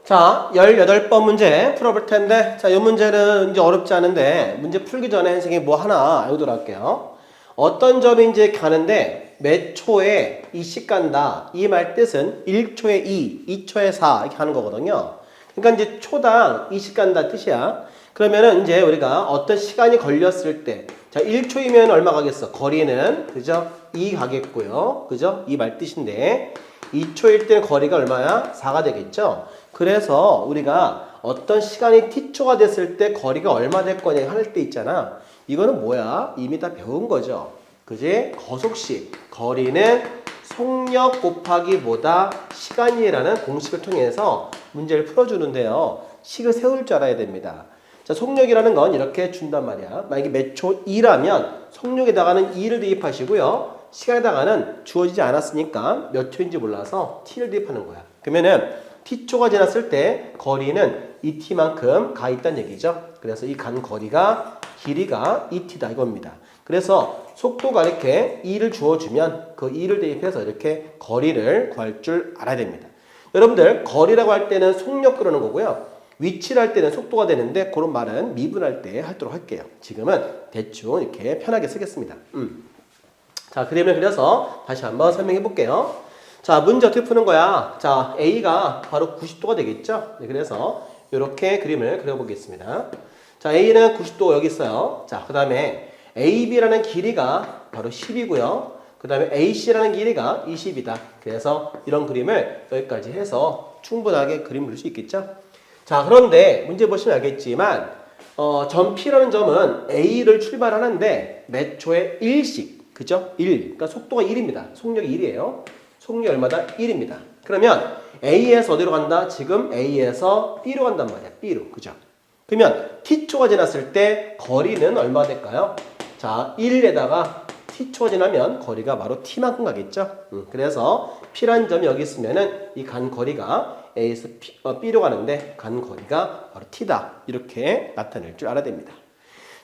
S1: 자, 18번 문제 풀어볼 텐데, 자, 이 문제는 이제 어렵지 않은데, 문제 풀기 전에 선생님이 뭐 하나 알고도록 할게요. 어떤 점인지 가는데, 몇 초에 2씩 간다. 이 말 뜻은 1초에 2, 2초에 4 이렇게 하는 거거든요. 그러니까 이제 초당 2씩 간다 뜻이야. 그러면은 이제 우리가 어떤 시간이 걸렸을 때, 자, 1초이면 얼마 가겠어? 거리는, 그죠? 2 가겠고요. 그죠? 이 말 뜻인데, 2초일 때는 거리가 얼마야? 4가 되겠죠? 그래서 우리가 어떤 시간이 t초가 됐을 때 거리가 얼마 될 거냐 할 때 있잖아. 이거는 뭐야? 이미 다 배운 거죠. 그지? 거속식. 거리는 속력 곱하기 뭐다? 시간이라는 공식을 통해서 문제를 풀어주는데요. 식을 세울 줄 알아야 됩니다. 자, 속력이라는 건 이렇게 준단 말이야. 만약에 몇 초 2라면 속력에다가는 2를 대입하시고요. 시간에다가는 주어지지 않았으니까 몇 초인지 몰라서 t를 대입하는 거야. 그러면은 t초가 지났을 때 거리는 2t만큼 가 있다는 얘기죠. 그래서 이 간 거리가 길이가 2t다 이겁니다. 그래서 속도가 이렇게 2를 주어주면 그 2를 대입해서 이렇게 거리를 구할 줄 알아야 됩니다. 여러분들 거리라고 할 때는 속력 그러는 거고요. 위치를 할 때는 속도가 되는데 그런 말은 미분할 때 하도록 할게요. 지금은 대충 이렇게 편하게 쓰겠습니다. 자, 그림을 그려서 다시 한번 설명해 볼게요. 자, 문제 어떻게 푸는 거야? 자, A가 바로 90도가 되겠죠? 네, 그래서 이렇게 그림을 그려보겠습니다. 자, A는 90도 여기 있어요. 자, 그 다음에 AB라는 길이가 바로 10이고요. 그 다음에 AC라는 길이가 20이다. 그래서 이런 그림을 여기까지 해서 충분하게 그림을 그릴 수 있겠죠? 자, 그런데 문제 보시면 알겠지만 점 P라는 점은 A를 출발하는데 몇 초에 1씩, 그죠? 1. 그러니까 속도가 1입니다. 속력이 1이에요. 속력이 얼마다? 1입니다. 그러면 A에서 어디로 간다? 지금 A에서 B로 간단 말이야. B로. 그죠? 그러면 T초가 지났을 때 거리는 얼마 될까요? 자, 1에다가 T초가 지나면 거리가 바로 T만큼 가겠죠? 그래서 P라는 점이 여기 있으면은 이 간 거리가 A에서 B로 가는데 간 거리가 바로 T다. 이렇게 나타낼 줄 알아야 됩니다.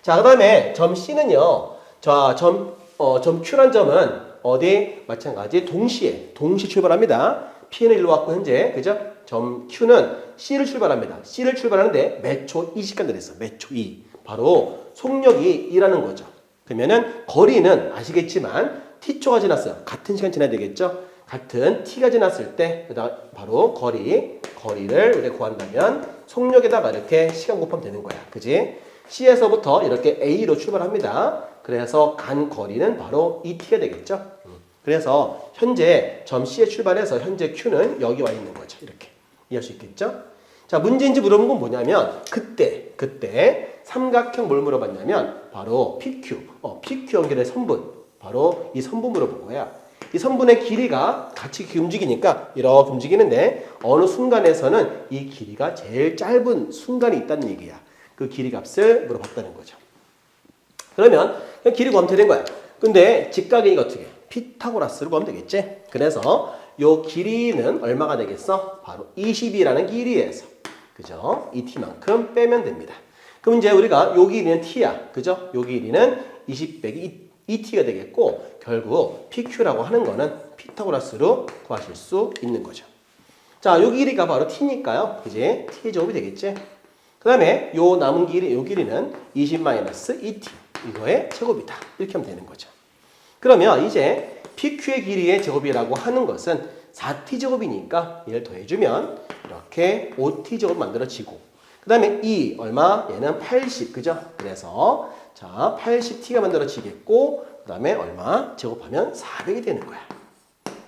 S1: 자, 그 다음에 점 C는요. 자, 점 Q란 점은 어디? 마찬가지 동시에 출발합니다. P는 일로 왔고 현재 그죠? 점 Q는 C를 출발합니다. C를 출발하는데 몇 초 2시간 됐어. 몇 초 2. 바로 속력이 2라는 거죠. 그러면은 거리는 아시겠지만 T초가 지났어요. 같은 시간 지나야 되겠죠? 같은 T가 지났을 때 바로 거리를 우리가 구한다면 속력에다가 이렇게 시간 곱하면 되는 거야. 그지? C에서부터 이렇게 A로 출발합니다. 그래서 간 거리는 바로 2T가 되겠죠. 그래서 현재 점 C에 출발해서 현재 Q는 여기 와 있는 거죠. 이렇게 이해할 수 있겠죠? 자, 문제인지 물어본 건 뭐냐면 그때 삼각형 뭘 물어봤냐면 바로 PQ, PQ 연결의 선분, 바로 이 선분 물어본 거야. 이 선분의 길이가 같이 움직이니까 이렇게 움직이는데 어느 순간에서는 이 길이가 제일 짧은 순간이 있다는 얘기야. 그 길이 값을 물어봤다는 거죠. 그러면 그냥 길이 구하면 되는 거야. 근데 직각이니까 어떻게? 피타고라스를 구하면 되겠지? 그래서 요 길이는 얼마가 되겠어? 바로 20이라는 길이에서 그죠? 이 t만큼 빼면 됩니다. 그럼 이제 우리가 요 길이는 t야. 그죠? 요 길이는 20 빼기 ET가 되겠고 결국 PQ라고 하는 거는 피타고라스로 구하실 수 있는 거죠. 자, 요 길이가 바로 T니까요. 이제 T의 제곱이 되겠지? 그 다음에 요 남은 길이, 요 길이는 20-ET. 이거의 제곱이다. 이렇게 하면 되는 거죠. 그러면 이제 PQ의 길이의 제곱이라고 하는 것은 4T 제곱이니까 얘를 더해주면 이렇게 5T 제곱 만들어지고 그 다음에 이 얼마? 얘는 80, 그죠? 그래서 자 80T가 만들어지겠고 그 다음에 얼마? 제곱하면 400이 되는 거야.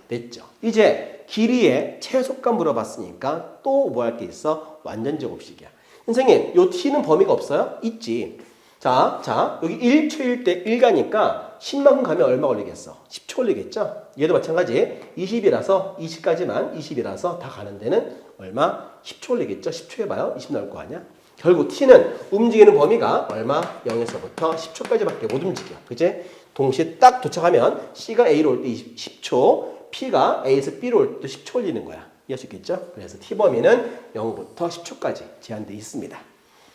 S1: 됐죠? 이제 길이의 최소값 물어봤으니까 또 뭐 할 게 있어? 완전 제곱식이야. 선생님, 요 T는 범위가 없어요? 있지. 자, 여기 1초일 때 1가니까 10만큼 가면 얼마 걸리겠어? 10초 걸리겠죠? 얘도 마찬가지. 20이라서 20까지만 20이라서 다 가는 데는 얼마? 10초 걸리겠죠? 10초 해봐요. 20 나올 거 아니야? 결국 T는 움직이는 범위가 얼마? 0에서부터 10초까지밖에 못 움직여. 그제? 동시에 딱 도착하면 C가 A로 올 때 10초, P가 A에서 B로 올 때 10초 걸리는 거야. 이해할 수 있겠죠? 그래서 T 범위는 0부터 10초까지 제한되어 있습니다.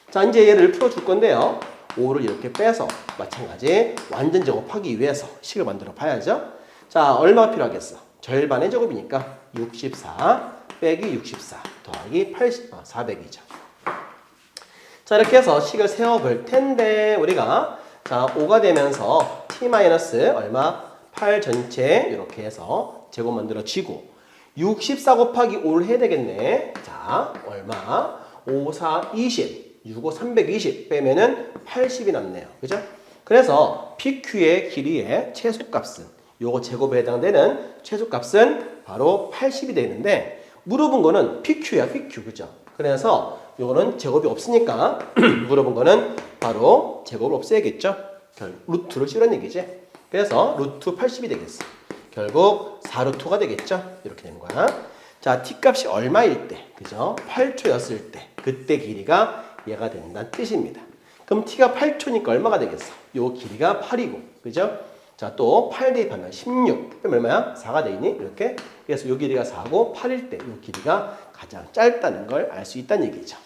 S1: 자, 이제 얘를 풀어줄 건데요. 5를 이렇게 빼서 마찬가지 완전 제곱하기 위해서 식을 만들어 봐야죠. 자, 얼마가 필요하겠어? 절반의 제곱이니까 64 빼기 64 더하기 80, 400이죠. 자, 이렇게 해서 식을 세워볼 텐데 우리가 자 5가 되면서 t 마이너스 얼마? 8 전체 이렇게 해서 제곱 만들어지고 64 곱하기 5를 해야 되겠네. 자, 얼마? 5, 4, 20 6, 5, 320 빼면은 80이 남네요. 그죠? 그래서 PQ의 길이의 최소값은 요거 제곱에 해당되는 최소값은 바로 80이 되는데 물어본 거는 PQ야, PQ. 그죠? 그래서 요거는 제곱이 없으니까 물어본 거는 바로 제곱을 없애야겠죠? 루트를 씌우라는 얘기지. 그래서 루트 80이 되겠어. 결국 4루트가 되겠죠? 이렇게 되는 거야. 자, T값이 얼마일 때, 그죠? 8초였을 때, 그때 길이가 얘가 된다는 뜻입니다. 그럼 T가 8초니까 얼마가 되겠어? 요 길이가 8이고, 그죠? 자, 또 8 대입하면 16. 그럼 얼마야? 4가 되니? 이렇게. 그래서 요 길이가 4고 8일 때 요 길이가 가장 짧다는 걸 알 수 있다는 얘기죠.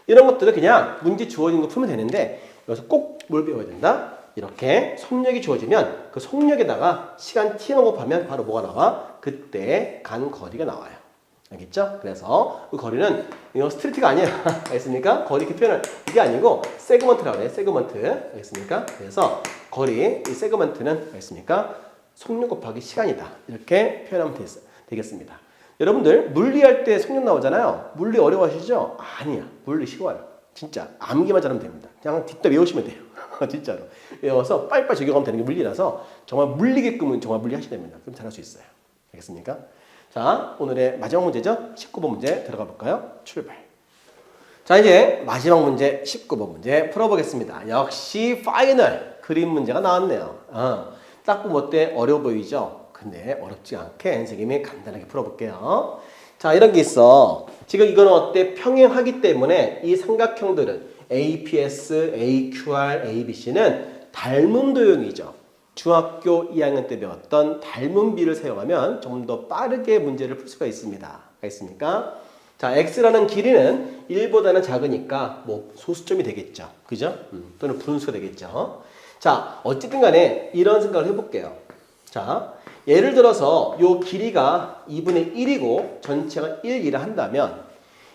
S1: 이런 것들은 그냥 문제 주어진 거 풀면 되는데 여기서 꼭 뭘 배워야 된다? 이렇게 속력이 주어지면 그 속력에다가 시간 t 곱하면 바로 뭐가 나와? 그때 간 거리가 나와요. 알겠죠? 그래서 그 거리는 이거 스트레이트가 아니에요. 알겠습니까? 거리 이렇게 표현을 이게 아니고 세그먼트라고 해요. 세그먼트. 알겠습니까? 그래서 거리 이 세그먼트는 알겠습니까? 속력 곱하기 시간이다. 이렇게 표현하면 되겠습니다. 여러분들 물리할 때 속력 나오잖아요. 물리 어려워하시죠? 아니야. 물리 쉬워요. 진짜 암기만 잘하면 됩니다. 그냥 뒷다 외우시면 돼요. 진짜로. 외워서 빨리빨리 적용하면 되는 게 물리라서 정말 물리게끔은 정말 물리하셔야 됩니다. 그럼 잘할 수 있어요. 알겠습니까? 자, 오늘의 마지막 문제죠. 19번 문제 들어가 볼까요? 출발. 자, 이제 마지막 문제 19번 문제 풀어보겠습니다. 역시 파이널 그림 문제가 나왔네요. 딱 보면 어때? 어려워 보이죠? 근데 어렵지 않게 선생님이 간단하게 풀어볼게요. 자, 이런 게 있어. 지금 이거는 어때? 평행하기 때문에 이 삼각형들은 APS, AQR, ABC는 닮은 도형이죠. 중학교 2학년 때 배웠던 닮은 비를 사용하면 좀 더 빠르게 문제를 풀 수가 있습니다. 알겠습니까? 자, X라는 길이는 1보다는 작으니까 뭐 소수점이 되겠죠. 그죠? 또는 분수가 되겠죠. 자, 어쨌든 간에 이런 생각을 해볼게요. 자, 예를 들어서 요 길이가 2분의 1이고 전체가 1이라 한다면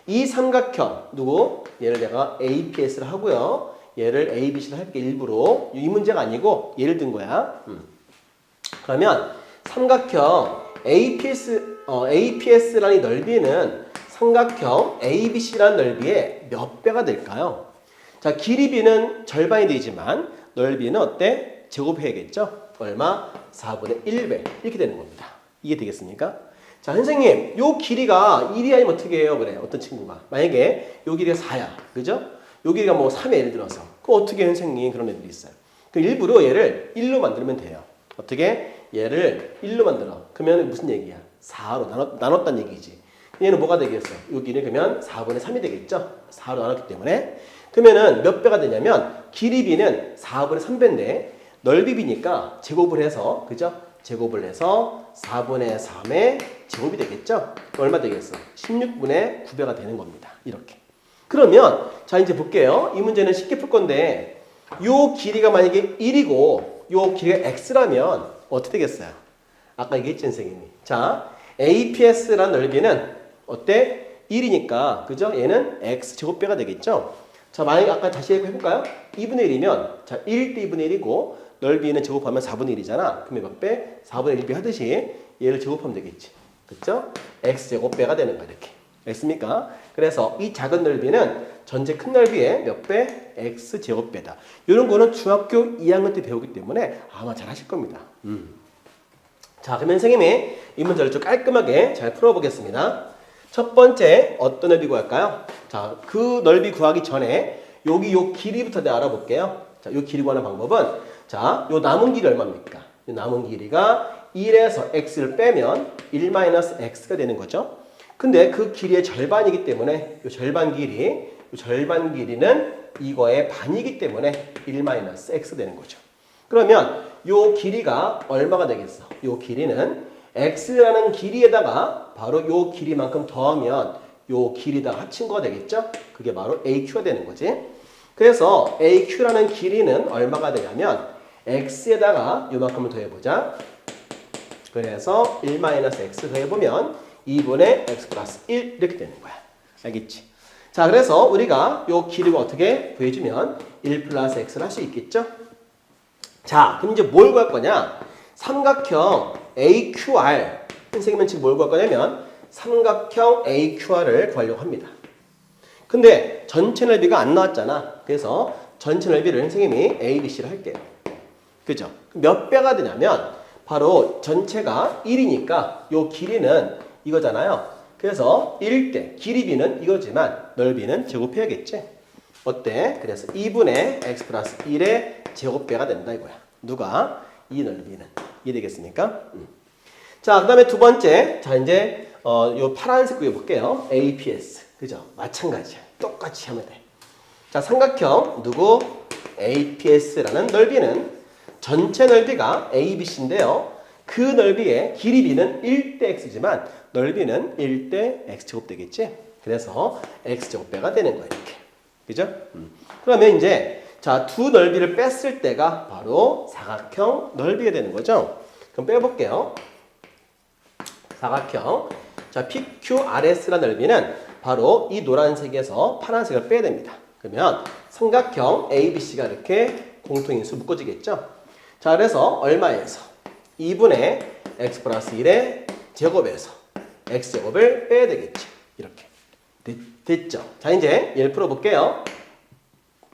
S1: 이 삼각형 누구? 얘를 내가 APS를 하고요. 얘를 ABC를 할게 일부러. 이 문제가 아니고 얘를 든 거야. 그러면 삼각형 APS라는 넓이는 삼각형 ABC라는 넓이의 몇 배가 될까요? 자, 길이 B는 절반이 되지만 넓이는 어때? 제곱해야겠죠? 얼마? 4분의 1배. 이렇게 되는 겁니다. 이해 되겠습니까? 자, 선생님, 요 길이가 1이 아니면 어떻게 해요? 그래. 어떤 친구가. 만약에 요 길이가 4야. 그죠? 요 길이가 뭐 3에 예를 들어서. 그럼 어떻게 해, 선생님? 그런 애들이 있어요. 그럼 일부러 얘를 1로 만들면 돼요. 어떻게? 얘를 1로 만들어. 그러면 무슨 얘기야? 4로 나눴단 얘기지. 얘는 뭐가 되겠어? 요 길이 그러면 4분의 3이 되겠죠? 4로 나눴기 때문에. 그러면은 몇 배가 되냐면 길이 B는 4분의 3배인데 넓이 B니까 제곱을 해서, 그죠? 제곱을 해서 4분의 3의 제곱이 되겠죠? 얼마 되겠어? 16분의 9배가 되는 겁니다. 이렇게. 그러면 자 이제 볼게요. 이 문제는 쉽게 풀 건데 요 길이가 만약에 1이고 요 길이가 x라면 어떻게 되겠어요? 아까 얘기했지 선생님이. 자, APS라는 넓이는 어때? 1이니까 그죠? 얘는 x 제곱배가 되겠죠? 자, 만약에 아까 다시 해볼까요? 2분의 1이면 자, 1 대 2분의 1이고 넓이는 제곱하면 4분의 1이잖아. 그러면 몇 배? 4분의 1배 하듯이 얘를 제곱하면 되겠지. 그쵸? x 제곱배가 되는 거야 이렇게. 됐습니까? 그래서 이 작은 넓이는 전체 큰 넓이의 몇 배? x 제곱배다. 이런 거는 중학교 2학년 때 배우기 때문에 아마 잘 하실 겁니다. 자, 그러면 선생님이 이 문제를 좀 깔끔하게 잘 풀어보겠습니다. 첫 번째 어떤 넓이 구할까요? 자, 그 넓이 구하기 전에 여기 요 길이부터 내가 알아볼게요. 자, 요 길이 구하는 방법은 자, 요 남은 길이 얼마입니까? 요 남은 길이가 1에서 x를 빼면 1-x가 되는 거죠. 근데 그 길이의 절반이기 때문에 요 절반 길이는 이거의 반이기 때문에 1-x 되는 거죠. 그러면 요 길이가 얼마가 되겠어? 요 길이는 x라는 길이에다가 바로 요 길이만큼 더하면 요 길이다가 합친 거가 되겠죠? 그게 바로 aq가 되는 거지. 그래서 aq라는 길이는 얼마가 되냐면 x에다가 요만큼을 더해보자. 그래서 1-x 더해보면 2분의 x 플러스 1 이렇게 되는 거야. 알겠지? 자, 그래서 우리가 요 길이가 어떻게 구해주면 1 플러스 x를 할 수 있겠죠? 자, 그럼 이제 뭘 구할 거냐? 삼각형 AQR. 선생님은 지금 뭘 구할 거냐면 삼각형 AQR을 구하려고 합니다. 근데 전체 넓이가 안 나왔잖아. 그래서 전체 넓이를 선생님이 ABC를 할게요. 그죠? 몇 배가 되냐면 바로 전체가 1이니까 요 길이는 이거잖아요. 그래서 1대 길이 b는 이거지만 넓이는 제곱해야겠지. 어때? 그래서 2분의 x 플러스 1의 제곱배가 된다 이거야. 누가? 이 넓이는. 이해되겠습니까? 자, 그 다음에 두 번째. 자, 이제 요 파란색 그려볼게요. APS. 그죠? 마찬가지야. 똑같이 하면 돼. 자, 삼각형 누구? APS라는 넓이는 전체 넓이가 ABC인데요. 그 넓이의 길이 b는 1대 x지만 넓이는 1대 x제곱 되겠지? 그래서 x제곱배가 되는 거야 이렇게. 그죠? 그러면 이제 자, 두 넓이를 뺐을 때가 바로 사각형 넓이가 되는 거죠. 그럼 빼볼게요. 사각형. 자, PQRS라는 넓이는 바로 이 노란색에서 파란색을 빼야 됩니다. 그러면 삼각형 ABC가 이렇게 공통인수 묶어지겠죠. 자, 그래서 얼마에서? 2분의 x 플러스 1의 제곱에서 x제곱을 빼야 되겠지. 이렇게. 됐죠? 자, 이제 얘를 풀어볼게요.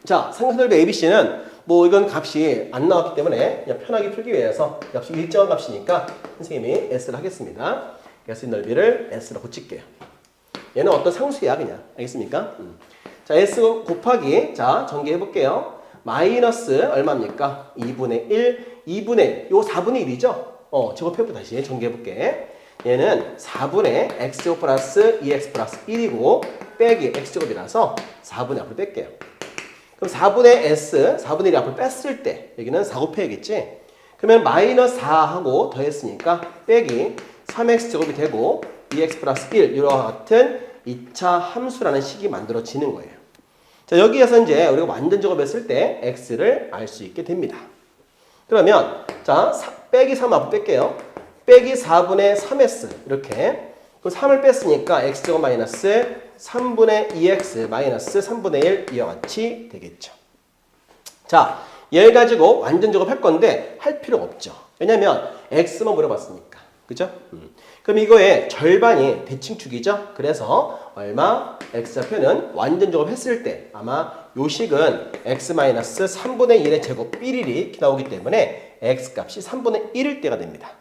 S1: 자, 삼각형넓이 ABC는 뭐 이건 값이 안 나왔기 때문에 그냥 편하게 풀기 위해서 값이 일정한 값이니까 선생님이 S를 하겠습니다. 그래서 이 넓이를 S로 고칠게요. 얘는 어떤 상수야 그냥. 알겠습니까? 자, S 곱하기 자 전개해 볼게요. 마이너스 얼마입니까? 2분의 1, 2분의 요 4분의 1이죠? 제곱해보 다시 전개해 볼게. 얘는 4분의 x제곱 플러스 2x 플러스 1이고 빼기 x제곱이라서 4분의 앞으로 뺄게요. 그럼 4분의 s, 4분의 1이 앞으로 뺐을 때 여기는 4 곱해야겠지? 그러면 마이너스 4하고 더했으니까 빼기 3x제곱이 되고 2x 플러스 1 이와 같은 2차 함수라는 식이 만들어지는 거예요. 자, 여기에서 이제 우리가 완전 제곱했을 때 x를 알 수 있게 됩니다. 그러면 자, 빼기 3 앞으로 뺄게요. 빼기 4분의 3s 이렇게 그럼 3을 뺐으니까 x제곱 마이너스 3분의 2x 마이너스 3분의 1 이와 같이 되겠죠. 자, 얘를 가지고 완전 제곱할 건데 할 필요가 없죠. 왜냐면 x만 물어봤으니까. 그죠? 그럼 이거의 절반이 대칭축이죠. 그래서 얼마? x좌표는 완전 제곱했을 때 아마 요 식은 x-3분의 1의 제곱 1일이 나오기 때문에 x값이 3분의 1일 때가 됩니다.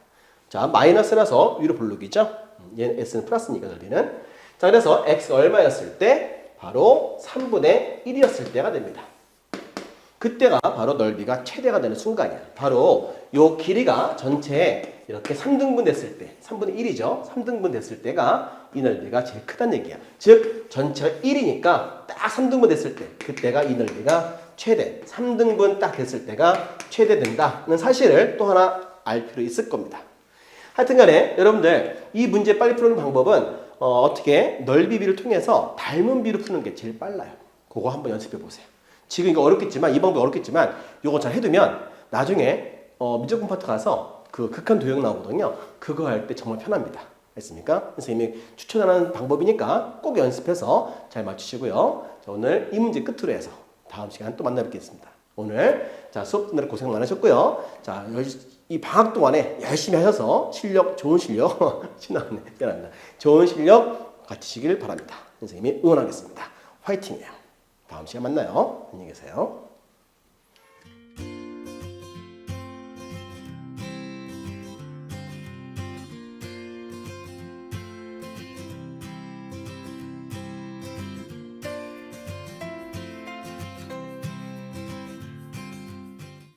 S1: 자, 마이너스라서 위로 볼록이죠. 얘는 s는 플러스니까 넓이는. 자, 그래서 x가 얼마였을 때? 바로 3분의 1이었을 때가 됩니다. 그때가 바로 넓이가 최대가 되는 순간이야. 바로 요 길이가 전체에 이렇게 3등분 됐을 때, 3분의 1이죠. 3등분 됐을 때가 이 넓이가 제일 크다는 얘기야. 즉, 전체가 1이니까 딱 3등분 됐을 때, 그때가 이 넓이가 최대, 3등분 딱 됐을 때가 최대 된다는 사실을 또 하나 알 필요 있을 겁니다. 하여튼 간에 여러분들 이 문제 빨리 푸는 방법은 어떻게 넓이 비를 통해서 닮은 비로 푸는 게 제일 빨라요. 그거 한번 연습해 보세요. 지금 이거 어렵겠지만 이 방법 어렵겠지만 이거 잘 해두면 나중에 미적분 파트 가서 그 극한 도형 나오거든요. 그거 할 때 정말 편합니다. 됐습니까? 선생님이 추천하는 방법이니까 꼭 연습해서 잘 맞추시고요. 자, 오늘 이 문제 끝으로 해서 다음 시간 또 만나 뵙겠습니다. 오늘 자 수업 듣느라 고생 많으셨고요. 자, 이 방학 동안에 열심히 하셔서 좋은 실력 신나네 미안합니다. 좋은 실력 갖추시길 바랍니다. 선생님이 응원하겠습니다. 화이팅이에요. 다음 시간 만나요. 안녕히 계세요.